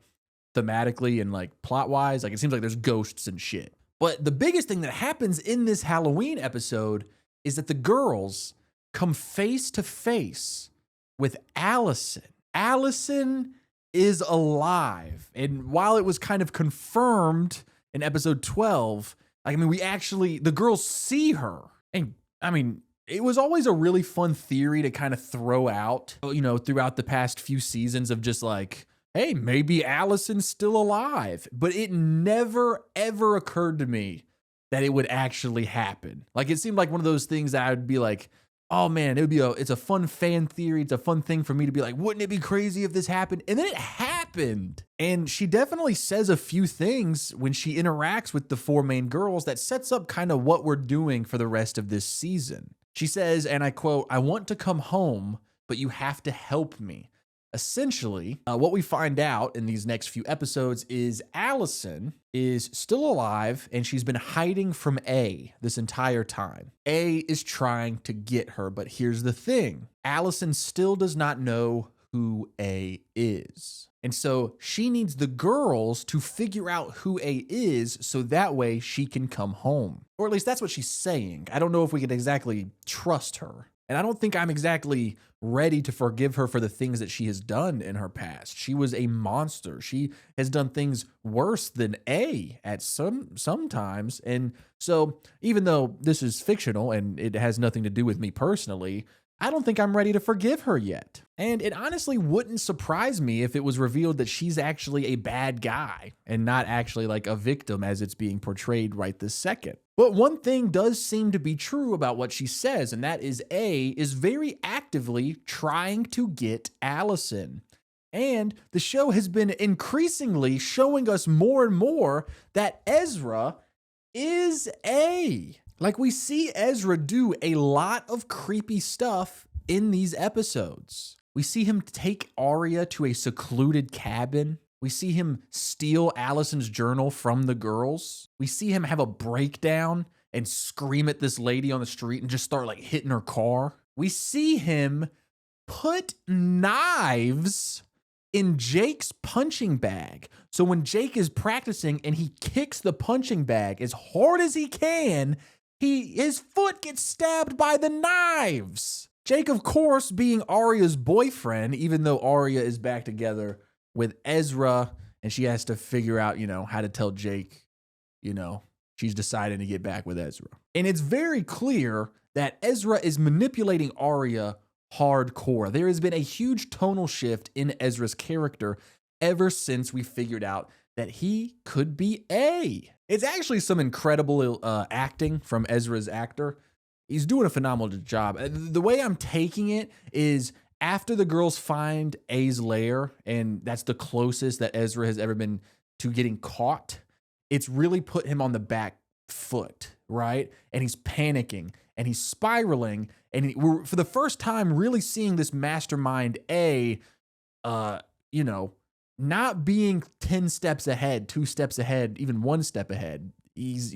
thematically and like plot wise. Like it seems like there's ghosts and shit. But the biggest thing that happens in this Halloween episode is that the girls come face to face with Allison. Allison is alive. And while it was kind of confirmed in episode 12, like, I mean, the girls see her. And I mean, it was always a really fun theory to kind of throw out, you know, throughout the past few seasons of just like, hey, maybe Allison's still alive. But it never, ever occurred to me that it would actually happen. Like, it seemed like one of those things that I would be like, oh man, it's a fun fan theory. It's a fun thing for me to be like, wouldn't it be crazy if this happened? And then it happened. And she definitely says a few things when she interacts with the 4 main girls that sets up kind of what we're doing for the rest of this season. She says, and I quote, "I want to come home, but you have to help me." Essentially, what we find out in these next few episodes is Allison is still alive and she's been hiding from A this entire time. A is trying to get her, but here's the thing. Allison still does not know who A is. And so she needs the girls to figure out who A is so that way she can come home. Or at least that's what she's saying. I don't know if we can exactly trust her. And I don't think I'm exactly ready to forgive her for the things that she has done in her past. She was a monster. She has done things worse than A at sometimes. And so even though this is fictional and it has nothing to do with me personally, I don't think I'm ready to forgive her yet. And it honestly wouldn't surprise me if it was revealed that she's actually a bad guy and not actually like a victim as it's being portrayed right this second. But one thing does seem to be true about what she says, and that is A is very actively trying to get Allison. And the show has been increasingly showing us more and more that Ezra is A. Like, we see Ezra do a lot of creepy stuff in these episodes. We see him take Arya to a secluded cabin. We see him steal Allison's journal from the girls. We see him have a breakdown and scream at this lady on the street and just start like hitting her car. We see him put knives in Jake's punching bag. So when Jake is practicing and he kicks the punching bag as hard as he can, his foot gets stabbed by the knives. Jake, of course, being Arya's boyfriend, even though Arya is back together with Ezra and she has to figure out, how to tell Jake, she's deciding to get back with Ezra. And it's very clear that Ezra is manipulating Arya hardcore. There has been a huge tonal shift in Ezra's character ever since we figured out that he could be A. It's actually some incredible acting from Ezra's actor. He's doing a phenomenal job. The way I'm taking it is after the girls find A's lair, and that's the closest that Ezra has ever been to getting caught, it's really put him on the back foot, right? And he's panicking and he's spiraling, and we're for the first time really seeing this mastermind A, not being 10 steps ahead, 2 steps ahead, even 1 step ahead. He's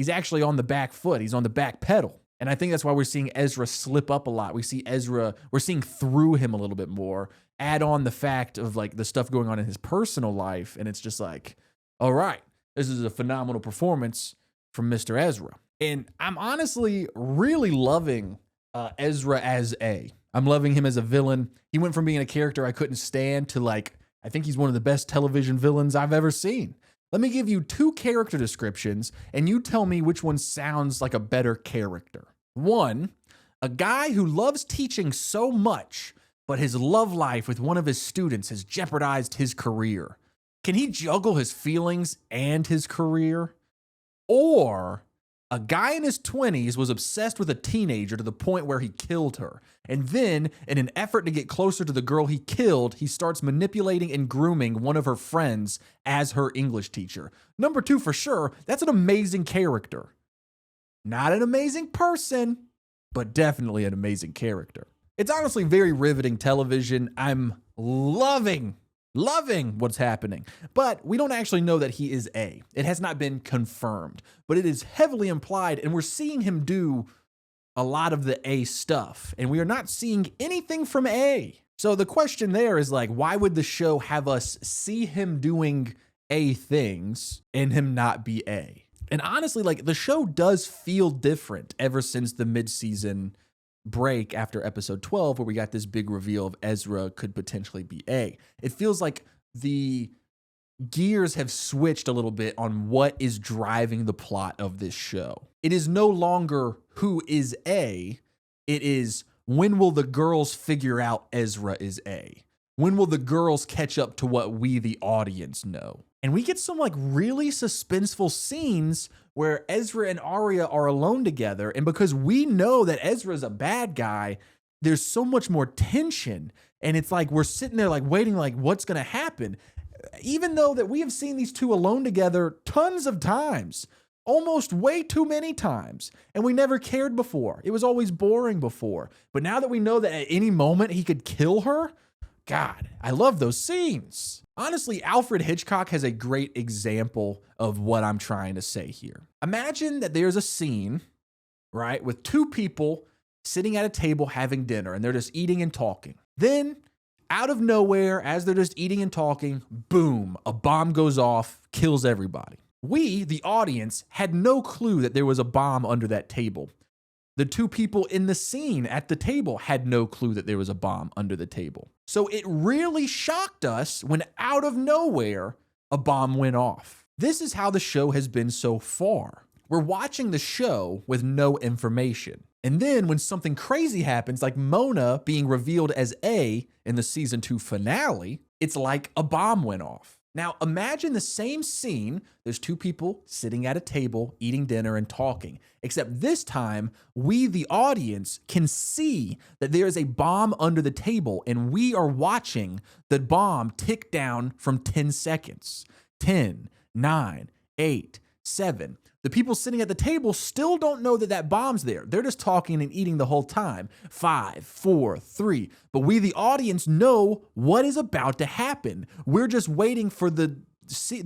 actually on the back foot. He's on the back pedal. And I think that's why we're seeing Ezra slip up a lot. We're seeing through him a little bit more. Add on the fact of like the stuff going on in his personal life. And it's just like, all right, this is a phenomenal performance from Mr. Ezra. And I'm honestly really loving Ezra as A. I'm loving him as a villain. He went from being a character I couldn't stand to like, I think he's one of the best television villains I've ever seen. Let me give you 2 character descriptions, and you tell me which one sounds like a better character. 1, a guy who loves teaching so much, but his love life with one of his students has jeopardized his career. Can he juggle his feelings and his career? Or a guy in his 20s was obsessed with a teenager to the point where he killed her. And then, in an effort to get closer to the girl he killed, he starts manipulating and grooming one of her friends as her English teacher. Number 2, for sure, that's an amazing character. Not an amazing person, but definitely an amazing character. It's honestly very riveting television. I'm loving what's happening, but we don't actually know that he is A. It has not been confirmed, but it is heavily implied, and we're seeing him do a lot of the A stuff, and we are not seeing anything from A. So the question there is like, why would the show have us see him doing A things and him not be A? And honestly, like, the show does feel different ever since the mid-season break after episode 12, where we got this big reveal of Ezra could potentially be A. It feels like the gears have switched a little bit on what is driving the plot of this show. It is no longer who is A. It is, when will the girls figure out Ezra is A? When will the girls catch up to what we, the audience, know? And we get some like really suspenseful scenes where Ezra and Arya are alone together. And because we know that Ezra is a bad guy, there's so much more tension. And it's like we're sitting there like waiting, like what's going to happen? Even though that we have seen these two alone together tons of times, almost way too many times. And we never cared before. It was always boring before. But now that we know that at any moment he could kill her, God, I love those scenes. Honestly, Alfred Hitchcock has a great example of what I'm trying to say here. Imagine that there's a scene, right, with two people sitting at a table having dinner, and they're just eating and talking. Then, out of nowhere, as they're just eating and talking, boom, a bomb goes off, kills everybody. We, the audience, had no clue that there was a bomb under that table. The two people in the scene at the table had no clue that there was a bomb under the table. So it really shocked us when out of nowhere, a bomb went off. This is how the show has been so far. We're watching the show with no information. And then when something crazy happens, like Mona being revealed as A in the season 2 finale, it's like a bomb went off. Now imagine the same scene. There's two people sitting at a table, eating dinner and talking, except this time we, the audience, can see that there is a bomb under the table and we are watching the bomb tick down from 10 seconds. 10, 9, 8, 7. The people sitting at the table still don't know that that bomb's there. They're just talking and eating the whole time. 5, 4, 3. But we, the audience, know what is about to happen. We're just waiting for the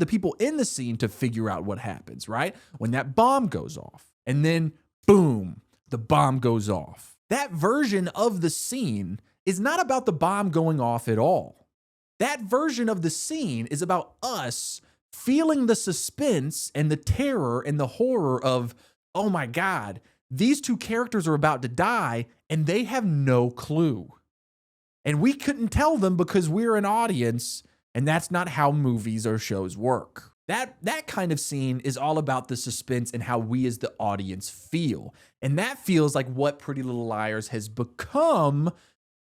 people in the scene to figure out what happens, right? When that bomb goes off. And then, boom, the bomb goes off. That version of the scene is not about the bomb going off at all. That version of the scene is about us feeling the suspense and the terror and the horror of, oh my God, these two characters are about to die and they have no clue. And we couldn't tell them because we're an audience, and that's not how movies or shows work. That kind of scene is all about the suspense and how we as the audience feel. And that feels like what Pretty Little Liars has become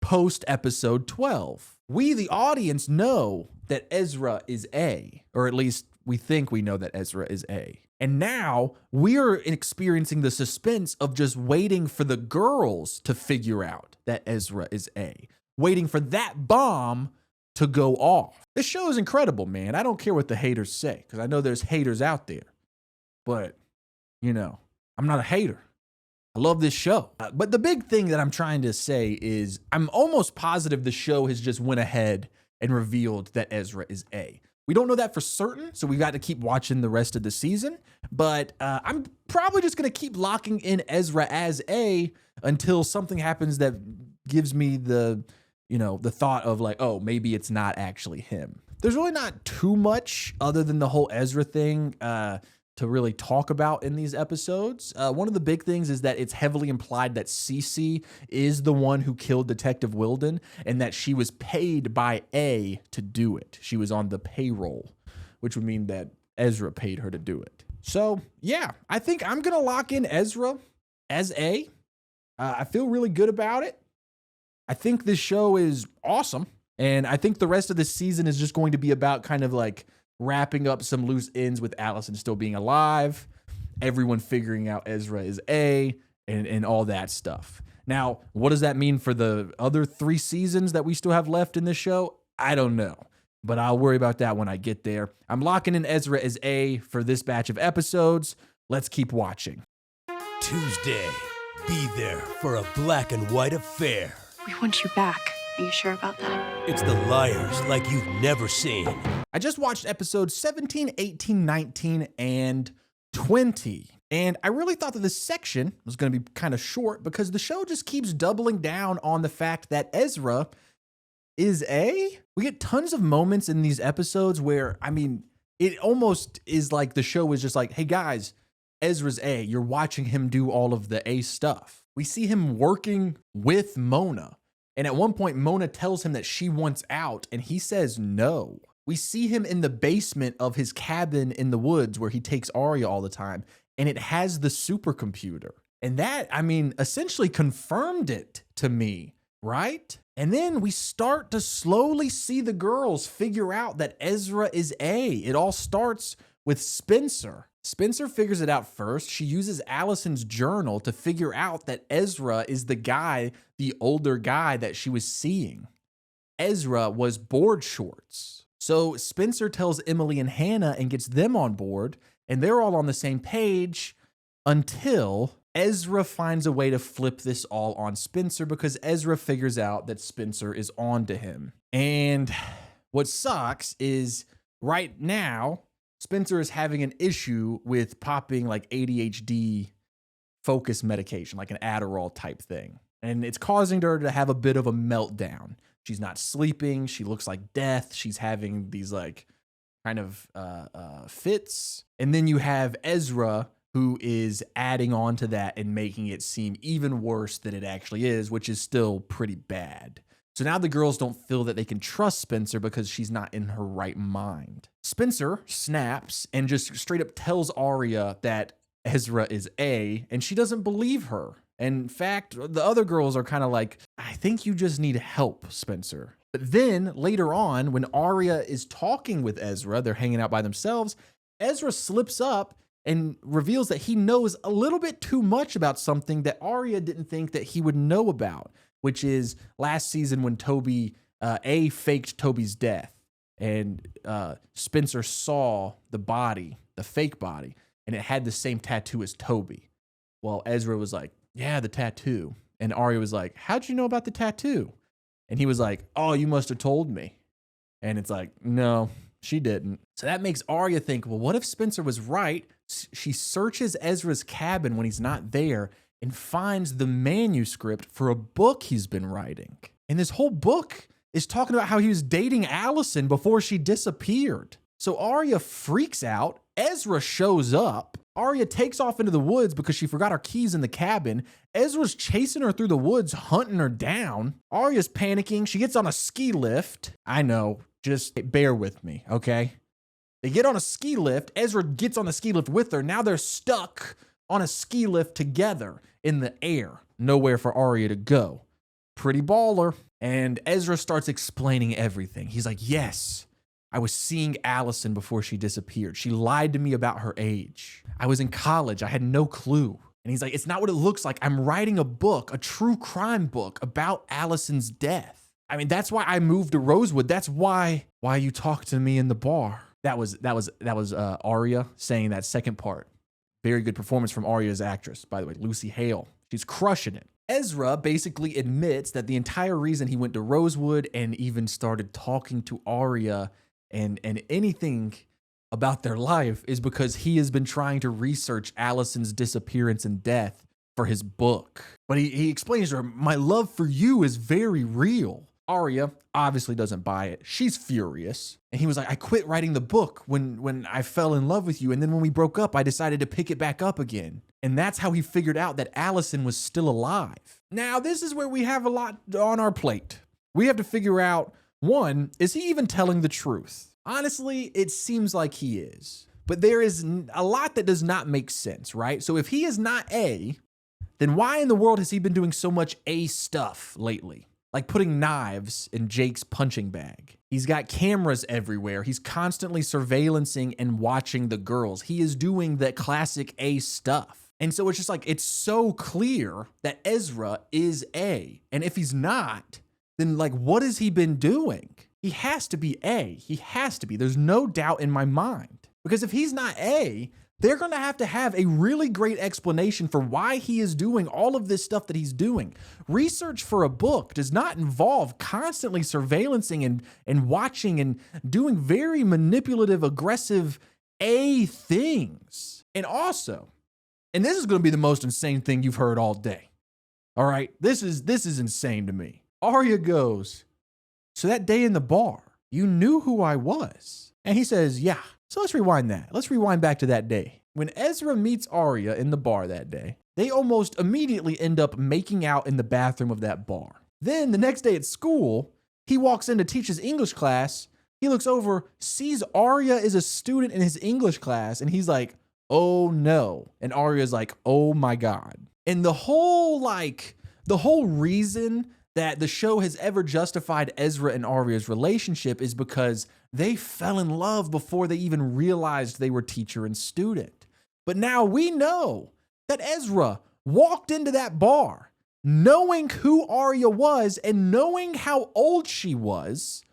post episode 12. We, the audience, know that Ezra is A, or at least we think we know that Ezra is A. And now we're experiencing the suspense of just waiting for the girls to figure out that Ezra is A, waiting for that bomb to go off. This show is incredible, man. I don't care what the haters say, because I know there's haters out there. But, you know, I'm not a hater. I love this show. But the big thing that I'm trying to say is I'm almost positive the show has just went ahead and revealed that Ezra is A. We don't know that for certain, so we've got to keep watching the rest of the season. But I'm probably just going to keep locking in Ezra as A until something happens that gives me the thought of like, oh, maybe it's not actually him. There's really not too much other than the whole Ezra thing to really talk about in these episodes. One of the big things is that it's heavily implied that Cece is the one who killed Detective Wilden and that she was paid by A to do it. She was on the payroll, which would mean that Ezra paid her to do it. So yeah, I think I'm going to lock in Ezra as A. I feel really good about it. I think this show is awesome. And I think the rest of the season is just going to be about kind of like wrapping up some loose ends with Allison still being alive, everyone figuring out Ezra is A, and all that stuff. Now, what does that mean for the other 3 seasons that we still have left in this show? I don't know, but I'll worry about that when I get there. I'm locking in Ezra as A for this batch of episodes. Let's keep watching. Tuesday, be there for a black and white affair. We want you back. Are you sure about that? It's the liars like you've never seen. I just watched episodes 17, 18, 19, and 20. And I really thought that this section was going to be kind of short because the show just keeps doubling down on the fact that Ezra is A. We get tons of moments in these episodes where, I mean, it almost is like the show is just like, hey guys, Ezra's A. You're watching him do all of the A stuff. We see him working with Mona. And at one point, Mona tells him that she wants out, and he says no. We see him in the basement of his cabin in the woods where he takes Arya all the time, and it has the supercomputer. And that, I mean, essentially confirmed it to me, right? And then we start to slowly see the girls figure out that Ezra is A. It all starts with Spencer. Spencer figures it out first. She uses Allison's journal to figure out that Ezra is the guy, the older guy that she was seeing. Ezra was board shorts. So Spencer tells Emily and Hannah and gets them on board, and they're all on the same page until Ezra finds a way to flip this all on Spencer because Ezra figures out that Spencer is on to him. And what sucks is right now, Spencer is having an issue with popping like ADHD focus medication, like an Adderall type thing. And it's causing her to have a bit of a meltdown. She's not sleeping. She looks like death. She's having these like kind of fits. And then you have Ezra who is adding on to that and making it seem even worse than it actually is, which is still pretty bad. So now the girls don't feel that they can trust Spencer because she's not in her right mind. Spencer snaps and just straight up tells Arya that Ezra is A, and she doesn't believe her. In fact, the other girls are kind of like, I think you just need help, Spencer. But then later on, when Arya is talking with Ezra, they're hanging out by themselves, Ezra slips up and reveals that he knows a little bit too much about something that Arya didn't think that he would know about, which is last season when Toby, A faked Toby's death, and Spencer saw the body, the fake body, and it had the same tattoo as Toby. Well, Ezra was like, yeah, the tattoo. And Arya was like, how'd you know about the tattoo? And he was like, oh, you must have told me. And it's like, no, she didn't. So that makes Arya think, well, what if Spencer was right? She searches Ezra's cabin when he's not there and finds the manuscript for a book he's been writing. And this whole book is talking about how he was dating Allison before she disappeared. So Arya freaks out. Ezra shows up. Arya takes off into the woods because she forgot her keys in the cabin. Ezra's chasing her through the woods, hunting her down. Arya's panicking. She gets on a ski lift. I know, just bear with me, okay? They get on a ski lift. Ezra gets on the ski lift with her. Now they're stuck on a ski lift together in the air. Nowhere for Arya to go. Pretty baller. And Ezra starts explaining everything. He's like, yes, I was seeing Allison before she disappeared. She lied to me about her age. I was in college. I had no clue. And he's like, it's not what it looks like. I'm writing a book, a true crime book about Allison's death. I mean, that's why I moved to Rosewood. That's why you talked to me in the bar. That was Arya saying that second part. Very good performance from Arya's actress, by the way, Lucy Hale. She's crushing it. Ezra basically admits that the entire reason he went to Rosewood and even started talking to Arya and anything about their life is because he has been trying to research Allison's disappearance and death for his book. But he explains to her, my love for you is very real. Arya obviously doesn't buy it. She's furious. And he was like, I quit writing the book when I fell in love with you. And then when we broke up, I decided to pick it back up again. And that's how he figured out that Allison was still alive. Now, this is where we have a lot on our plate. We have to figure out, one, is he even telling the truth? Honestly, it seems like he is. But there is a lot that does not make sense, right? So if he is not A, then why in the world has he been doing so much A stuff lately? Like putting knives in Jake's punching bag. He's got cameras everywhere. He's constantly surveillancing and watching the girls. He is doing the classic A stuff. And so it's just like, it's so clear that Ezra is A. And if he's not, then like, what has he been doing? He has to be A. He has to be. There's no doubt in my mind. Because if he's not A, they're going to have a really great explanation for why he is doing all of this stuff that he's doing. Research for a book does not involve constantly surveillancing and watching and doing very manipulative, aggressive A things. And also, and this is going to be the most insane thing you've heard all day. All right, this is insane to me. Arya goes, so that day in the bar, you knew who I was. And he says, yeah. So let's rewind that. Let's rewind back to that day. When Ezra meets Arya in the bar that day, they almost immediately end up making out in the bathroom of that bar. Then the next day at school, he walks in to teach his English class. He looks over, sees Arya is a student in his English class, and he's like, oh no. And Arya's like, oh my God. And the whole reason that the show has ever justified Ezra and Arya's relationship is because they fell in love before they even realized they were teacher and student. But now we know that Ezra walked into that bar knowing who Arya was and knowing how old she was,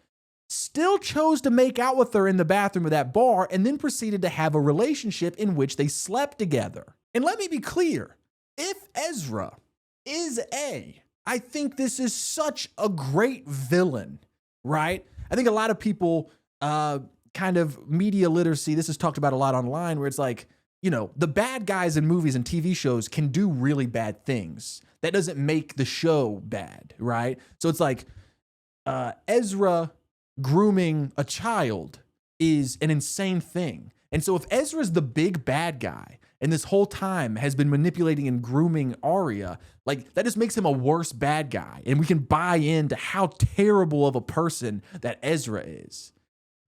still chose to make out with her in the bathroom of that bar, and then proceeded to have a relationship in which they slept together. And let me be clear, if Ezra is A, I think this is such a great villain, right? I think a lot of people, kind of media literacy, this is talked about a lot online, where it's like, you know, the bad guys in movies and TV shows can do really bad things. That doesn't make the show bad, right? So it's like Ezra grooming a child is an insane thing. And so if Ezra's the big bad guy and this whole time has been manipulating and grooming Arya, like that just makes him a worse bad guy. And we can buy into how terrible of a person that Ezra is.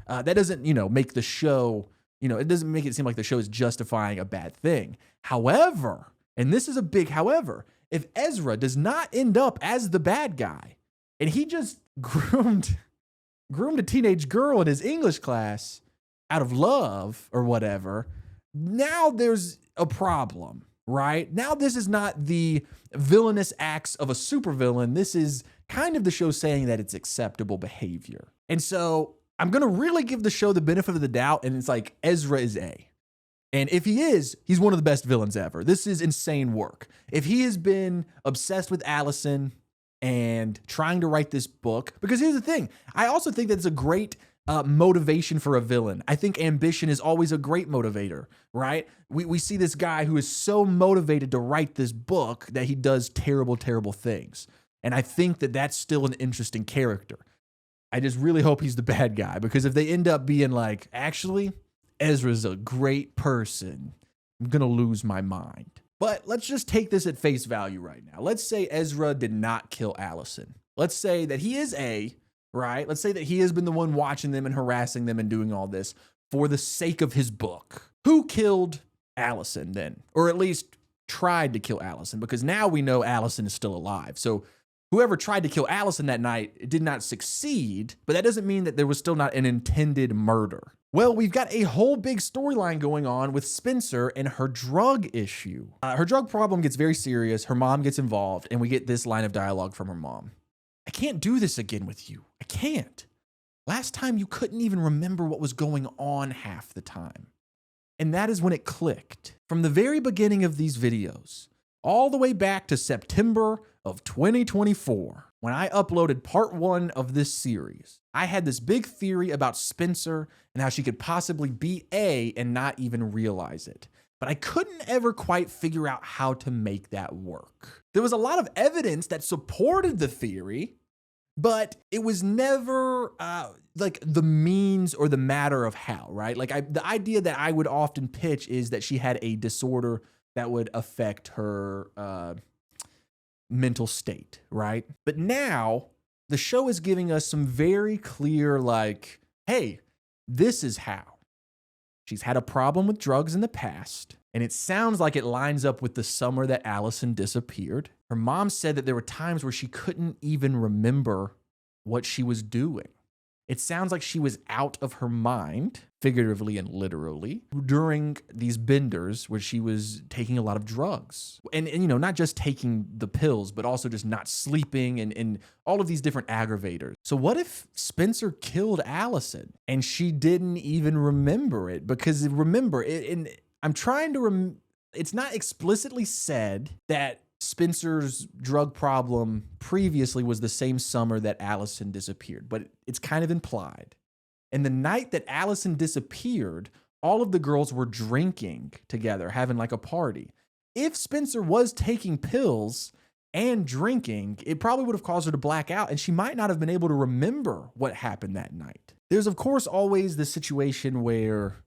That doesn't, make the show, it doesn't make it seem like the show is justifying a bad thing. However, and this is a big however, if Ezra does not end up as the bad guy and he just groomed a teenage girl in his English class out of love or whatever, now there's a problem, right? Now this is not the villainous acts of a supervillain. This is kind of the show saying that it's acceptable behavior. And so I'm going to really give the show the benefit of the doubt, and it's like Ezra is A. And if he is, he's one of the best villains ever. This is insane work. If he has been obsessed with Allison and trying to write this book, because here's the thing, I also think that it's a great motivation for a villain. I think ambition is always a great motivator, right? We see this guy who is so motivated to write this book that he does terrible, terrible things. And I think that that's still an interesting character. I just really hope he's the bad guy, because if they end up being like, actually, Ezra's a great person, I'm going to lose my mind. But let's just take this at face value right now. Let's say Ezra did not kill Allison. Let's say that he is A, right? Let's say that he has been the one watching them and harassing them and doing all this for the sake of his book. Who killed Allison then? Or at least tried to kill Allison, because now we know Allison is still alive. So whoever tried to kill Allison that night, it did not succeed, but that doesn't mean that there was still not an intended murder. Well, we've got a whole big storyline going on with Spencer and her drug issue. Her drug problem gets very serious. Her mom gets involved, and we get this line of dialogue from her mom. I can't do this again with you. I can't. Last time you couldn't even remember what was going on half the time. And that is when it clicked. From the very beginning of these videos, all the way back to September of 2024, when I uploaded part 1 of this series, I had this big theory about Spencer and how she could possibly be A and not even realize it. But I couldn't ever quite figure out how to make that work. There was a lot of evidence that supported the theory, but it was never like the means or the matter of how, right? Like the idea that I would often pitch is that she had a disorder that would affect her mental state, right? But now the show is giving us some very clear, like, hey, this is how. She's had a problem with drugs in the past, and it sounds like it lines up with the summer that Allison disappeared. Her mom said that there were times where she couldn't even remember what she was doing. It sounds like she was out of her mind, figuratively and literally, during these benders where she was taking a lot of drugs. And not just taking the pills, but also just not sleeping and all of these different aggravators. So what if Spencer killed Allison and she didn't even remember it? Because remember, I'm trying to it's not explicitly said that Spencer's drug problem previously was the same summer that Allison disappeared, but it's kind of implied. And the night that Allison disappeared, all of the girls were drinking together, having like a party. If Spencer was taking pills and drinking, it probably would have caused her to black out, and she might not have been able to remember what happened that night. There's, of course, always the situation where,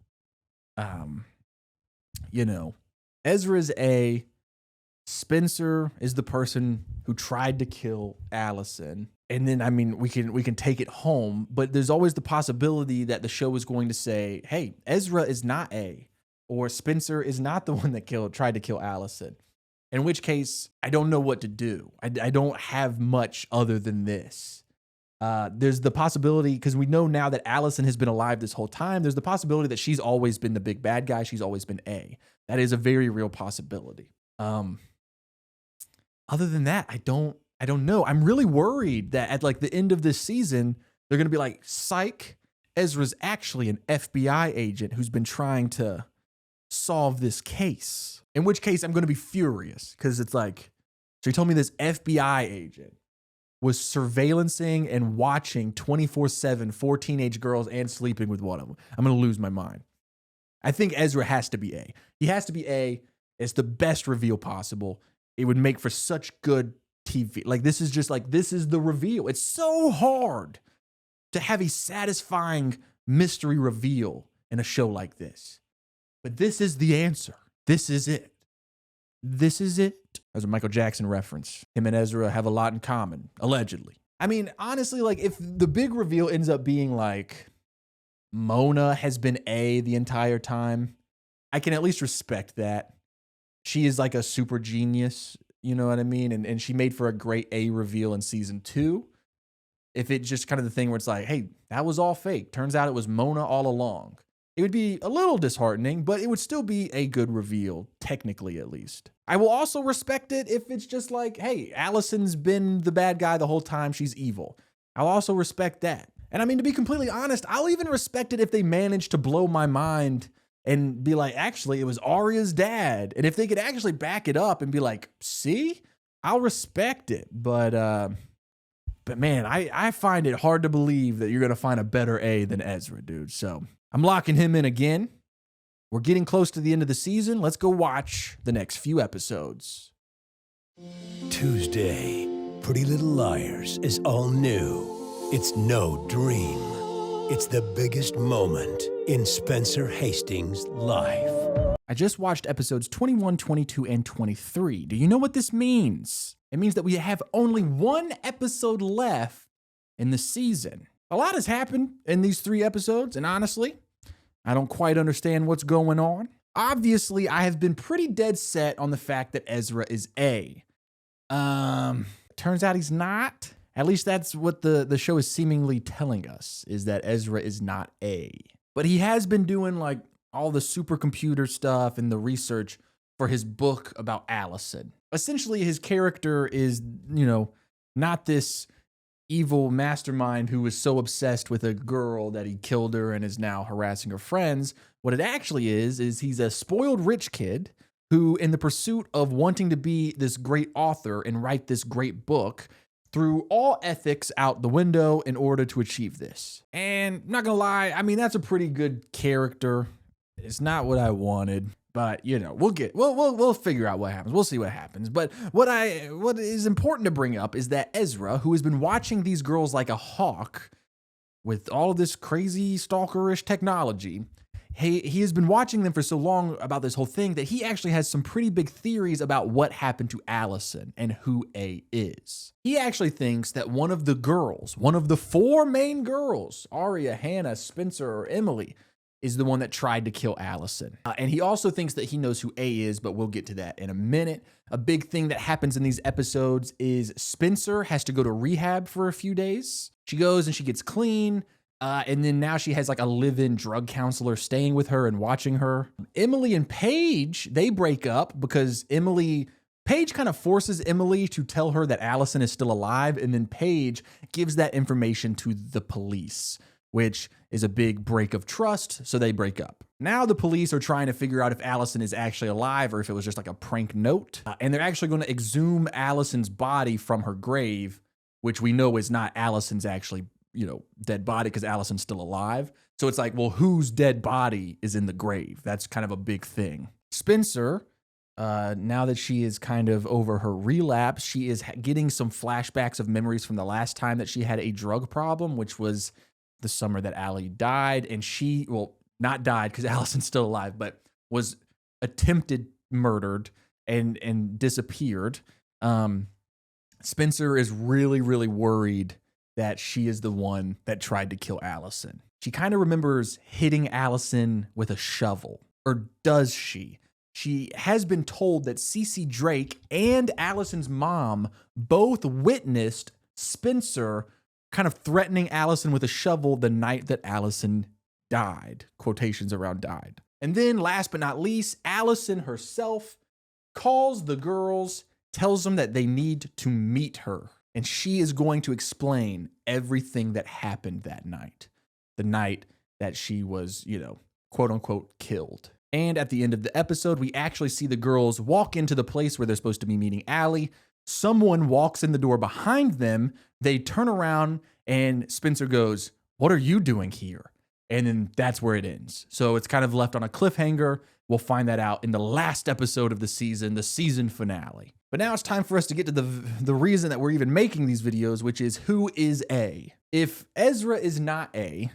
Ezra's A, Spencer is the person who tried to kill Allison. And then, we can take it home, but there's always the possibility that the show is going to say, hey, Ezra is not A, or Spencer is not the one that tried to kill Allison. In which case, I don't know what to do. I don't have much other than this. There's the possibility, because we know now that Allison has been alive this whole time, there's the possibility that she's always been the big bad guy. She's always been A. That is a very real possibility. Other than that, I don't know. I'm really worried that at like the end of this season, they're going to be like, psych, Ezra's actually an FBI agent who's been trying to solve this case. In which case I'm going to be furious, because it's like, so you told me this FBI agent was surveillancing and watching 24/7 4 teenage girls and sleeping with one of them. I'm going to lose my mind. I think Ezra has to be A. He has to be A. It's the best reveal possible. It would make for such good TV. Like, this is the reveal. It's so hard to have a satisfying mystery reveal in a show like this. But this is the answer. This is it. This is it. As a Michael Jackson reference. Him and Ezra have a lot in common, allegedly. I mean, honestly, like if the big reveal ends up being like Mona has been A the entire time, I can at least respect that. She is like a super genius, you know what I mean? And she made for a great A reveal in season 2. If it's just kind of the thing where it's like, hey, that was all fake. Turns out it was Mona all along. It would be a little disheartening, but it would still be a good reveal, technically at least. I will also respect it if it's just like, hey, Allison's been the bad guy the whole time. She's evil. I'll also respect that. And I mean, to be completely honest, I'll even respect it if they manage to blow my mind and be like, actually, it was Arya's dad. And if they could actually back it up and be like, see, I'll respect it. But man, I find it hard to believe that you're going to find a better A than Ezra, dude. So I'm locking him in again. We're getting close to the end of the season. Let's go watch the next few episodes. Tuesday, Pretty Little Liars is all new. It's no dream. It's the biggest moment in Spencer Hastings' life. I just watched episodes 21, 22, and 23. Do you know what this means? It means that we have only one episode left in the season. A lot has happened in these 3 episodes, and honestly, I don't quite understand what's going on. Obviously, I have been pretty dead set on the fact that Ezra is A. Turns out he's not. At least that's what the show is seemingly telling us, is that Ezra is not A. But he has been doing like all the supercomputer stuff and the research for his book about Allison. Essentially, his character is, not this evil mastermind who was so obsessed with a girl that he killed her and is now harassing her friends. What it actually is he's a spoiled rich kid who, in the pursuit of wanting to be this great author and write this great book, threw all ethics out the window in order to achieve this. And not gonna lie, I mean, that's a pretty good character. It's not what I wanted, but we'll figure out what happens. We'll see what happens. But what is important to bring up is that Ezra, who has been watching these girls like a hawk with all of this crazy stalkerish technology, he has been watching them for so long about this whole thing that he actually has some pretty big theories about what happened to Allison and who A is. He actually thinks that one of the 4 main girls, Arya, Hannah, Spencer, or Emily, is the one that tried to kill Allison. And he also thinks that he knows who A is, but we'll get to that in a minute. A big thing that happens in these episodes is Spencer has to go to rehab for a few days. She goes and she gets clean. And then now she has like a live-in drug counselor staying with her and watching her. Emily and Paige, they break up because Paige kind of forces Emily to tell her that Allison is still alive. And then Paige gives that information to the police, which is a big break of trust. So they break up. Now the police are trying to figure out if Allison is actually alive or if it was just like a prank note. And they're actually going to exhume Allison's body from her grave, which we know is not Allison's actually dead body because Allison's still alive. So it's like, well, whose dead body is in the grave? That's kind of a big thing. Spencer, now that she is kind of over her relapse, she is getting some flashbacks of memories from the last time that she had a drug problem, which was the summer that Allie died. And she, not died because Allison's still alive, but was attempted murdered and disappeared. Spencer is really, really worried that she is the one that tried to kill Allison. She kind of remembers hitting Allison with a shovel. Or does she? She has been told that Cece Drake and Allison's mom both witnessed Spencer kind of threatening Allison with a shovel the night that Allison died. Quotations around died. And then last but not least, Allison herself calls the girls, tells them that they need to meet her. And she is going to explain everything that happened that night. The night that she was, quote unquote, killed. And at the end of the episode, we actually see the girls walk into the place where they're supposed to be meeting Allie. Someone walks in the door behind them. They turn around and Spencer goes, "What are you doing here?" And then that's where it ends. So it's kind of left on a cliffhanger. We'll find that out in the last episode of the season finale. But now it's time for us to get to the reason that we're even making these videos, which is who is A? If Ezra is not A,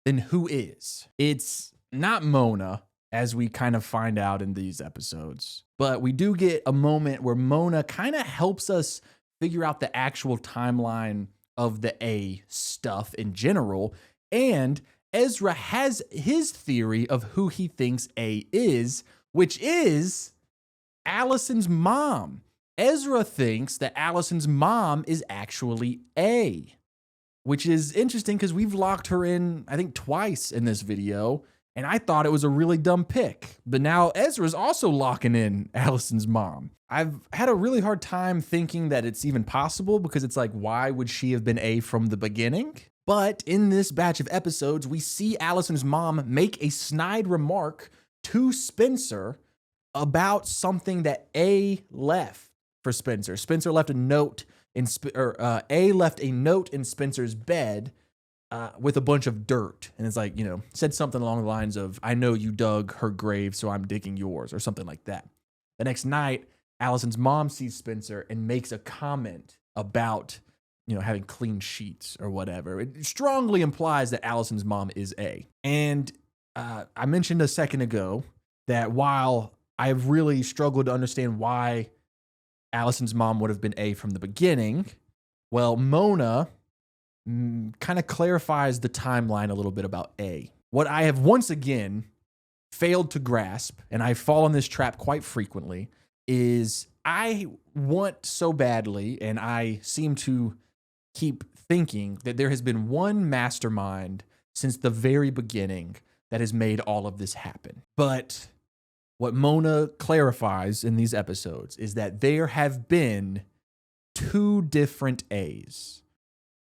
then who is? It's not Mona. as we kind of find out in these episodes. But we do get a moment where Mona kind of helps us figure out the actual timeline of the A stuff in general. And Ezra has his theory of who he thinks A is, which is Allison's mom. Ezra thinks that Allison's mom is actually A, which is interesting because we've locked her in, I think, twice in this video, and I thought it was a really dumb pick. But now Ezra's also locking in Allison's mom. I've had a really hard time thinking that it's even possible because it's like, why would she have been A from the beginning? But in this batch of episodes, we see Allison's mom make a snide remark to Spencer about something that A left for Spencer. Spencer left a note A left a note in Spencer's bed with a bunch of dirt. And it's like, you know, said something along the lines of, I know you dug her grave, so I'm digging yours, or something like that. The next night, Allison's mom sees Spencer and makes a comment about, you know, having clean sheets or whatever. It strongly implies that Allison's mom is A. And I mentioned a second ago that while I've really struggled to understand why Allison's mom would have been A from the beginning, well, Mona kind of clarifies the timeline a little bit about A. What I have once again failed to grasp, and I fall in this trap quite frequently, is I want so badly, and I seem to keep thinking that there has been one mastermind since the very beginning that has made all of this happen. But what Mona clarifies in these episodes is that there have been two different A's.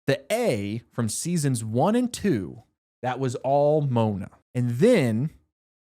The A from seasons 1 and 2, that was all Mona. And then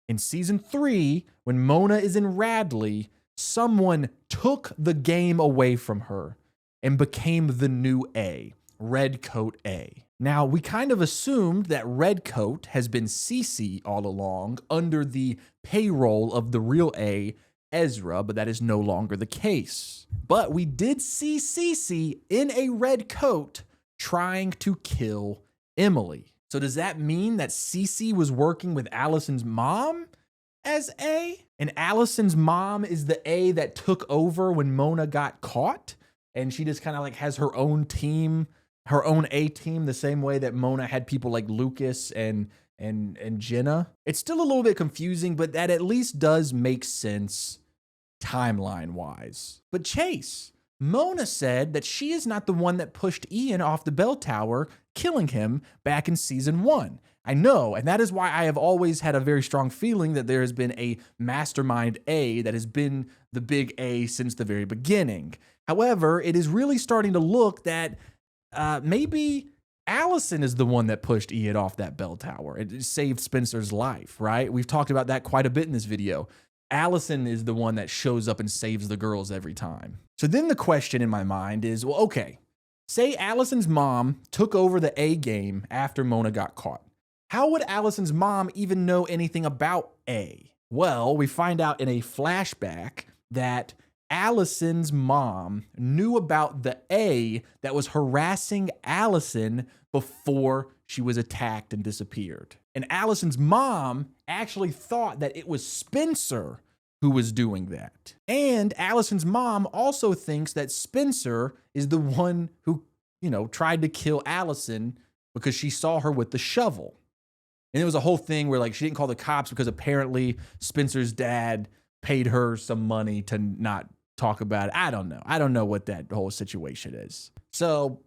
in season 3, when Mona is in Radley, someone took the game away from her and became the new A, Redcoat A. Now, we kind of assumed that Redcoat has been Cece all along under the payroll of the real A, Ezra, but that is no longer the case. But we did see Cece in a red coat trying to kill Emily. So does that mean that Cece was working with Allison's mom as A? And Allison's mom is the A that took over when Mona got caught? And she just kind of like has her own team, her own A team, the same way that Mona had people like Lucas and Jenna. It's still a little bit confusing, but that at least does make sense timeline wise. But Chase, Mona said that she is not the one that pushed Ian off the bell tower, killing him back in season 1. I know, and that is why I have always had a very strong feeling that there has been a mastermind A that has been the big A since the very beginning. However, it is really starting to look that maybe Allison is the one that pushed Ian off that bell tower. It saved Spencer's life, right? We've talked about that quite a bit in this video. Allison is the one that shows up and saves the girls every time. So then the question in my mind is, well, okay, say Allison's mom took over the A game after Mona got caught. How would Allison's mom even know anything about A? Well, we find out in a flashback that Allison's mom knew about the A that was harassing Allison before she was attacked and disappeared. And Allison's mom actually thought that it was Spencer who was doing that. And Allison's mom also thinks that Spencer is the one who, you know, tried to kill Allison because she saw her with the shovel. And it was a whole thing where like she didn't call the cops because apparently Spencer's dad paid her some money to not talk about it. I don't know. I don't know what that whole situation is. So,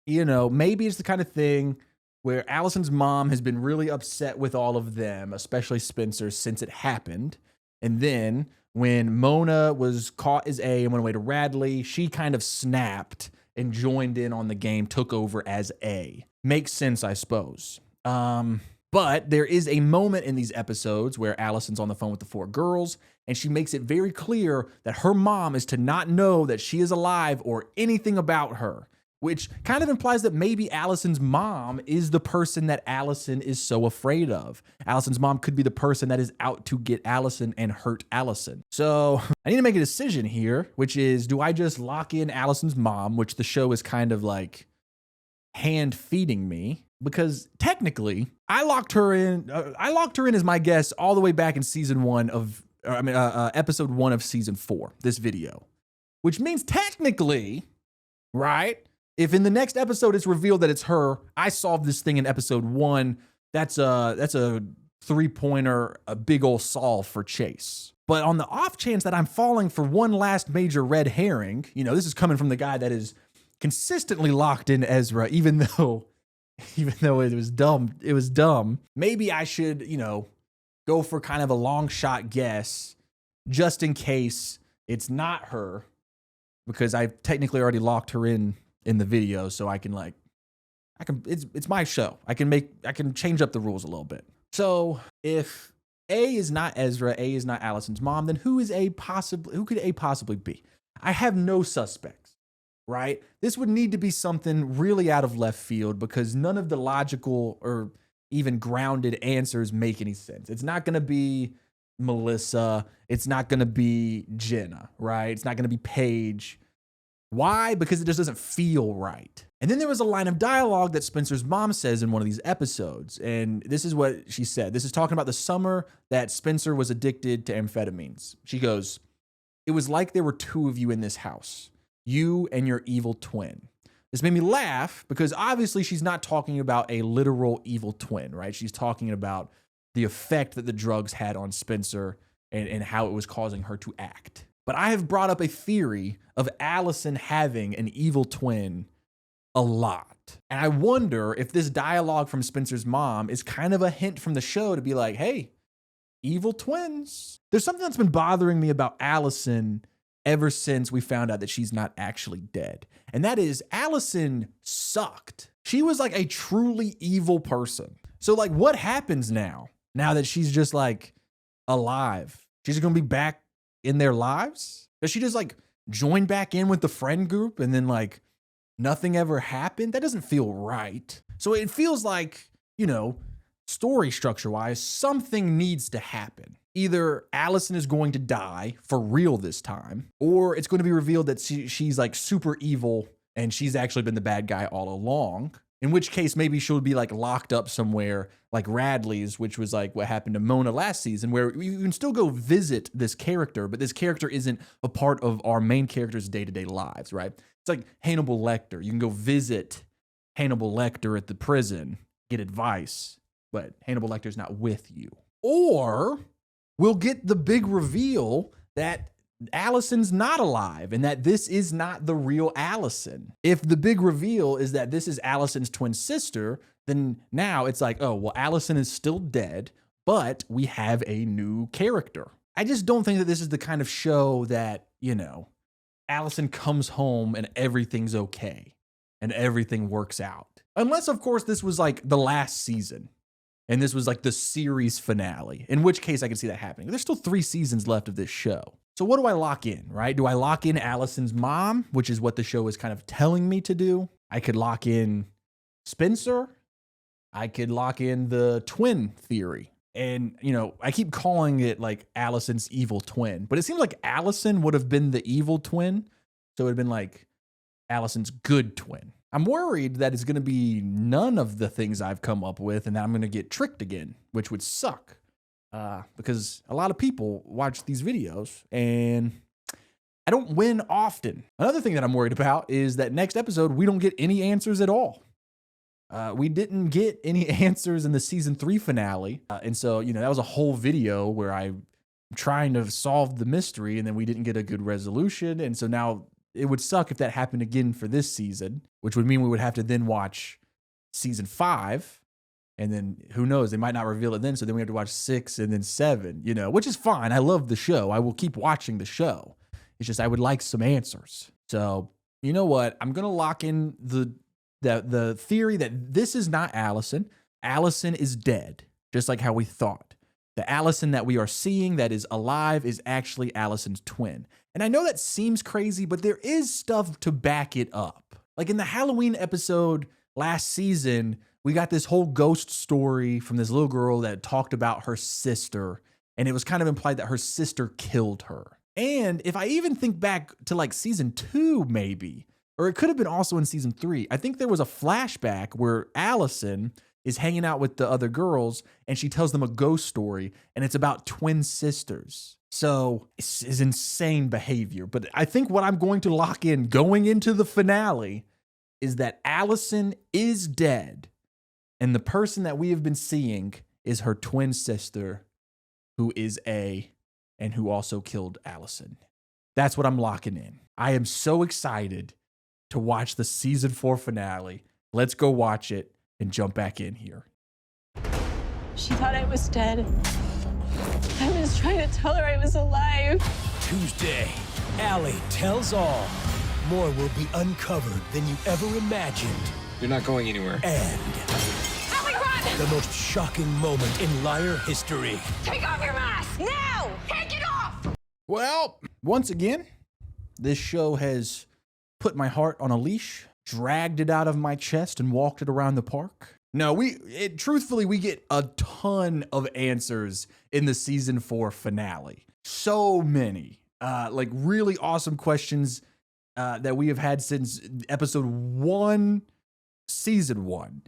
you know, maybe it's the kind of thing where Allison's mom has been really upset with all of them, especially Spencer, since it happened. And then when Mona was caught as A and went away to Radley, she kind of snapped and joined in on the game, took over as A. Makes sense, I suppose. But there is a moment in these episodes where Allison's on the phone with the 4 girls, and she makes it very clear that her mom is to not know that she is alive or anything about her, which kind of implies that maybe Allison's mom is the person that Allison is so afraid of. Allison's mom could be the person that is out to get Allison and hurt Allison. So I need to make a decision here, which is, do I just lock in Allison's mom, which the show is kind of like hand feeding me, because technically I locked her in. I locked her in as my guest all the way back in episode 1 of season 4, this video, which means technically, right? If in the next episode it's revealed that it's her, I solved this thing in episode 1. That's a 3-pointer, a big old solve for Chase. But on the off chance that I'm falling for one last major red herring, this is coming from the guy that is consistently locked in Ezra, even though it was dumb. Maybe I should, go for kind of a long shot guess just in case it's not her, because I technically already locked her in the video, so it's my show. I can change up the rules a little bit. So if A is not Ezra, A is not Allison's mom, then who could A possibly be? I have no suspects, right? This would need to be something really out of left field because none of the logical or even grounded answers make any sense. It's not going to be Melissa. It's not going to be Jenna, right? It's not going to be Paige. Why? Because it just doesn't feel right. And then there was a line of dialogue that Spencer's mom says in one of these episodes. And this is what she said. This is talking about the summer that Spencer was addicted to amphetamines. She goes, "It was like there were 2 of you in this house, you and your evil twin." This made me laugh because obviously she's not talking about a literal evil twin, right? She's talking about the effect that the drugs had on Spencer and how it was causing her to act. But I have brought up a theory of Allison having an evil twin a lot. And I wonder if this dialogue from Spencer's mom is kind of a hint from the show to be like, hey, evil twins. There's something that's been bothering me about Allison ever since we found out that she's not actually dead. And that is Allison sucked. She was like a truly evil person. So like what happens now that she's just like alive? She's going to be back in their lives? Does she just like join back in with the friend group and then like nothing ever happened? That doesn't feel right. So it feels like, story structure wise, something needs to happen. Either Allison is going to die for real this time, or it's going to be revealed that she's like super evil and she's actually been the bad guy all along. In which case, maybe she'll be like locked up somewhere like Radley's, which was like what happened to Mona last season, where you can still go visit this character, but this character isn't a part of our main character's day-to-day lives, right? It's like Hannibal Lecter. You can go visit Hannibal Lecter at the prison, get advice, but Hannibal Lecter's not with you. Or we'll get the big reveal that Allison's not alive and that this is not the real Allison. If the big reveal is that this is Allison's twin sister, then now it's like, oh, well, Allison is still dead, but we have a new character. I just don't think that this is the kind of show that, Allison comes home and everything's okay and everything works out. Unless, of course, this was like the last season and this was like the series finale, in which case I can see that happening. There's still 3 seasons left of this show. So what do I lock in, right? Do I lock in Allison's mom, which is what the show is kind of telling me to do? I could lock in Spencer. I could lock in the twin theory. And, I keep calling it like Allison's evil twin, but it seems like Allison would have been the evil twin. So it would have been like Allison's good twin. I'm worried that it's going to be none of the things I've come up with and that I'm going to get tricked again, which would suck. Because a lot of people watch these videos and I don't win often. Another thing that I'm worried about is that next episode, we don't get any answers at all. We didn't get any answers in the season 3 finale. And so, that was a whole video where I'm trying to solve the mystery and then we didn't get a good resolution. And so now it would suck if that happened again for this season, which would mean we would have to then watch season 5. And then who knows, they might not reveal it then. So then we have to watch 6 and then 7, which is fine. I love the show. I will keep watching the show. It's just, I would like some answers. So you know what? I'm going to lock in the theory that this is not Allison. Allison is dead, just like how we thought. The Allison that we are seeing that is alive is actually Allison's twin. And I know that seems crazy, but there is stuff to back it up. Like in the Halloween episode last season, we got this whole ghost story from this little girl that talked about her sister, and it was kind of implied that her sister killed her. And if I even think back to like season 2, maybe, Or it could have been also in season 3. I think there was a flashback where Allison is hanging out with the other girls and she tells them a ghost story, and it's about twin sisters. So this is insane behavior. But I think what I'm going to lock in going into the finale is that Allison is dead, and the person that we have been seeing is her twin sister, who is A, and who also killed Allison. That's what I'm locking in. I am so excited to watch the season 4 finale. Let's go watch it and jump back in here. She thought I was dead. I was trying to tell her I was alive. Tuesday, Allie tells all. More will be uncovered than you ever imagined. You're not going anywhere. And Allie, run! the most shocking moment in liar history. Take off your mask! Now! Take it off! Well, once again, this show has put my heart on a leash, dragged it out of my chest, and walked it around the park. No, truthfully, we get a ton of answers in the season 4 finale. So many, like really awesome questions that we have had since episode 1, season 1.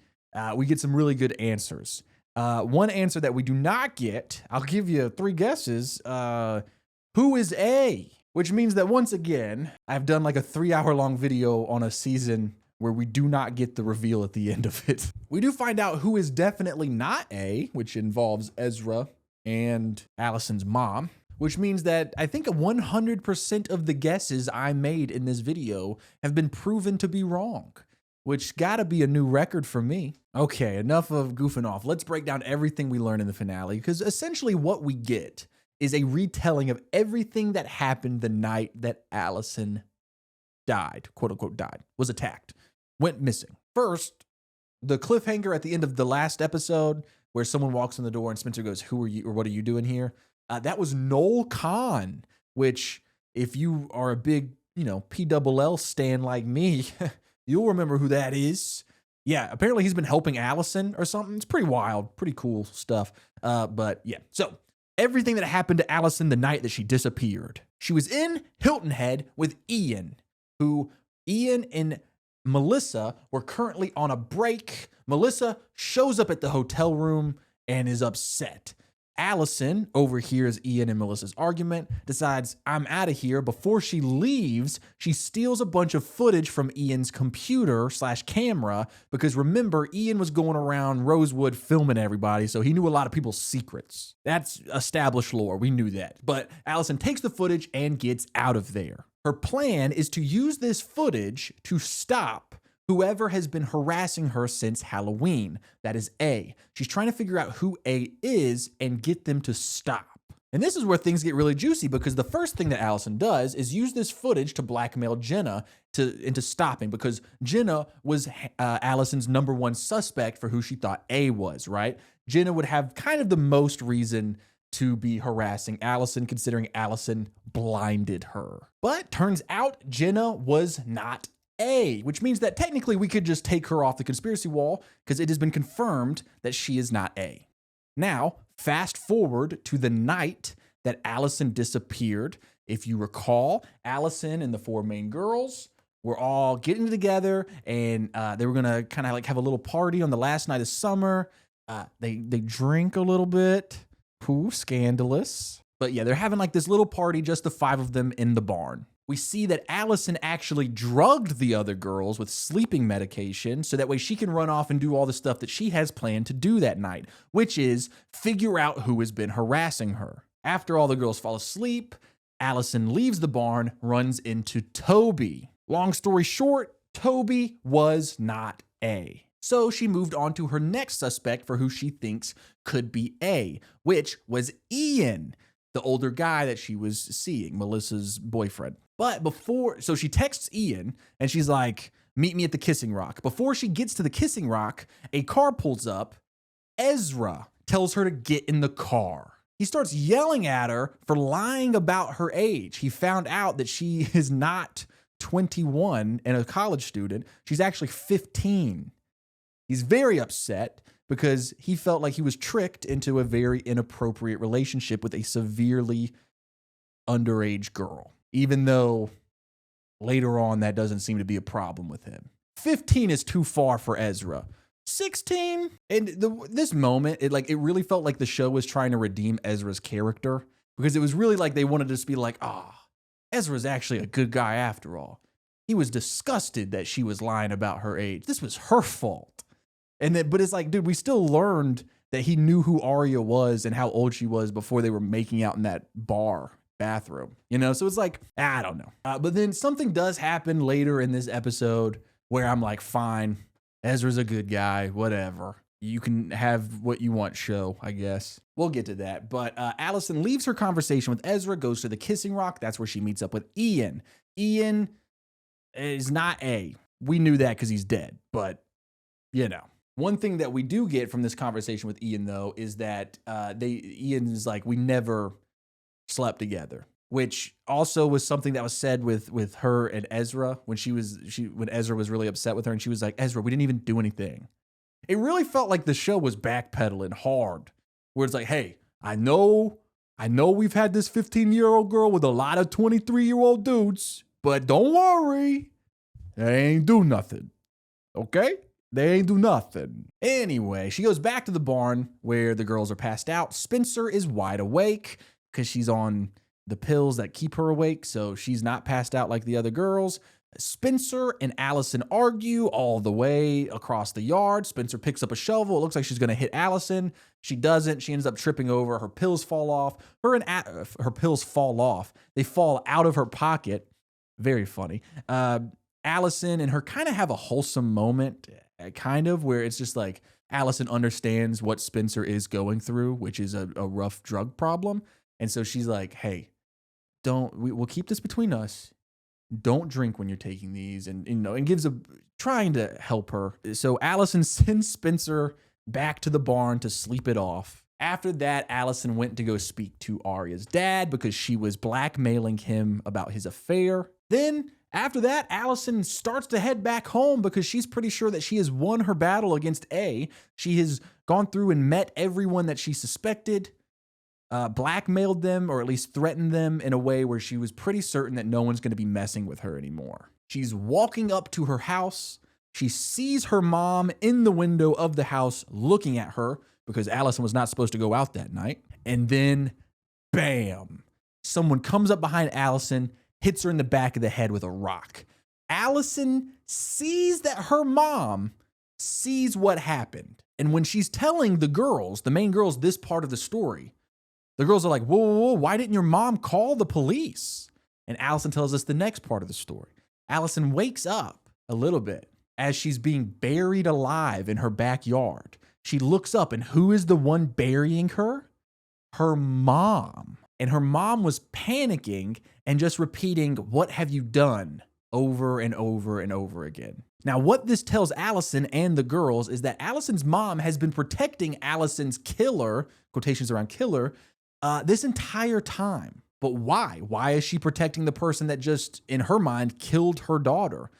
We get some really good answers. One answer that we do not get, I'll give you 3 guesses. Who is A? Which means that once again, I've done like a 3-hour-long video on a season where we do not get the reveal at the end of it. We do find out who is definitely not A, which involves Ezra and Allison's mom, which means that I think 100% of the guesses I made in this video have been proven to be wrong, which gotta be a new record for me. Okay, enough of goofing off. Let's break down everything we learn in the finale, because essentially what we get is a retelling of everything that happened the night that Allison died, quote unquote died, was attacked, went missing. First, the cliffhanger at the end of the last episode where someone walks in the door and Spencer goes, "Who are you?" or "What are you doing here?" That was Noel Kahn, which if you are a big, PLL stan like me, you'll remember who that is. Yeah, apparently he's been helping Allison or something. It's pretty wild, pretty cool stuff. But yeah, so everything that happened to Allison the night that she disappeared. She was in Hilton Head with Ian, who Ian and Melissa were currently on a break. Melissa shows up at the hotel room and is upset. Allison overhears Ian and Melissa's argument, decides, "I'm out of here." Before she leaves, she steals a bunch of footage from Ian's computer/camera, because remember, Ian was going around Rosewood filming everybody, so he knew a lot of people's secrets. That's established lore, we knew that. But Allison takes the footage and gets out of there. Her plan is to use this footage to stop whoever has been harassing her since Halloween. That is A. She's trying to figure out who A is and get them to stop. And this is where things get really juicy, because the first thing that Allison does is use this footage to blackmail Jenna into stopping, because Jenna was Allison's #1 suspect for who she thought A was, right? Jenna would have kind of the most reason to be harassing Allison, considering Allison blinded her. But turns out Jenna was not A, which means that technically we could just take her off the conspiracy wall, because it has been confirmed that she is not A. Now, fast forward to the night that Allison disappeared. If you recall, Allison and the 4 main girls were all getting together, and they were gonna kind of like have a little party on the last night of summer. They drink a little bit. Ooh, scandalous. But yeah, they're having like this little party, just the 5 of them in the barn. We see that Allison actually drugged the other girls with sleeping medication, so that way she can run off and do all the stuff that she has planned to do that night, which is figure out who has been harassing her. After all the girls fall asleep, Allison leaves the barn, runs into Toby. Long story short, Toby was not A. So she moved on to her next suspect for who she thinks could be A, which was Ian, the older guy that she was seeing, Melissa's boyfriend. But so she texts Ian and she's like, "Meet me at the Kissing Rock." Before she gets to the Kissing Rock, a car pulls up. Ezra tells her to get in the car. He starts yelling at her for lying about her age. He found out that she is not 21 and a college student. She's actually 15. He's very upset because he felt like he was tricked into a very inappropriate relationship with a severely underage girl. Even though later on, that doesn't seem to be a problem with him. 15 is too far for Ezra. 16, and this moment, it really felt like the show was trying to redeem Ezra's character, because it was really like they wanted to just be like, Ezra's actually a good guy after all. He was disgusted that she was lying about her age. This was her fault. But it's like, dude, we still learned that he knew who Arya was and how old she was before they were making out in that bathroom, So it's like, I don't know. But then something does happen later in this episode where I'm like, fine, Ezra's a good guy, whatever. You can have what you want, show, I guess. We'll get to that. But Allison leaves her conversation with Ezra, goes to the Kissing Rock. That's where she meets up with Ian. Ian is not A. We knew that because he's dead. But, one thing that we do get from this conversation with Ian, though, is that Ian is like, we never slept together. Which also was something that was said with her and Ezra when Ezra was really upset with her, and she was like, Ezra, we didn't even do anything. It really felt like the show was backpedaling hard, where it's like, hey, I know we've had this 15-year-old girl with a lot of 23-year-old dudes, but don't worry, they ain't do nothing, okay? They ain't do nothing. Anyway, she goes back to the barn where the girls are passed out. Spencer is wide awake because she's on the pills that keep her awake, so she's not passed out like the other girls. Spencer and Allison argue all the way across the yard. Spencer picks up a shovel. It looks like she's going to hit Allison. She doesn't. She ends up tripping over. Her pills fall off. Her pills fall off. They fall out of her pocket. Very funny. Allison and her kind of have a wholesome moment, where it's just like Allison understands what Spencer is going through, which is a rough drug problem. And so she's like, hey, we'll keep this between us. Don't drink when you're taking these, and gives trying to help her. So Allison sends Spencer back to the barn to sleep it off. After that, Allison went to go speak to Arya's dad because she was blackmailing him about his affair. Then after that, Allison starts to head back home because she's pretty sure that she has won her battle against A. She has gone through and met everyone that she suspected, blackmailed them, or at least threatened them in a way where she was pretty certain that no one's going to be messing with her anymore. She's walking up to her house. She sees her mom in the window of the house looking at her because Allison was not supposed to go out that night. And then, bam, someone comes up behind Allison, hits her in the back of the head with a rock. Allison sees that her mom sees what happened. And when she's telling the main girls, this part of the story, the girls are like, whoa, why didn't your mom call the police? And Allison tells us the next part of the story. Allison wakes up a little bit as she's being buried alive in her backyard. She looks up, and who is the one burying her? Her mom. And her mom was panicking and just repeating, "What have you done?" over and over and over again. Now, what this tells Allison and the girls is that Allison's mom has been protecting Allison's killer, quotations around killer, this entire time. But why? Why is she protecting the person that just, in her mind, killed her daughter?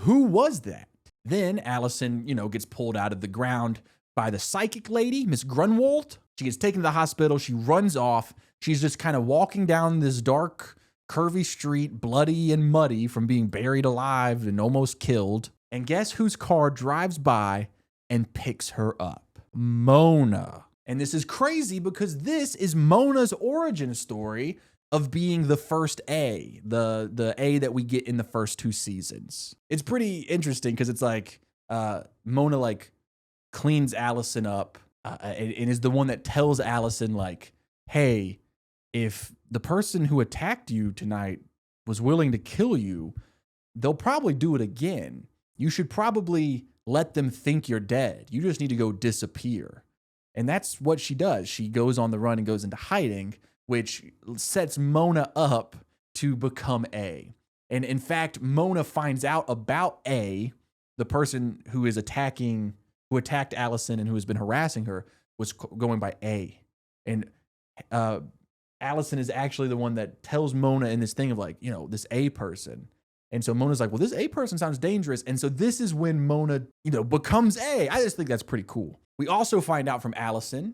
Who was that? Then Allison, gets pulled out of the ground by the psychic lady, Miss Grunwald. She gets taken to the hospital. She runs off. She's just kind of walking down this dark, curvy street, bloody and muddy from being buried alive and almost killed. And guess whose car drives by and picks her up? Mona. And this is crazy because this is Mona's origin story of being the first A, the A that we get in the first 2 seasons. It's pretty interesting because it's like Mona cleans Allison up and is the one that tells Allison hey, if the person who attacked you tonight was willing to kill you, they'll probably do it again. You should probably let them think you're dead. You just need to go disappear. And that's what she does. She goes on the run and goes into hiding, which sets Mona up to become A. And in fact, Mona finds out about A, the person who attacked Allison and who has been harassing her, was going by A. And Allison is actually the one that tells Mona in this thing of this A person. And so Mona's like, well, this A person sounds dangerous. And so this is when Mona, becomes A. I just think that's pretty cool. We also find out from Allison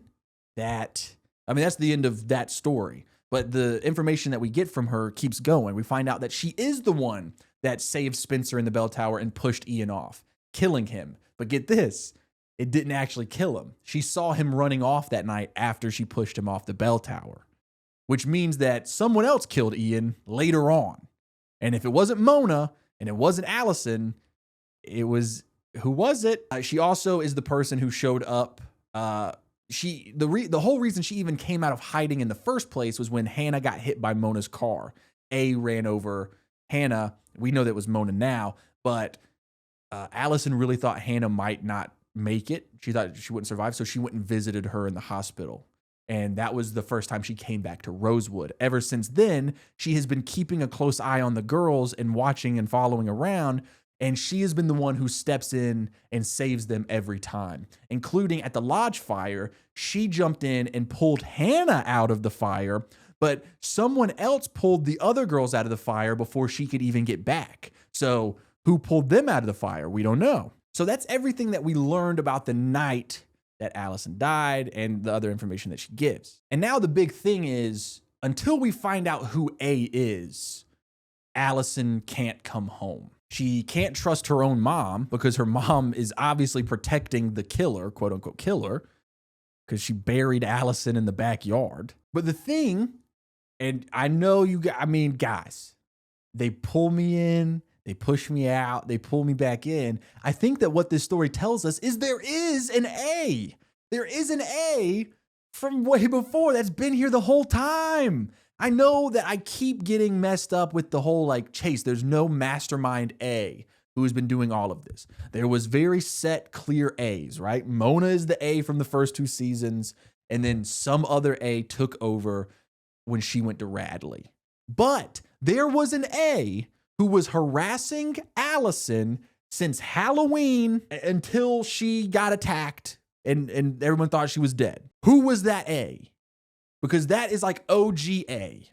that, that's the end of that story. But the information that we get from her keeps going. We find out that she is the one that saved Spencer in the bell tower and pushed Ian off, killing him. But get this, it didn't actually kill him. She saw him running off that night after she pushed him off the bell tower, which means that someone else killed Ian later on. And if it wasn't Mona and it wasn't Allison, it was, who was it? She also is the person who showed up. The whole reason she even came out of hiding in the first place was when Hannah got hit by Mona's car. Ran over Hannah. We know that was Mona now, but Allison really thought Hannah might not make it. She thought she wouldn't survive, so she went and visited her in the hospital. And that was the first time she came back to Rosewood. Ever since then, she has been keeping a close eye on the girls and watching and following around. And she has been the one who steps in and saves them every time, including at the lodge fire. She jumped in and pulled Hannah out of the fire, but someone else pulled the other girls out of the fire before she could even get back. So who pulled them out of the fire? We don't know. So that's everything that we learned about the night that Allison died and the other information that she gives. And now the big thing is, until we find out who A is, Allison can't come home. She can't trust her own mom because her mom is obviously protecting the killer, quote unquote killer, because she buried Allison in the backyard. But the thing, and I know guys, they pull me in, they push me out, they pull me back in. I think that what this story tells us is there is an A. There is an A from way before that's been here the whole time. I know that I keep getting messed up with the whole Chase. There's no mastermind A who has been doing all of this. There was very set, clear A's, right? Mona is the A from the first 2 seasons, and then some other A took over when she went to Radley. But there was an A who was harassing Allison since Halloween until she got attacked and everyone thought she was dead. Who was that A? Because that is OG A.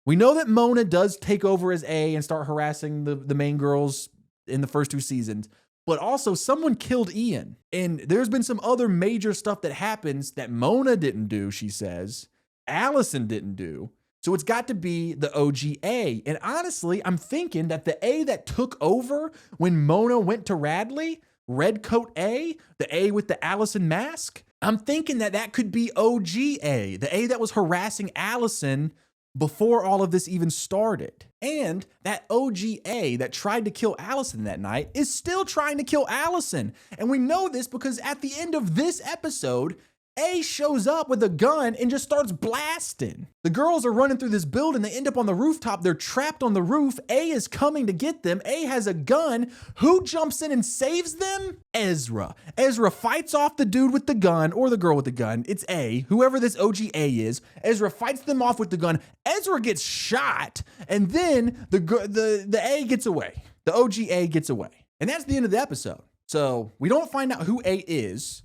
We know that Mona does take over as A and start harassing the main girls in the first 2 seasons, but also someone killed Ian. And there's been some other major stuff that happens that Mona didn't do, she says. Allison didn't do. So it's got to be the OG A. And honestly, I'm thinking that the A that took over when Mona went to Radley, Redcoat A, the A with the Allison mask, I'm thinking that that could be OG A, the A that was harassing Allison before all of this even started. And that OG A that tried to kill Allison that night is still trying to kill Allison. And we know this because at the end of this episode, A shows up with a gun and just starts blasting. The girls are running through this building. They end up on the rooftop. They're trapped on the roof. A is coming to get them. A has a gun. Who jumps in and saves them? Ezra. Ezra fights off the dude with the gun or the girl with the gun. It's A, whoever this OG A is. Ezra fights them off with the gun. Ezra gets shot, and then the A gets away. The OG A gets away. And that's the end of the episode. So we don't find out who A is.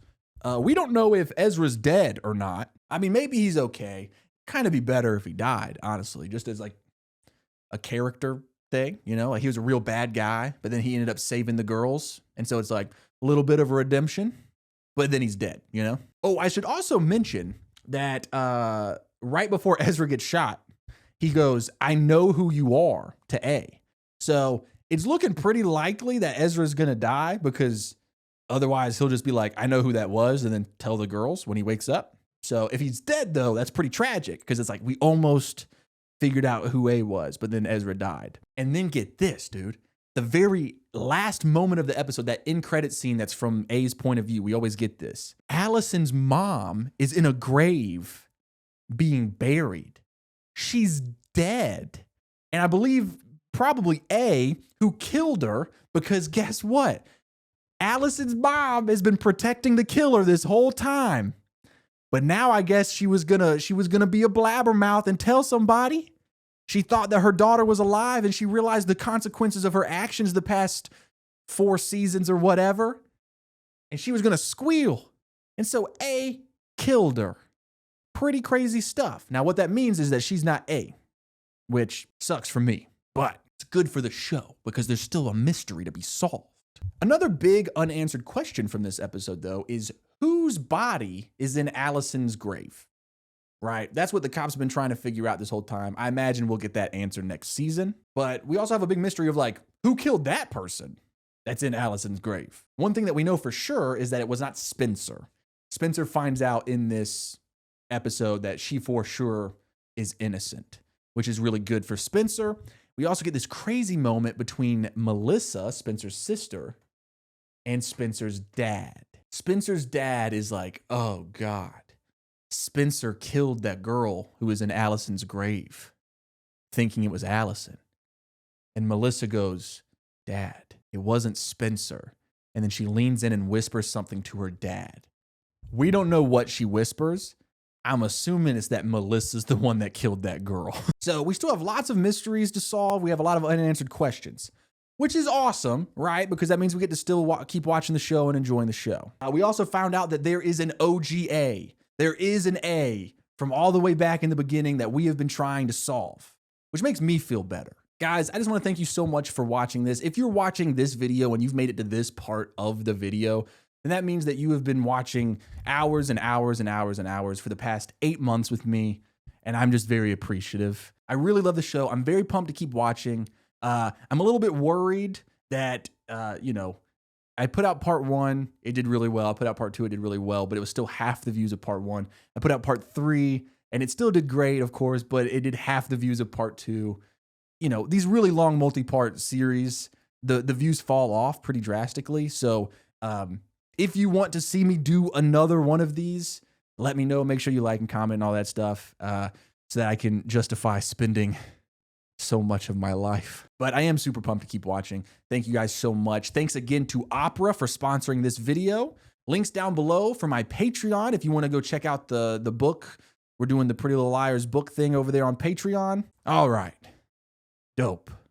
We don't know if Ezra's dead or not. I mean, maybe he's okay. Kind of be better if he died, honestly, just as a character thing, he was a real bad guy, but then he ended up saving the girls. And so it's a little bit of a redemption, but then he's dead, Oh, I should also mention that right before Ezra gets shot, he goes, "I know who you are," to A. So it's looking pretty likely that Ezra's going to die because otherwise, he'll just be like, "I know who that was," and then tell the girls when he wakes up. So if he's dead, though, that's pretty tragic because it's we almost figured out who A was, but then Ezra died. And then get this, dude. The very last moment of the episode, that end credit scene that's from A's point of view, we always get this. Allison's mom is in a grave being buried. She's dead. And I believe probably A, who killed her, because guess what? Allison's mom has been protecting the killer this whole time. But now I guess she was gonna be a blabbermouth and tell somebody. She thought that her daughter was alive and she realized the consequences of her actions the past 4 seasons or whatever. And she was gonna squeal. And so A killed her. Pretty crazy stuff. Now what that means is that she's not A, which sucks for me, but it's good for the show because there's still a mystery to be solved. Another big unanswered question from this episode, though, is whose body is in Allison's grave, right? That's what the cops have been trying to figure out this whole time. I imagine we'll get that answer next season. But we also have a big mystery of Who killed that person that's in Allison's grave? One thing that we know for sure is that it was not Spencer. Spencer finds out in this episode that she for sure is innocent, which is really good for Spencer. We also get this crazy moment between Melissa, Spencer's sister, and Spencer's dad. Spencer's dad is like, oh God, Spencer killed that girl who was in Allison's grave, thinking it was Allison. And Melissa goes, Dad, it wasn't Spencer. And then she leans in and whispers something to her dad. We don't know what she whispers. I'm assuming it's that Melissa's the one that killed that girl. So we still have lots of mysteries to solve. We have a lot of unanswered questions, which is awesome, right? Because that means we get to still keep watching the show and enjoying the show. We also found out that there is an OGA. There is an A from all the way back in the beginning that we have been trying to solve, which makes me feel better. Guys, I just want to thank you so much for watching this. If you're watching this video and you've made it to this part of the video, then that means that you have been watching hours and hours and hours and hours for the past 8 months with me, and I'm just very appreciative. I really love the show. I'm very pumped to keep watching. I'm a little bit worried that, I put out part 1, it did really well. I put out part 2, it did really well, but it was still half the views of part 1. I put out part 3, and it still did great, of course, but it did half the views of part 2. These really long multi-part series, the views fall off pretty drastically. So if you want to see me do another one of these, let me know. Make sure you like and comment and all that stuff so that I can justify spending so much of my life. But I am super pumped to keep watching. Thank you guys so much. Thanks again to Opera for sponsoring this video. Links down below for my Patreon if you want to go check out the book. We're doing the Pretty Little Liars book thing over there on Patreon. All right. Dope.